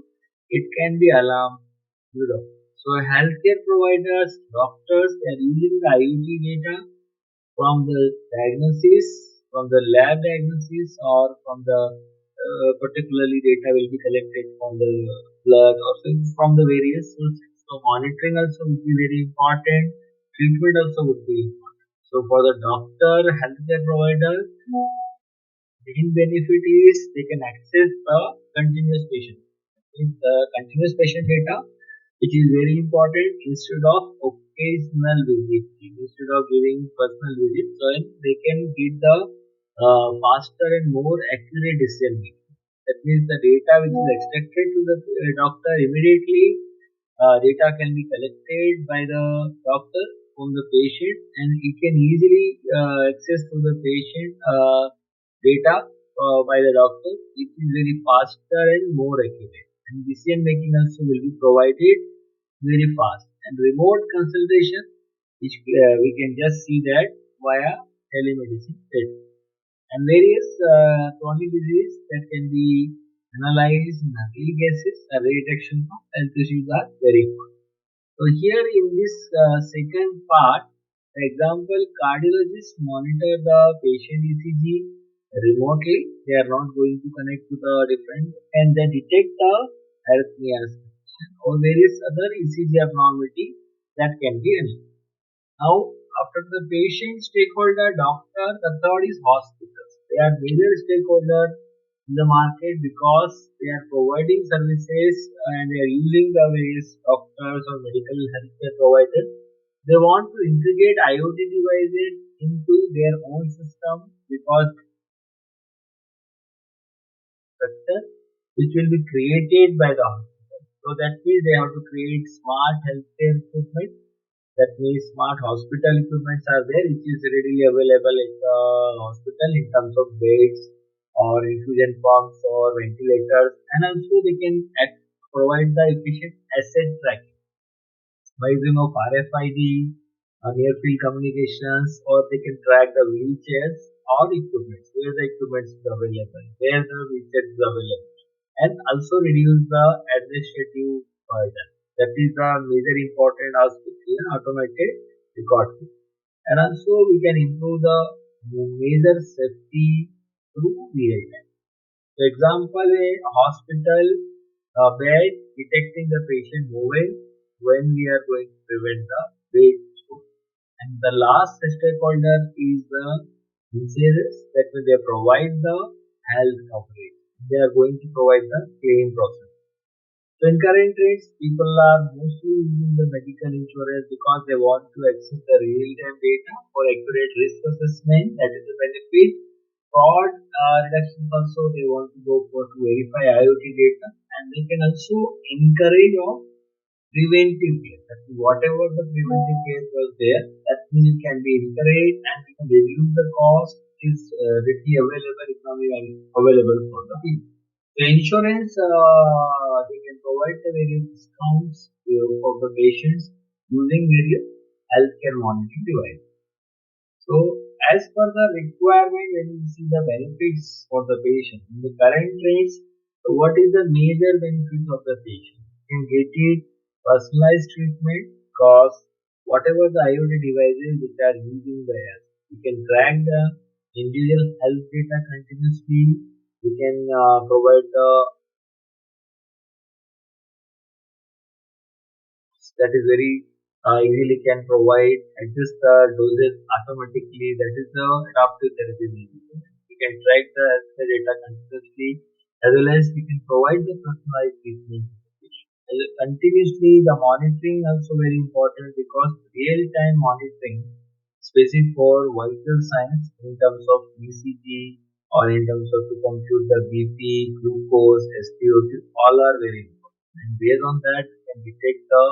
it can be alarmed to the doctor. So healthcare providers, doctors, they are using the IoT data from the diagnosis, from the lab diagnosis, or from the particularly data will be collected from the blood or from the various sources. So monitoring also would be very important. Treatment also would be important. So for the doctor, healthcare provider, main benefit is they can access the continuous patient. The continuous patient data, which is very important instead of occasional visit, instead of giving personal visits, so they can get the faster and more accurate decision making. That means the data which is extracted to the doctor immediately, data can be collected by the doctor from the patient, and he can easily access to the patient data by the doctor. It is very faster and more accurate, and decision making also will be provided very fast. And remote consultation, which we can just see that via telemedicine platform. And various chronic disease that can be analyzed in early cases, early detection of health issues are very important. So here in this second part, the example, cardiologists monitor the patient ECG remotely. They are not going to connect to the different, and they detect the arrhythmias or various other ECG abnormality that can be analyzed. Now, after the patient stakeholder, doctor, the third is hospitals. They are major stakeholder in the market because they are providing services and they are using the various doctors or medical healthcare providers. They want to integrate IoT devices into their own system because structure which will be created by the hospital. So that means they have to create smart healthcare equipment. That means smart hospital equipments are there, which is readily available at the hospital in terms of beds or infusion pumps or ventilators, and also they can provide the efficient asset tracking by using of RFID, near field communications, or they can track the wheelchairs or equipment, where the equipment is available, where the wheelchair is available, and also reduce the administrative burden. That is the major important aspect in automated record keeping. And also we can improve the major safety through real time. For example, a hospital bed detecting the patient moving when we are going to prevent the bed sore. And the last stakeholder is the insurance, that will they provide the health coverage. They are going to provide the claim process. So in current days, people are mostly using the medical insurance because they want to access the real-time data for accurate risk assessment. That is the benefit. Fraud reduction also, they want to go for to verify IoT data, and they can also encourage of preventive care. That means whatever the preventive care was there, that means it can be encouraged and we can reduce the cost, is readily available, economically available for the people. The insurance, they can provide the various discounts for the patients using various healthcare monitoring devices. So, as per the requirement, when we see the benefits for the patient, in the current rates, what is the major benefit of the patient? You can get it personalized treatment because whatever the IoT devices which are using there, you can track the individual health data continuously. You can provide the that is very easily can provide adjust the dosage automatically. That is the adaptive therapy. We can track the data continuously, as well as we can provide the personalized treatment. Continuously, the monitoring also very important because real time monitoring, especially for vital signs in terms of ECG or in terms of to compute the BP, glucose, SpO2, all are very important. And based on that, we can detect the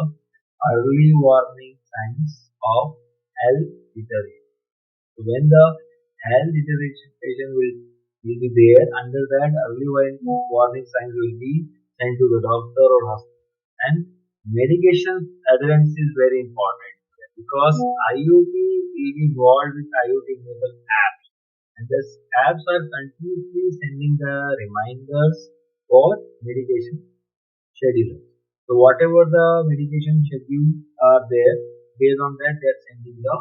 early warning signs of health deterioration. So when the health deterioration will be there, under that early warning signs will be sent to the doctor or hospital. And medication adherence is very important because IoT will be involved with IoT enabled apps, and these apps are continuously sending the reminders for medication schedule. So whatever the medication schedule are there, based on that they are sending the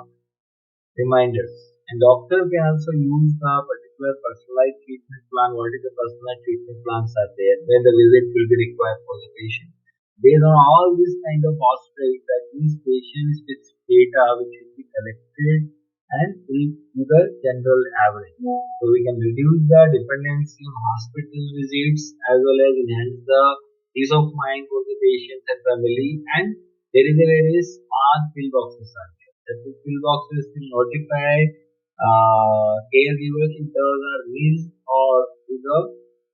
reminders. And doctor can also use the particular personalized treatment plan. What is the personalized treatment plans are there, where the visit will be required for the patient. Based on all this kind of aspects, that these patients with data which will be collected and will give the general average. So we can reduce the dependency on hospital visits as well as enhance the peace of mind for the patients and family. And there is a very smart pillboxes are there. That the pillboxes will notify caregivers if those are missed or if the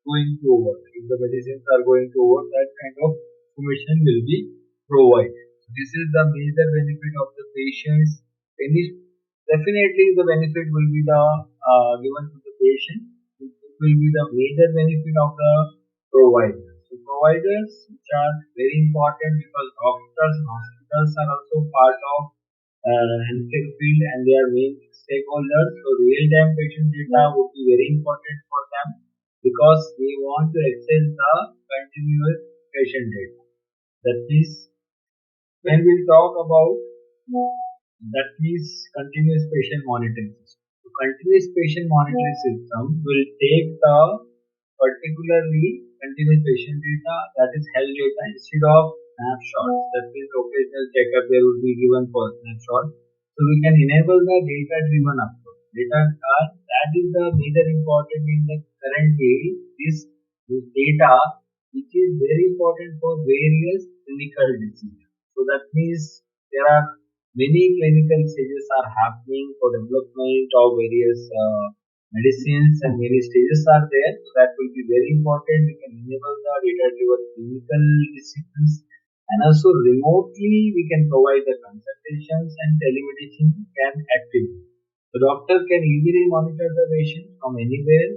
going to over. If the medicines are going to over, that kind of information will be provided. So this is the major benefit of the patients. Definitely the benefit will be the given to the patient. It will be the major benefit of the providers. So providers which are very important because doctors and hospitals are also part of healthcare field and they are main stakeholders. So real-time patient data would be very important for them because they want to access the continuous patient data. That is, when we talk about that is continuous patient monitoring system. So continuous patient monitoring system will take the particularly continuous patient data, that is health data, instead of snapshots. That means occasional checkup there would be given for snapshot. So we can enable the data driven approach. That is the major important in the current day. This data which is very important for various clinical diseases. So that means there are many clinical stages are happening for development of various medicines and many stages are there. So that will be very important. We can enable the data-driven clinical decisions, and also remotely we can provide the consultations and telemedicine can activate. The doctor can easily monitor the patient from anywhere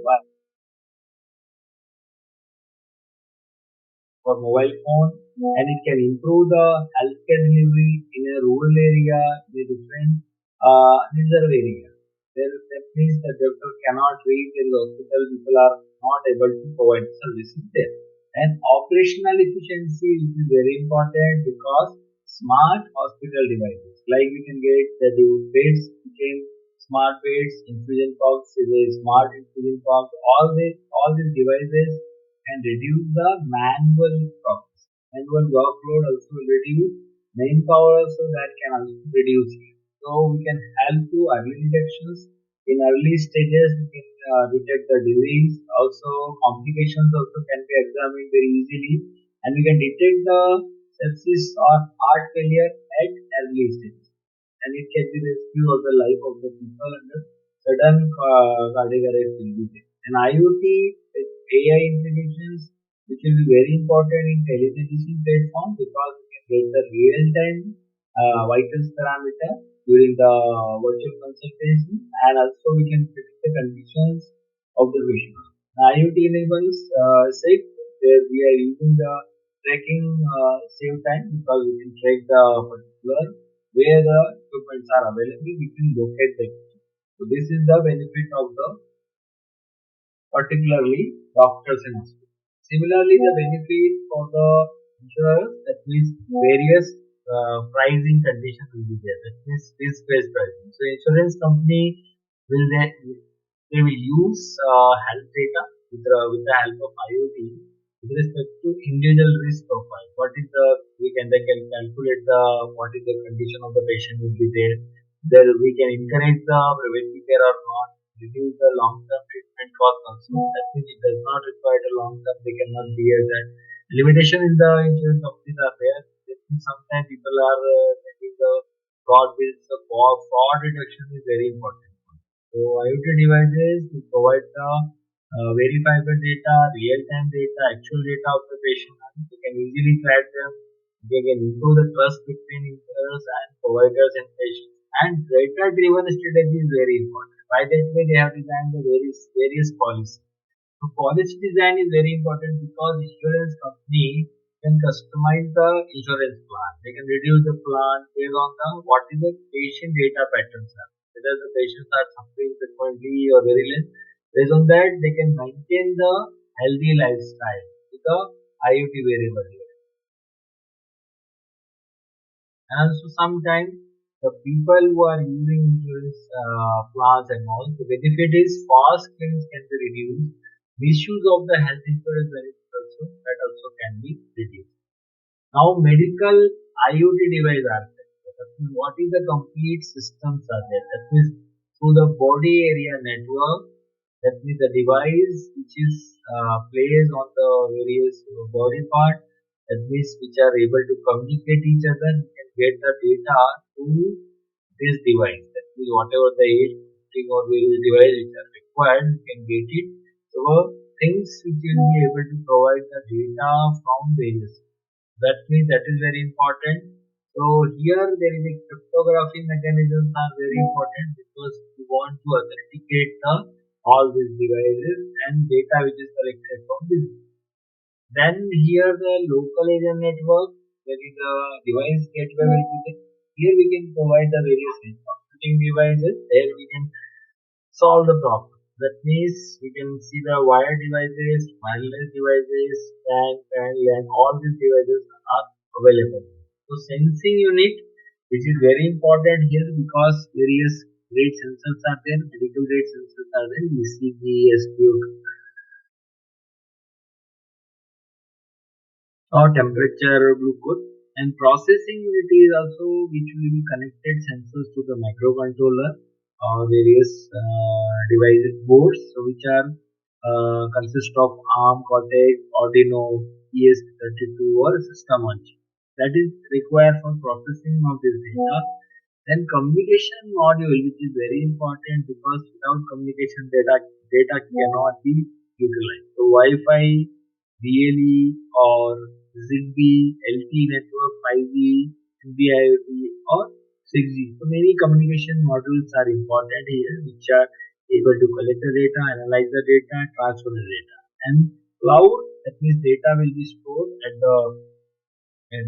for mobile phone, and it can improve the healthcare delivery in a rural area, in a different reserve area. That means the doctor cannot reach the hospital, people are not able to provide services there. And operational efficiency is very important because smart hospital devices, like we can get the beds became smart beds, infusion box is a smart infusion box. All these devices can reduce the manual process. Manual workload also will reduce. Manpower also that can also reduce. So we can help to early detections. In early stages, we can detect the disease. Also, complications also can be examined very easily, and we can detect the sepsis or heart failure at early stages, and it can be rescue of the life of the people under sudden cardiac arrest will be there. And IoT with AI intelligence, which will be very important in telemedicine platform because we can get the real time vitals parameter during the virtual consultation, and also we can predict the conditions of the patient. IoT enables safe where we are using the tracking save time because we can track the particular where the equipments are available, we can locate them. So this is the benefit of the particularly doctors and hospitals. Similarly, the benefit for the insurers, that means various pricing conditions will be there. That means risk-based pricing. So insurance company will they will use health data with the help of IoT with respect to individual risk profile. What is the they can calculate the what is the condition of the patient will be there. There we can encourage the preventive care or not, reduce the long-term treatment cost also. That means it does not require a long-term, they cannot bear that. Limitation in the insurance companies are there. That means sometimes people are taking the fraud bills, the fraud reduction is very important. So IoT devices will provide the verifiable data, real-time data, actual data of the patient, and they can easily track them. They can improve the trust between users and providers and patients. And data-driven strategy is very important. By that way, they have designed the various policies. So policy design is very important because insurance company can customize the insurance plan. They can reduce the plan based on the what is the patient data patterns are. Whether the patients are suffering frequently or very less. Based on that, they can maintain the healthy lifestyle with the IoT variable. And also sometimes the people who are using insurance plans and all, the benefit is fast claims can be reduced. Misuse of the health insurance benefit also that also can be reduced. Now medical IoT device are there. That means what is the complete systems are there. That means through the body area network. That means the device which is placed on the various body part. That means which are able to communicate each other. You can get the data to this device. That means whatever the thing or various device which are required, you can get it. So things which will be able to provide the data from various. That means that is very important. So here there is a cryptography mechanisms are very important because we want to authenticate the all these devices and data which is collected from this. Then here the local area network, there is a device gateway will be there. Here we can provide the various computing devices. There we can solve the problem. That means we can see the wired devices, wireless devices, and LAN. All these devices are available. So sensing unit, which is very important here because various grade sensors are there, medical grade sensors are there, ECG, SPO2, or temperature, glucose. And processing unit is also which will be connected sensors to the microcontroller or various devices boards, so which are consist of ARM, Cortex, Arduino, ES32 or system on chip. That is required for processing of this data. Then communication module, which is very important because without communication data cannot be utilized. So Wi-Fi, BLE or ZigBee, LTE network, 5G, NB-IoT or 6G. So many communication modules are important here, which are able to collect the data, analyze the data, transfer the data. And cloud, that means data will be stored at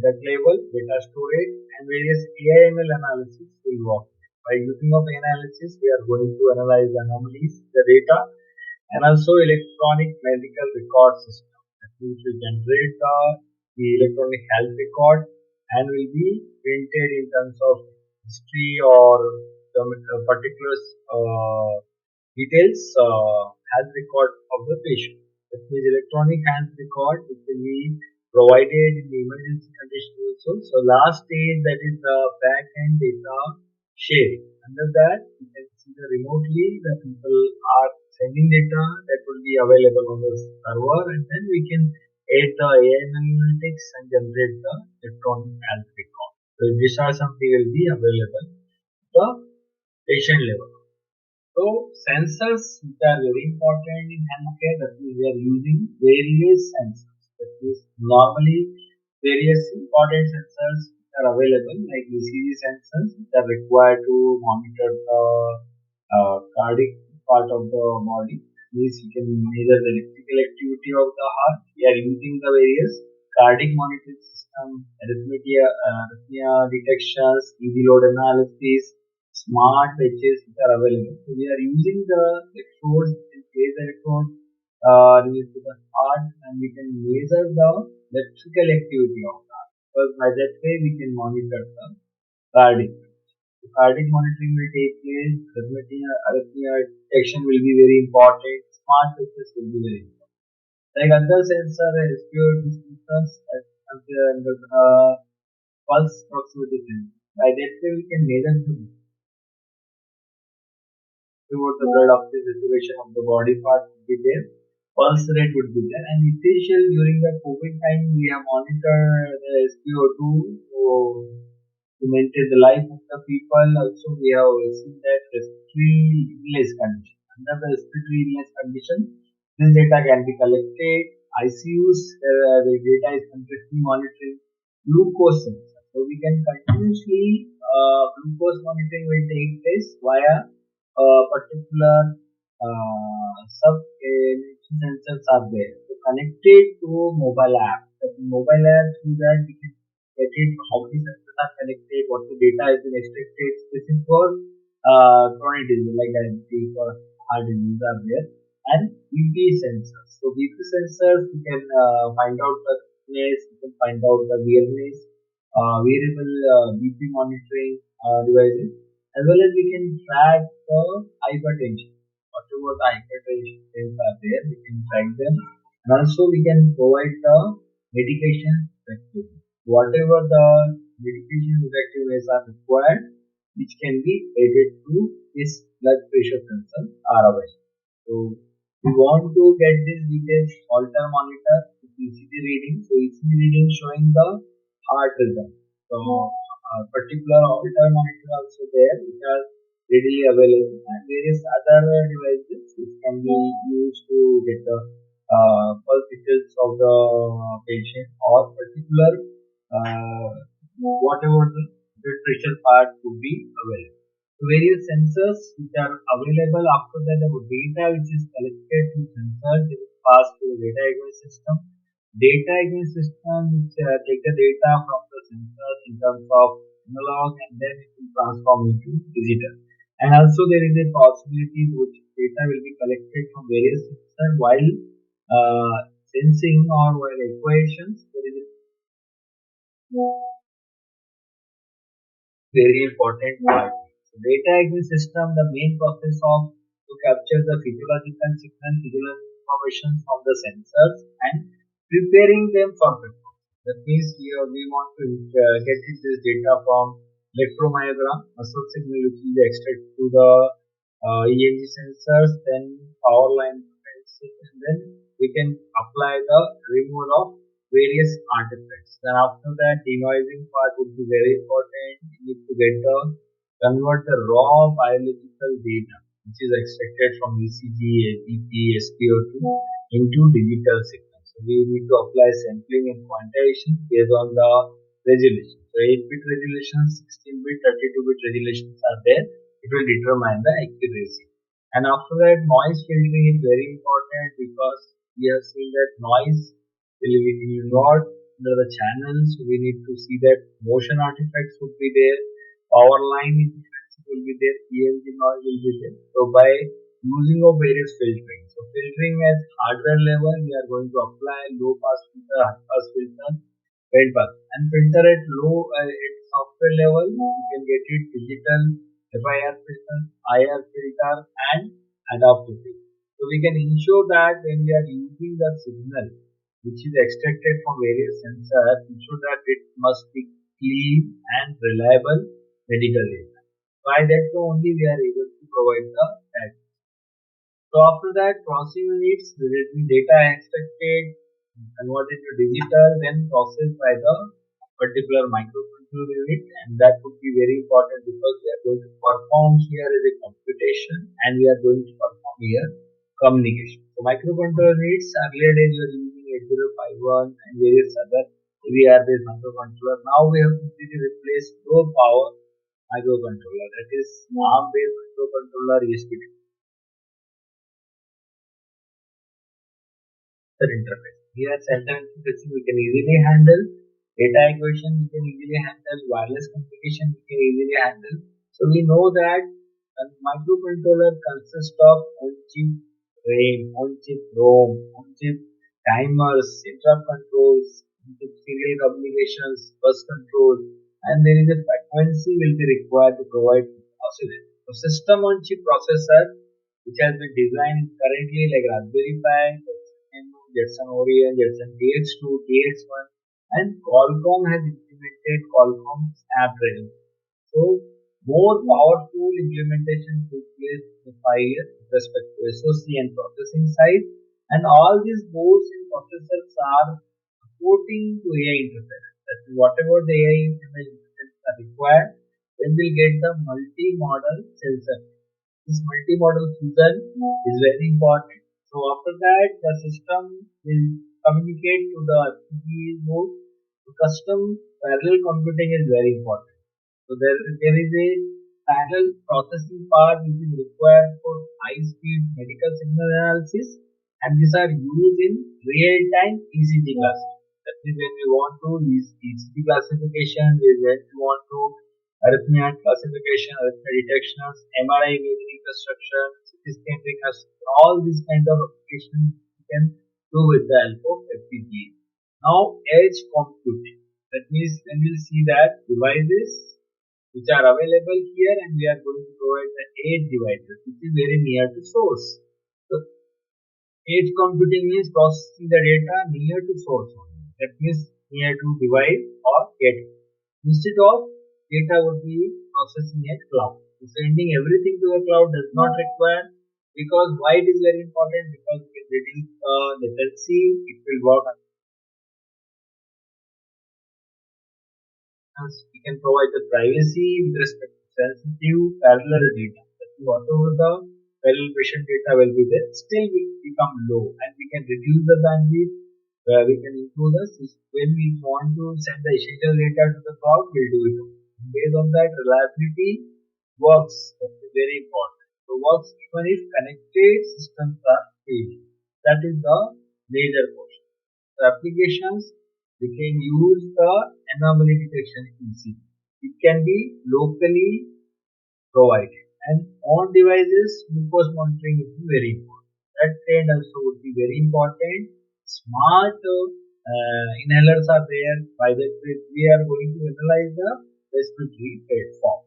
that level, data storage and various AI/ML analysis will work. By using of analysis, we are going to analyze anomalies, the data, and also electronic medical record system. which will generate the electronic health record and will be printed in terms of history or the particular details health record of the patient. That means electronic health record which will be provided in the emergency condition also. So last stage, that is the back end data sharing. Under that, you can see the remotely the people are sending data that will be available on the server, and then we can add the AI analytics and generate the electronic health record. So these are something will be available at the patient level. So sensors which are very important in healthcare, that means we are using various sensors. That means normally various important sensors are available like ECG sensors which are required to monitor the cardiac part of the body. Means you can measure the electrical activity of the heart. We are using the various cardiac monitoring system, arrhythmia detections, EV load analysis, smart watches which are available. So we are using the electrodes, we can place the electrode related to the heart, and we can measure the electrical activity of the heart. Because by that way we can monitor the cardiac. So cardiac monitoring will take place, arrhythmia detection will be very important, smart watches will be very important. Like other sensor and respiratory sensors and the pulse proximity sensor. By that way we can measure the towards the blood oxygen saturation of the body part would be there, pulse rate would be there, and essential during the COVID time we have monitored the SpO2 to maintain the life of the people. Also, we have seen that respiratory illness condition. Under the respiratory illness condition, this data can be collected. ICUs, the data is continuously monitoring glucose sensor. So we can continuously glucose monitoring will take place via particular sub sensors are there. So connected to mobile app. The mobile app, through that we can get it how many sensors are connected, what the data has been extracted. This is for chronic disease like diabetes or heart disease are there. And BP sensors. So BP sensors we can find out the thickness, we can find out the wearness, wearable BP monitoring devices, as well as we can track the hypertension. Whatever the hypertension things are there, we can track them, and also we can provide the medication effectiveness. Whatever the medication effectiveness are required, which can be added to this blood pressure sensor are available. So we want to get this details Holter monitor with ECG reading. So ECG reading showing the heart rhythm. So particular Holter monitor also there which are readily available, and various other devices which can be used to get the pulse details of the patient or particular whatever the blood pressure part would be available. So various sensors which are available. After that, the data which is collected through sensors is passed to the data against system. Data against system which take the data from the sensors in terms of analog, and then it will transform into digital. And also there is a possibility which data will be collected from various sensors while sensing or while equations. There is a very important part. So data against system, the main process of to capture the physiological signal, physiological information from the sensors and preparing them for performance. That means we want to get this data from electromyogram, muscle signal which will be extracted to the EMG sensors, then power line potential, and then we can apply the removal of various artifacts. Then after that, denoising part would be very important. You need to get the convert the raw biological data which is extracted from ECG, FDP, SpO2 into digital signals. So we need to apply sampling and quantization based on the resolution. So 8-bit resolutions, 16-bit, 32-bit resolutions are there. It will determine the accuracy. And after that, noise filtering is very important because we have seen that noise will be involved under the channels. So we need to see that motion artifacts would be there, power line interference will be there, EMG noise will be there. So by using of various filtering. So filtering at hardware level, we are going to apply low pass filter, high pass filter, band pass, and filter at at software level. You can get it digital FIR filter, IR filter, and adaptive filter. So we can ensure that when we are using the signal which is extracted from various sensors, ensure that it must be clean and reliable medical data. By that only we are able to provide the tag. So after that, processing units will be data extracted, converted to digital, then processed by the particular microcontroller unit, and that would be very important because we are going to perform here as a computation and we are going to perform here communication. So microcontroller units earlier days we were using 8051 and various other VR based microcontroller. Now we have completely replaced low power microcontroller, that is ARM based microcontroller ESP interface. Here center interfacing we can easily handle, data equation we can easily handle, wireless communication we can easily handle. So we know that a microcontroller consists of on-chip RAM, on-chip ROM, on-chip timers, interrupt controls, on-chip serial communications, bus control, and there is a frequency will be required to provide oscillation. So system on-chip processor which has been designed currently like Raspberry Pi, Jetson Orion, Jetson TX2, TX1, and Qualcomm has implemented Qualcomm Snapdragon. So more powerful implementation took place in 5 years with respect to SoC and processing side, and all these boards and processors are supporting to AI interface. That is, whatever the AI interface are required, then we'll get the multi-model sensor. This multi-model fusion is very important. So after that, the system will communicate to the FDP mode. So custom parallel computing is very important. So there is a parallel processing part which is required for high-speed medical signal analysis, and these are used in real-time ECG classification. That is when we want to use ECG classification, when we want to arrhythmia classification, arrhythmia detections, MRI imaging reconstruction, CT scan reconstruction, all these kind of applications we can do with the help of FPGA. Now, edge computing. That means when we see that devices which are available here and we are going to provide the edge devices which is very near to source. So, edge computing means processing the data near to source. That means near to device or gateway. Instead of data would be processing at cloud. So sending everything to the cloud does not require, because why it is very important, because it will reduce latency, it will work. We can provide the privacy with respect to sensitive parallel data. That is, whatever the parallel patient data will be there, still will become low, and we can reduce the bandwidth. We can improve the system. When we want to send the essential data to the cloud, we'll do it. Based on that, reliability works. That is very important. So works even if connected systems are failing. That is the major portion. The applications, we can use the anomaly detection ECG. It can be locally provided, and on devices glucose monitoring would be very important. That trend also would be very important. Smart inhalers are there. By that we are going to analyze the respiratory platform.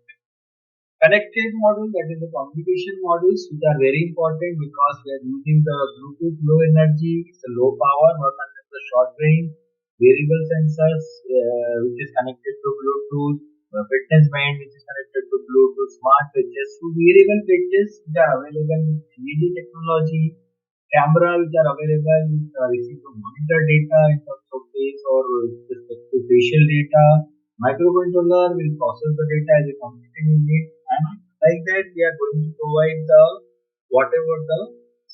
Connected model, that is the communication models, which are very important because we are using the Bluetooth low energy, it's a low power, work under the short range, variable sensors which is connected to Bluetooth, fitness band which is connected to Bluetooth, smart switches. So variable switches which are available with LED technology, camera which are available with receive to monitor data in terms of face or with respect to facial data. Microcontroller will process the data as a computing unit, and like that we are going to provide the whatever the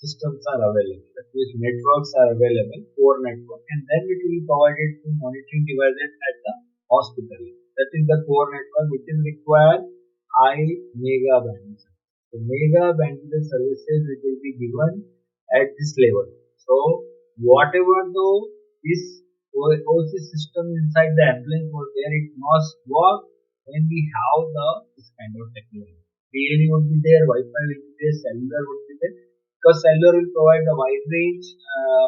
systems are available. That means networks are available, core network, and then it will be provided to monitoring devices at the hospital. That is the core network which is required high mega bandwidth. So mega bandwidth services which will be given at this level. So whatever though this OC system inside the ambulance was there, it must work when we have this kind of technology. BLE would be there, Wi-Fi will be there, cellular would be there. Because cellular will provide a wide range,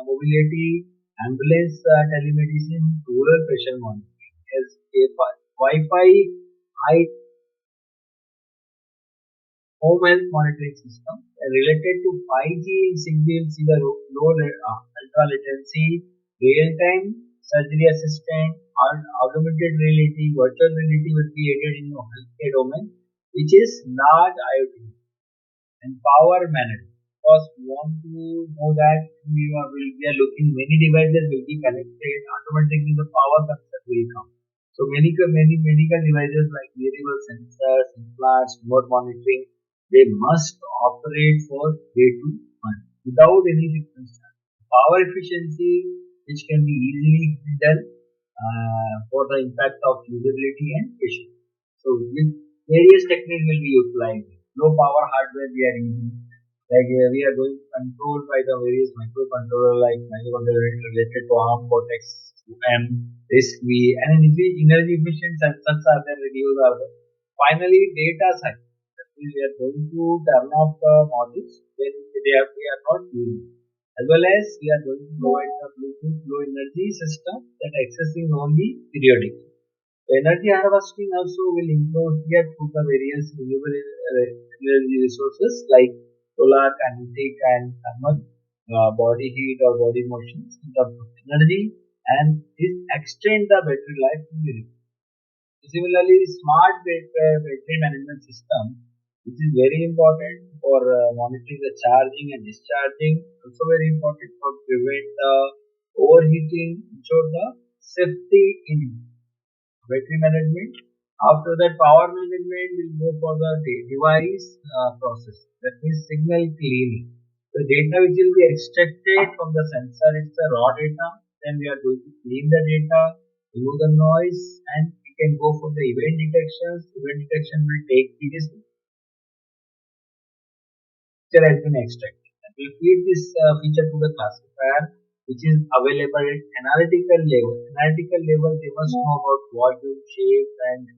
mobility, ambulance telemedicine, rural pressure monitoring. As a Wi-Fi high home health monitoring system related to 5G signal, see the low ultra latency, real time surgery assistant, augmented reality, virtual reality will be added in the healthcare domain, which is large IoT and power management. Because we want to know that we are looking many devices will be connected, automatically the power consumption will come. So many medical devices like wearable sensors, implants, remote monitoring, they must operate for day to month without any difference. Power efficiency, which can be easily done for the impact of usability and patient. So with various techniques will be utilized. Low power hardware we are using. Like we are going controlled by the various microcontroller like microcontroller related to ARM, Cortex, M, RISC-V, and energy efficient sensors are there, radios are there. Finally, data science. That means we are going to turn off the modules when we are not using. As well as we are going to provide the Bluetooth low energy system that accessing only periodically. The energy harvesting also will improve here through the various renewable energy resources like solar, kinetic, and thermal, body heat or body motions in terms of energy, and this extend the battery life to the real. Similarly, smart battery management system, which is very important for monitoring the charging and discharging, also very important for prevent the overheating, ensure the safety in battery management. After that, power management will go for the device process. That means signal cleaning. The data which will be extracted from the sensor is the raw data. Then we are going to clean the data, remove the noise, and we can go for the event detections. Event detection will take this feature has been extracted. And we feed this feature to the classifier which is available at analytical level. Analytical level, they must know about volume, shape, and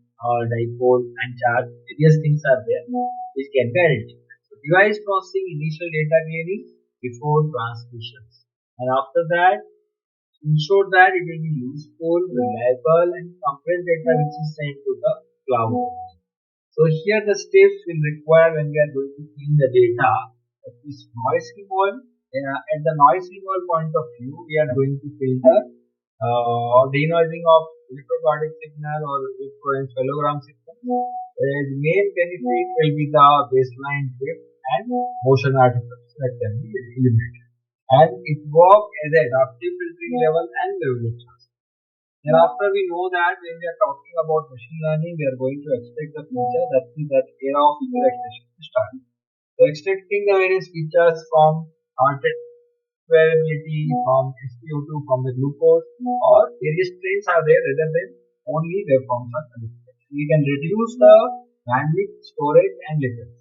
dipole and charge. Various things are there which can be identified. So device processing, initial data cleaning before transmissions, and after that, ensure that it will be useful, reliable, and compressed data which is sent to the cloud. So here the steps will require when we are going to clean the data. That is noise removal. At the noise removal point of view, we are going to filter denoising of electrocardioid signal or electroencephalogram signal. The main benefit will be the baseline drift and motion artifacts that can be eliminated. And it works as an adaptive filtering level and wavelength transfer. Thereafter, we know that when we are talking about machine learning, we are going to extract the feature that is that era of feature extraction is starting. So extracting the various features from variability, from SpO2, from the glucose, or various trains are there rather than only waveforms are collected. We can reduce the bandwidth, storage, and latency.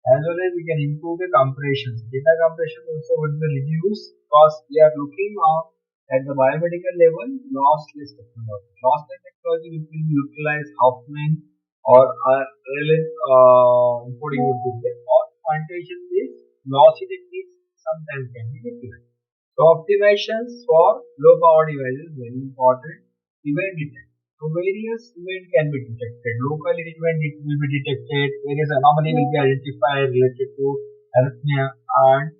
As well as we can improve the compression. Data compression also will be reduced because we are looking now at the biomedical level, lossless technology. Lossless technology which will utilize Hoffman or encoding would be there, or quantitation based lossy techniques sometimes can be utilized. So optimizations for low power devices very important. Event detection. So various events can be detected. Local event it will be detected. Various anomaly will be identified related to arrhythmia and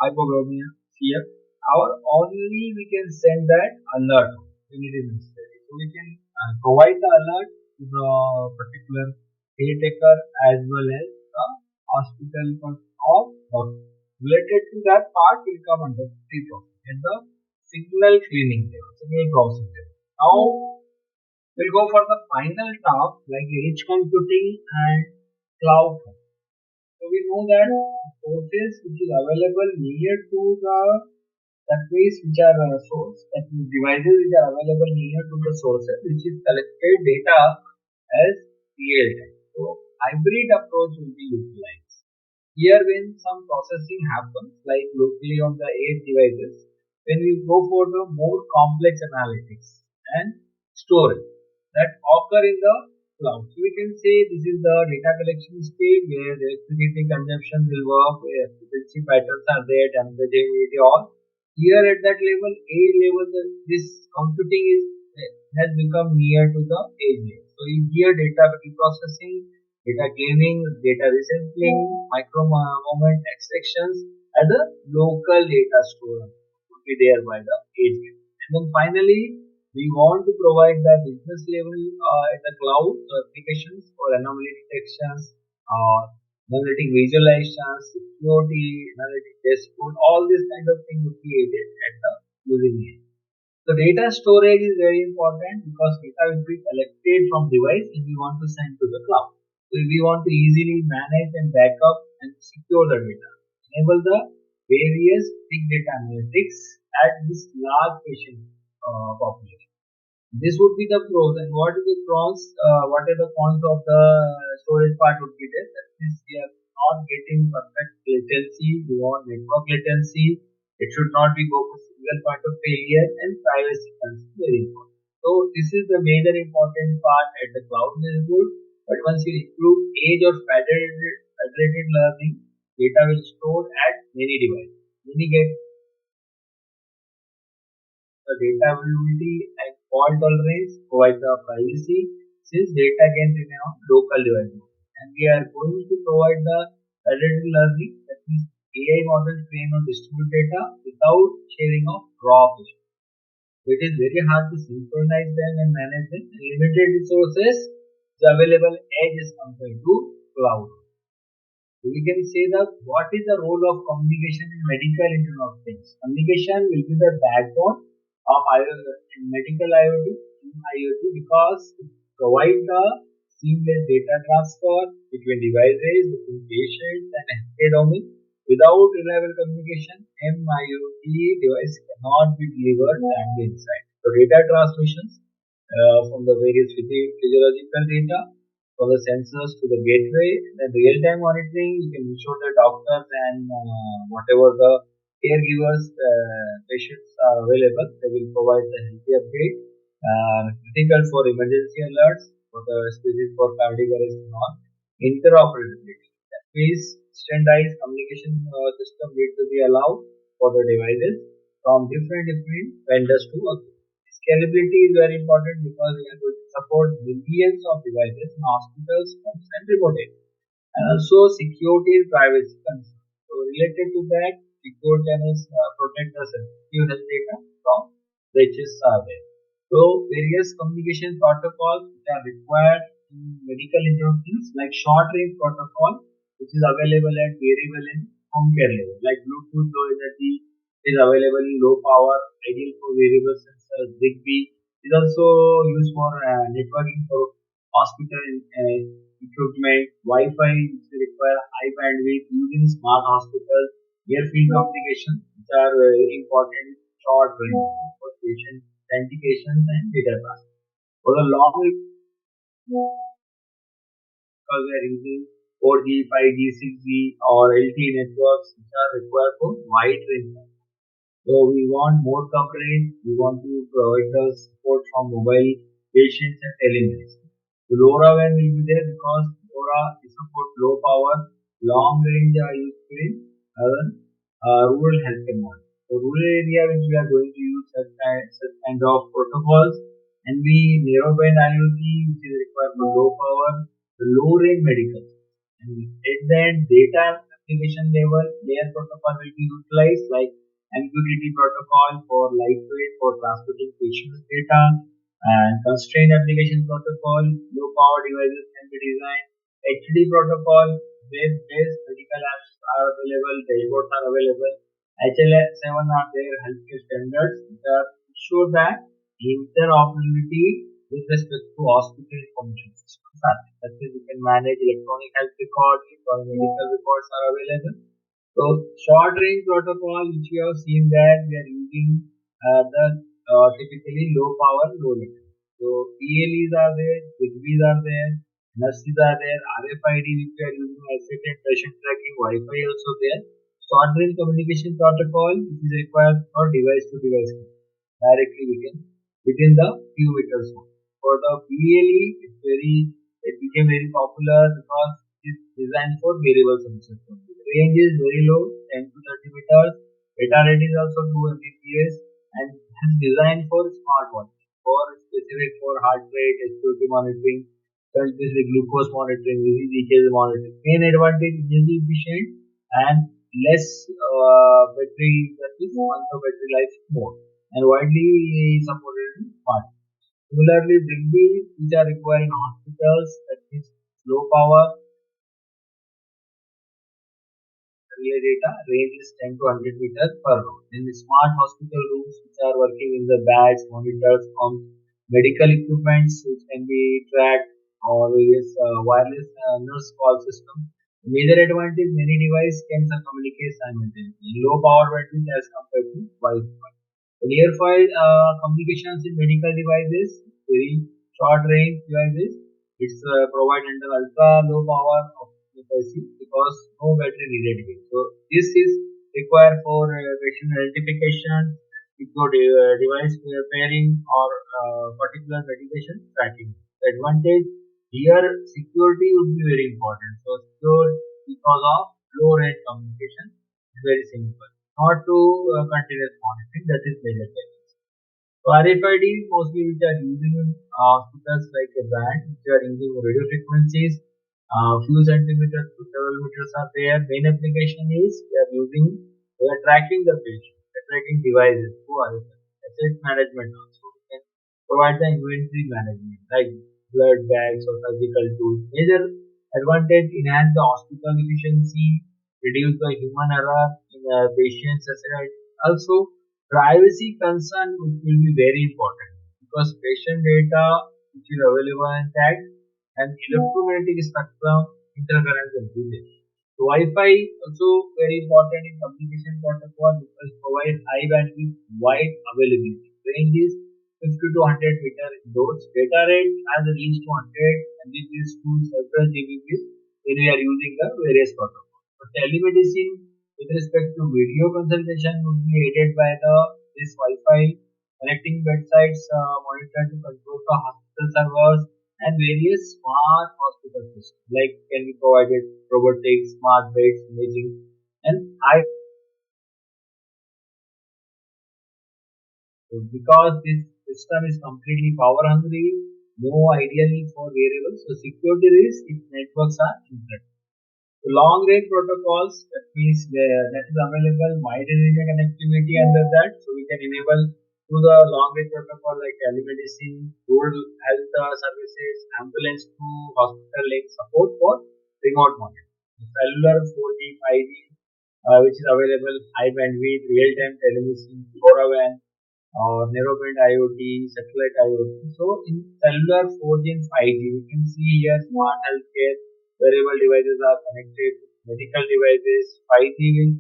hypoglycemia here. Or only we can send that alert when it is necessary. So we can provide the alert to the particular caretaker as well as the hospital or related to that part will come under pre-processing and the signal cleaning level, signal processing level. Now we'll go for the final task like edge computing and cloud. So we know that sources which is available near to the that means which are source, that means devices which are available near to the sources which is collected data as real time. So hybrid approach will be utilized. Here when some processing happens like locally on the edge devices, when we go for the more complex analytics and storage that occur in the cloud. So we can say this is the data collection stage where the electricity consumption will work, where frequency patterns are there, temperature, all. Here at that level, age level, this computing is has become near to the age level. So in here, data reprocessing, data cleaning, data resampling, micro moment extractions as a local data store would be there by the age level. And then finally, we want to provide the business level in the cloud applications for anomaly detections, analytic visualizations, security, analytic dashboard, all these kind of things would be aided at the using it. So data storage is very important because data will be collected from device and we want to send to the cloud. So we want to easily manage and backup and secure the data. Enable the various big data analytics at this large patient population. This would be the pros. And what is the cons? What are the cons of the storage part would be there? That is, we are not getting perfect latency. We want network latency. It should not be go to single point of failure, and privacy is very important. So this is the major important part at the cloud is good. But once you improve age or federated learning, data will store at many devices. Many get the data availability and fault tolerance provide the privacy since data can remain on local devices. And we are going to provide the federated learning, that means AI model trained on distributed data without sharing of raw fish. It is very hard to synchronize them and manage them. Limited resources is available edge as compared to cloud. So we can say that what is the role of communication in medical Internet of Things? Communication will be the backbone of medical IoT because it provides the seamless data transfer between devices, between patients and healthcare domain. Without reliable communication, MIoT device cannot be delivered timely insight. So data transmissions from the various physiological data from the sensors to the gateway, then real-time monitoring, you can ensure the doctors and whatever the caregivers, patients are available, they will provide the healthy update. Critical for emergency alerts, for the especially for cardiac arrest and all. Interoperability. That means standardized communication system need to be allowed for the devices from different vendors to others. Scalability is very important because we are going to support millions of devices in hospitals, homes, and remote areas. And also security and privacy concerns. So related to that, secure channels protect the sensitive health data from breaches are there. So various communication protocols which are required in medical interfaces like short range protocol which is available at variable and home care level like Bluetooth low energy is available in low power, ideal for variable sensors. Zigbee is also used for networking for hospital equipment. Wi-Fi which require high bandwidth used in smart hospitals. Near field communication which are very important short range for patient authentication and data transfer. For the long because we are using 4G, 5G, 6G or LTE networks which are required for wide range. So we want more coverage. We want to provide the support from mobile patients and telemedicine. So LoRaWAN will be there because LoRa is support low power, long range useful in rural healthcare model. So rural area which we are going to use such kind of protocols and we narrowband IoT which is required for low power, the low range medical. And at the end data application level, their protocol will be utilized like MQTT protocol for lightweight for transporting patient data and constrained application protocol, low power devices can be designed. HD protocol, web-based medical apps are available, dashboards are available. HL7 are their healthcare standards which are ensure that interoperability with respect to hospital information systems. That is, we can manage electronic health records, electronic medical records are available. So short range protocol which we have seen that we are using the typically low power, low latency. So PLEs are there, Zigbees are there, NFCs are there, RFID which we are using asset and patient tracking, Wi-Fi also there. Short range communication protocol which is required for device to device. Directly we can within the few meters. For the PLE it's very became very popular because it's designed for variable sensors. The range is very low, 10 to 30 meters. Data rate is also 2 Mbps and is designed for smartwatch, for specific for heart rate, HQT monitoring, continuously glucose monitoring, EKG monitoring. Main advantage is energy efficient and less battery, that is month of battery life more, and widely supported in smart. Similarly, Zigbee, which are required in hospitals, that means low power, relay data range is 10 to 100 meters per hour. In the smart hospital rooms, which are working in the bags, monitors, pumps, medical equipments, which can be tracked, or various wireless nurse call system. The major advantage, many devices can communicate simultaneously in low power batteries as compared to Wi-Fi. The near-field communications in medical devices, very short range devices, it's provided under ultra low power frequency because no battery needed here. So this is required for patient identification, device pairing, or particular medication tracking. The advantage here, security would be very important. So secure because of low range communication is very simple. Not to continuous monitoring, that is major challenge. So RFID mostly which are using in hospitals like a band, which are using radio frequencies, few centimeters to several meters are there. Main application is we are tracking the patient, we are tracking devices through RFID. Asset management also. We can provide the inventory management like blood bags or surgical tools. Major advantage, enhance the hospital efficiency, reduce the human error in patients' assessment. Also, privacy concern will be very important because patient data which is available and tagged and electromagnetic spectrum interference and usage. So Wi-Fi also very important in communication protocol because provide high bandwidth, wide availability. Range is 50 to 100 meter indoors. Data rate has reached to 100 Mbps to several Gbps when we are using the various protocols. But telemedicine with respect to video consultation would be aided by this Wi-Fi connecting websites monitor to control the hospital servers and various smart hospital systems like can be provided robotics, smart beds, imaging, and high. So because this system is completely power hungry, no ideally for variables, so security risk if networks are interrupted. So long range protocols, that means that is available wide range connectivity under that, so we can enable to the long range protocol like telemedicine, rural health services, ambulance to hospital link support for remote monitoring. Cellular 4G, 5G, which is available high bandwidth, real time telemedicine, LoRaWAN, or narrowband IoT, satellite IoT. So in cellular 4G and 5G, we can see here smart healthcare, wearable devices are connected, medical devices, 5G will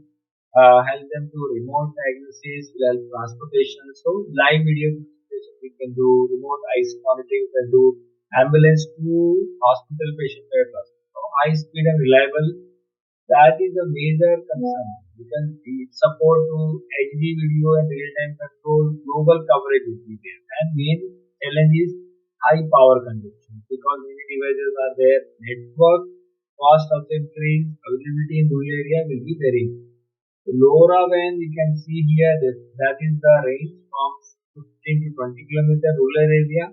help them to remote diagnosis, will help transportation. So live video consultation we can do, remote eyes monitoring we can do, ambulance to hospital patient care transfer. So high speed and reliable, that is a major concern. You can support to HD video and real-time control, global coverage will be there. And main challenge is high power consumption because many devices are there. Network cost of increase, availability in rural area will be very important. So LoRaWAN we can see here that is the range from 15 to 20 kilometer rural area,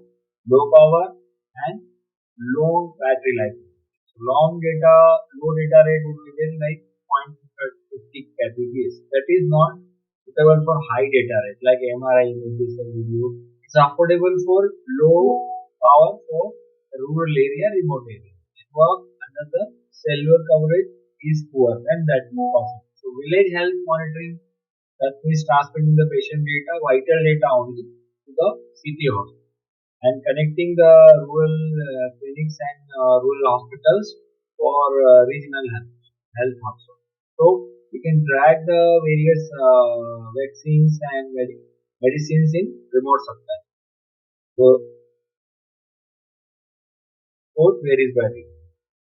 low power and low battery life. So low data rate would be very like 0.50 kbps. That is not suitable for high data rate like MRI images and video. It's affordable for low power for rural area, remote area. Network under the cellular coverage is poor and that is possible. So village health monitoring, that means transmitting the patient data, vital data only to the city hospital and connecting the rural clinics and rural hospitals for regional health hubs. So we can track the various vaccines and medicines in remote supply. So both varies by region.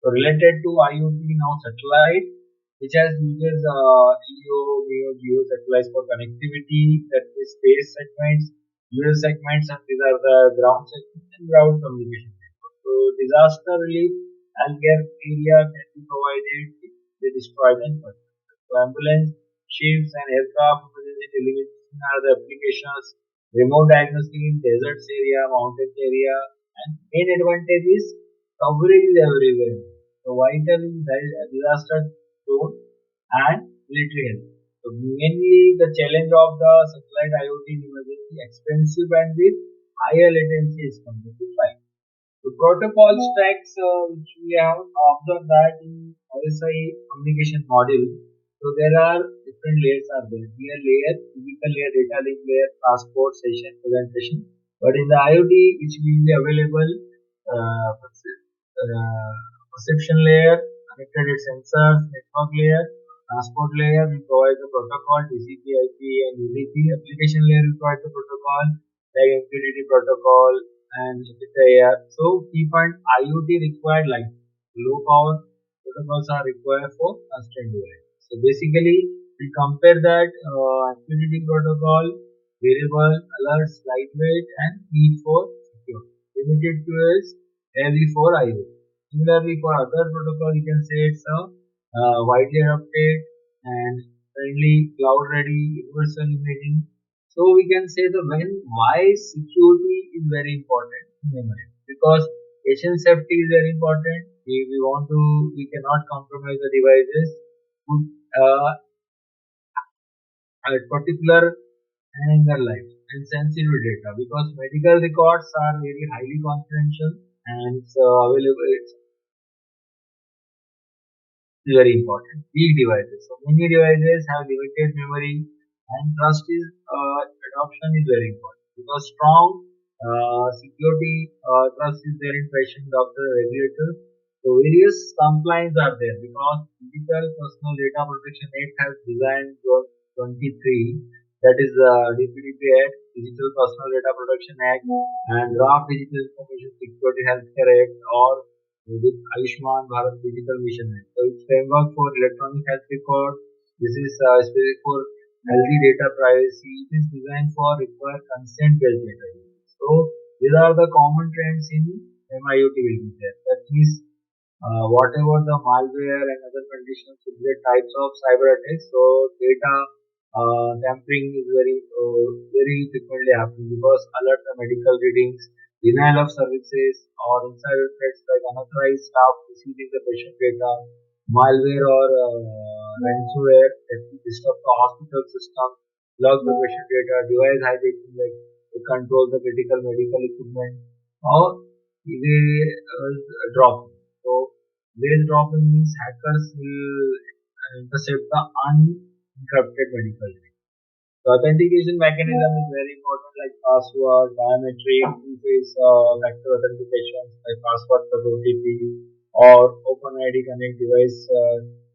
So related to IoT now satellite, which has uses LEO, MEO, GEO satellites for connectivity, that is space segments, user segments, and these are the ground segments and ground communication network. So So disaster relief healthcare area can be provided if they destroy the infrastructure. So ambulance, ships and aircraft emergency television are the applications. Remote diagnostic in deserts area, mountains area, and main advantage is coverage is everywhere. So vital in disaster zone and military health. So mainly the challenge of the satellite IoT in emergency expensive and with higher latency is compared to 5. The protocol stacks which we have observed that in RSI communication module, so there are different layers are there. Here layer, physical layer, data link layer, transport session, presentation. But in the IoT, which will be available, perception layer, connected with sensors, network layer, transport layer, we provide the protocol, TCP, IP, and UDP. Application layer, we provide the protocol, like MQTT protocol, and so key point IoT required like low power protocols are required for constrained device. So basically we compare that MQTT protocol, variable, alerts, lightweight and need for secure. Limited QoS, heavy for IoT. Similarly for other protocol you can say it's a widely adopted and friendly, cloud ready, universal imaging. So we can say the why security is very important in memory because patient safety is very important. We cannot compromise the devices with a particular and their life and sensitive data because medical records are very highly confidential and it's available. It's very important. Weak devices. So many devices have limited memory and trust is adoption is very important because strong security trust is there in patient, doctor, regulator. So various compliance are there because Digital Personal Data Protection Act has designed 23, that is DPDP Act, Digital Personal Data Protection Act, and Draft Digital Information Security Healthcare Act or with Ayushman Bharat Digital Mission Act. So it's framework for electronic health record. This is specific for healthy data privacy. It is designed for require consent-based data use. So these are the common trends in MIoT will be there. That is whatever the malware and other conditions will be the types of cyber attacks. So data tampering is very frequently happening because alert the medical readings, denial of services, or insider threats like unauthorized staff receiving the patient data, malware or ransomware that will disrupt the hospital system, log the patient data, device hijacking like to control the critical medical equipment, or they drop. So base dropping means hackers will intercept the unencrypted medical data. The authentication mechanism is very important, like password, biometric, two-phase factor authentication, like password plus OTP, or OpenID connect device.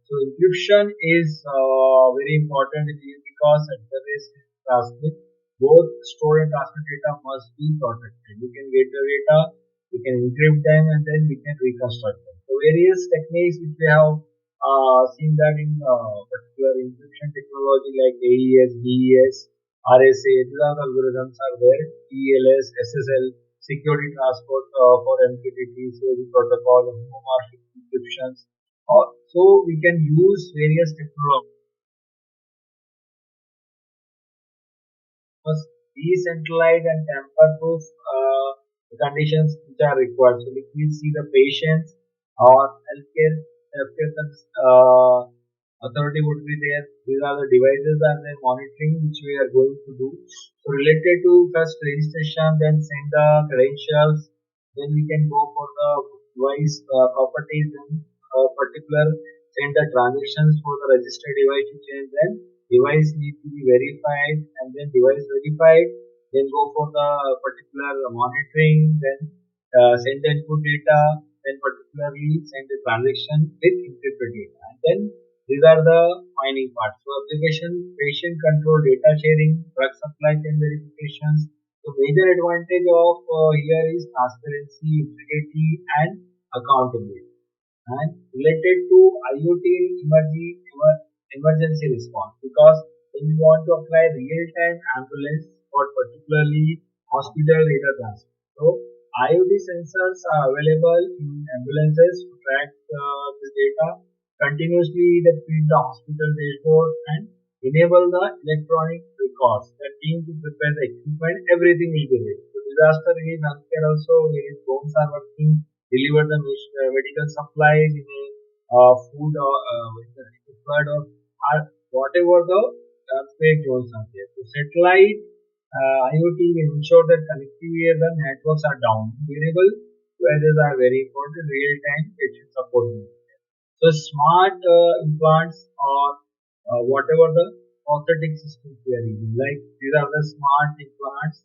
So encryption is very important because at the risk transmit, both store and transmit data must be protected. We can get the data, we can encrypt them, and then we can reconstruct them. So various techniques which we have seen that in particular encryption technology like AES, DES, RSA, these are the algorithms are there. TLS, SSL, security transport for MQTT, security protocol, homomorphic encryptions. So we can use various technologies decentralized and tamper-proof conditions which are required. So we will see the patients or healthcare authority would be there. These are the devices and the monitoring which we are going to do. So related to first registration, then send the credentials, then we can go for the device properties and particular send the transactions for the registered device to change. Then device need to be verified and then device verified. Then go for the particular monitoring. Then send the input data. Then particularly send the transaction with encrypted data. And then these are the mining parts. So application, patient control, data sharing, drug supply chain verifications. The major advantage of here is transparency, integrity, and accountability. And related to IoT emergency response, because when you want to apply real-time ambulance for particularly hospital data transfer. So IoT sensors are available in ambulances to track the data continuously that feed the hospital dashboard and enable the electronic records. The team to prepare the equipment, everything will be ready. So disaster relief healthcare also, where drones are working, deliver the medical supplies in a food or flood or whatever the earthquake zones are there. So satellite IoT will ensure that connectivity and the networks are down. Variable weathers are very important. Real time patient support. So smart implants or whatever the prosthetic systems we are using, like these are the smart implants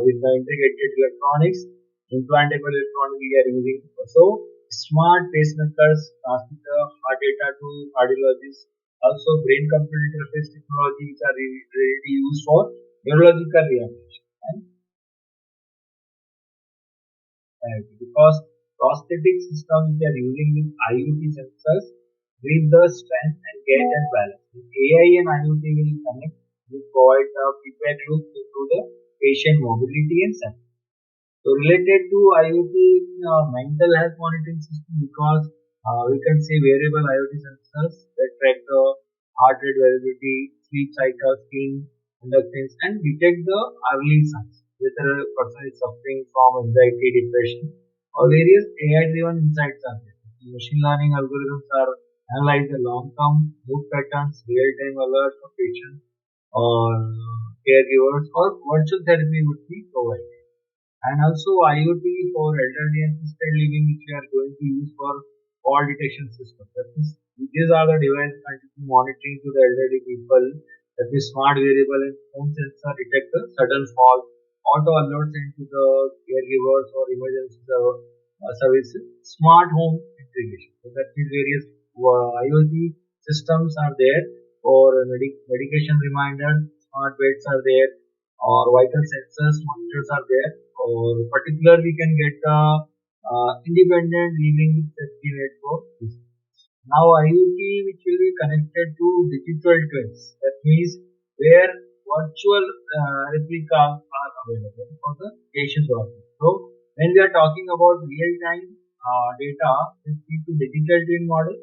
with the integrated electronics, implantable electronics we are using. So smart pacemakers transmit the heart data to cardiologists. Also brain computer interface technologies are ready used for neurological rehabilitation. And because prosthetic systems they are using with IoT sensors with the strength and gait and balance. AI and IoT will connect will provide a feedback loop into the patient mobility and safety. So related to IoT mental health monitoring system, because we can see wearable IoT sensors that track the heart rate variability, sleep cycle, skin conductance, and detect the early signs whether a person is suffering from anxiety, depression, or various AI-driven insights are there. Machine learning algorithms are analyze the long-term mood patterns, real-time alerts for patients or caregivers, or virtual therapy would be provided. And also IoT for elderly and assisted living, which we are going to use for fall detection system. That means these are the devices continuing monitoring to the elderly people. That is smart variable and home sensor detect the sudden fall, auto alerts into the caregivers or emergency services. Smart home integration. So that means various IoT systems are there for medication reminders. Smart beds are there, or vital sensors monitors are there, or particularly we can get independent living with safety net for this. Now IoT which will be connected to digital twins. That means where virtual replicas are available for the patient working. So when we are talking about real time data with to digital twin model,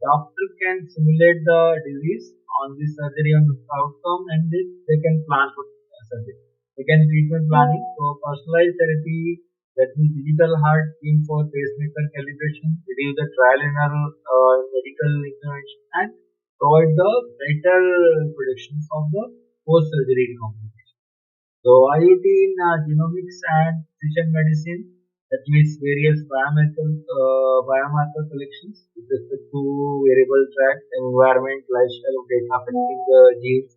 doctor can simulate the disease on the surgery on the outcome, and they can plan for surgery. They can treatment planning, so personalized therapy, that means digital heart beam for pacemaker calibration, reduce the trial and error medical intervention, and provide the better predictions of the post-surgery complications. So IoT in genomics and precision medicine, that means various biomarker collections with respect to variable track, environment, lifestyle of data affecting the genes,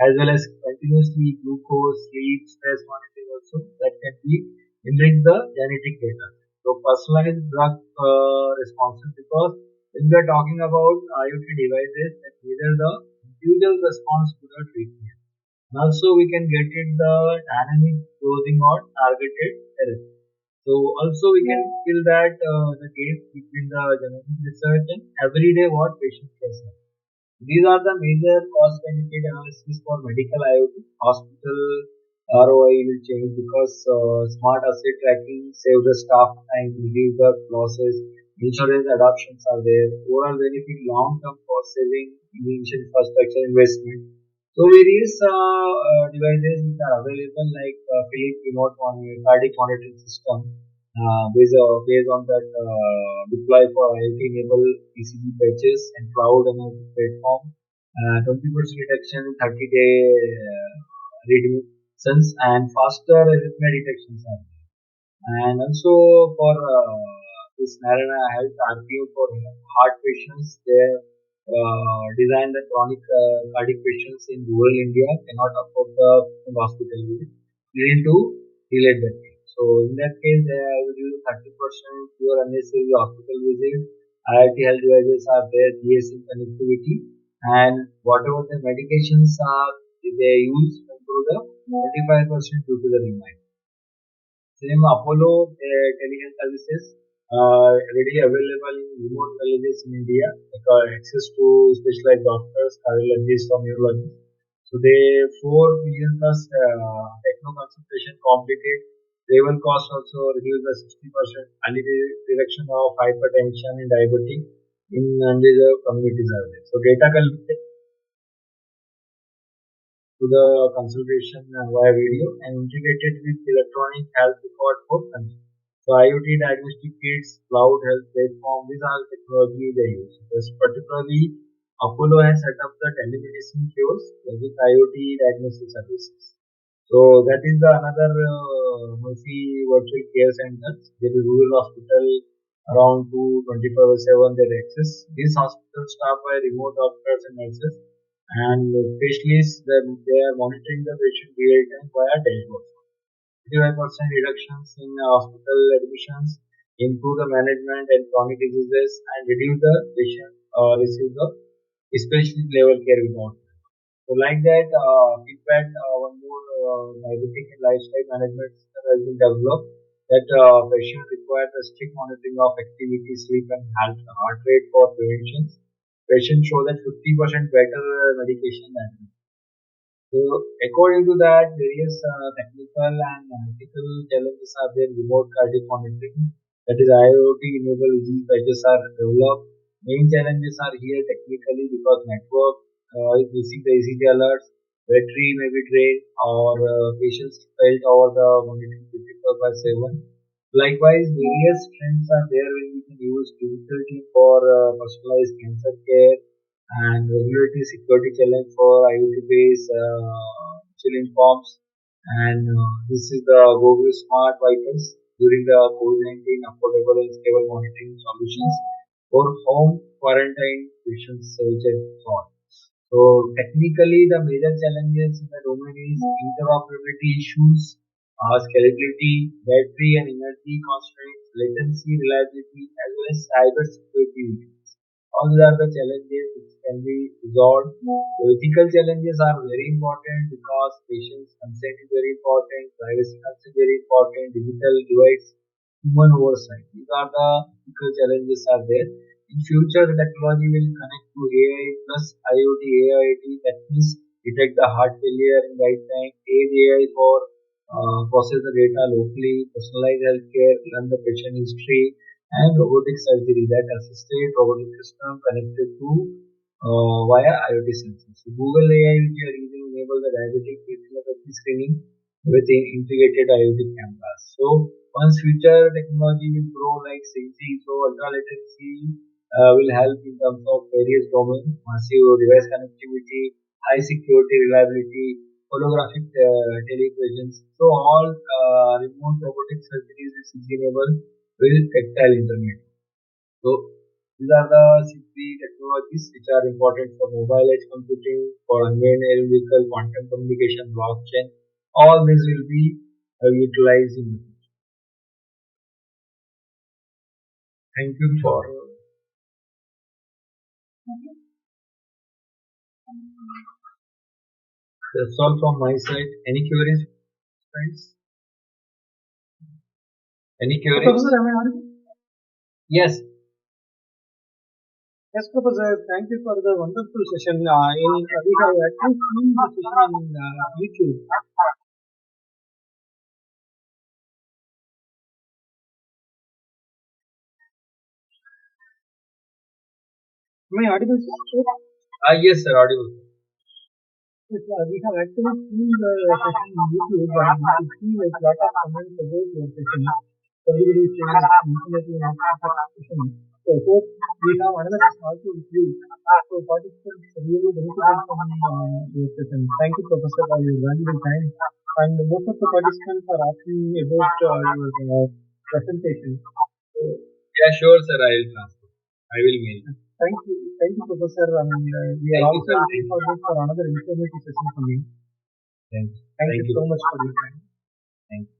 as well as continuously glucose, sleep, stress monitoring also that can be enrich the genetic data. So personalized drug responses, because when we are talking about IoT devices that measure the individual response to the treatment. And also we can get it the dynamic dosing or targeted therapy. So also we can fill that the gap between the genetic research and everyday what patients face. These are the major cost benefit analysis for medical IoT. Hospital ROI will change because smart asset tracking save the staff time, reduce the losses, insurance adoptions are there, overall benefit, long term cost saving, initial infrastructure investment. So various devices which are available like Philips remote cardiac monitoring system based on that deploy for IoT enable PCB patches and cloud analytics platform, 20% reduction, 30-day reading sense, and faster arrhythmia detections are there. And also for this Narayana Health RPO for heart patients, they designed the chronic cardiac patients in rural India cannot afford the hospital visit, leading to delayed benefit. So in that case, I will use 30% pure unnecessary hospital visit. IoT health devices are there, GSM connectivity, and whatever the medications are they use through the 25% due to the reminder. Same Apollo telehealth services readily available in remote villages in India, like access to specialized doctors, cardiologists, or neurologists. So they 4 million plus techno consultation completed Travel costs also reduce by 60%, early detection of hypertension and diabetes in undeserved communities are there. So data collected to the consultation via video and integrated with electronic health record for consent. So IoT diagnostic kits, cloud health platform, these are technology they use. Because particularly Apollo has set up the telemedicine kiosk with IoT diagnostic services. So that is the another Mercy virtual care centers. There is rural hospital around 24/7 their access. These hospitals staffed by remote doctors and nurses and specialists. They are monitoring the patient real time via dashboards. 55% reductions in hospital admissions, improve the management and chronic diseases, and reduce the patient receive the specialist level care without. So like that, feedback, one more diabetic and lifestyle management system has been developed that patients require the strict monitoring of activity, sleep, and heart rate for prevention. Patients show that 50% better medication than. So according to that, various technical and ethical challenges are there. Remote cardiac monitoring, that is IoT enabled disease patches are developed. Main challenges are here technically because network is missing the ECG alerts, battery may be drained, or patients felt over the monitoring 24/7. Likewise, various trends are there when we can use digital team for personalized cancer care and regulatory security challenge for IoT-based insulin pumps. And this is the Google Smart Vitals during the COVID-19 affordable and stable monitoring solutions for home quarantine patients, which I thought. So technically, the major challenges in the domain is interoperability issues, scalability, battery and energy constraints, latency, reliability, as well as cybersecurity issues. All these are the challenges which can be resolved. The ethical challenges are very important because patients' consent is very important, privacy consent is very important, digital device, human oversight. These are the ethical challenges are there. In future, the technology will connect to AI plus IoT, AIoT, that means detect the heart failure in right time, aid AI for process the data locally, personalize healthcare, learn the patient history, and robotic surgery that assisted robotic system connected to via IoT sensors. So Google AI which we are using enable the diabetic retinopathy screening with integrated IoT cameras. So once future technology will grow like 6G, so ultra latency will help in terms of various domains, massive device connectivity, high security, reliability, holographic telepresence. So all remote robotic surgeries is enabled with tactile internet. So these are the three technologies which are important for mobile edge computing, for unmanned air vehicle, quantum communication, blockchain. All this will be utilized in the future. Thank you for. That's all from my side. Any queries, friends? Any queries? Professor, am I audible? Yes. Yes, Professor. Thank you for the wonderful session. We have actually seen the session in YouTube. Am I audible, sir? Yes, sir. Audible. Yes, we have actually seen the session in YouTube and we could see like lot of comments about your session. Everybody is saying it's informative and session. So I hope we have another session also with you. So participants really benefited from your session. Thank you, Professor, for your valuable time. And most of the participants are asking me about your presentation. So, Yeah, sure, sir. I will transfer. I will mail. thank you, Professor. And we are also looking forward for another informative session from you. Thank you. Thank you so much for your time. Thank you.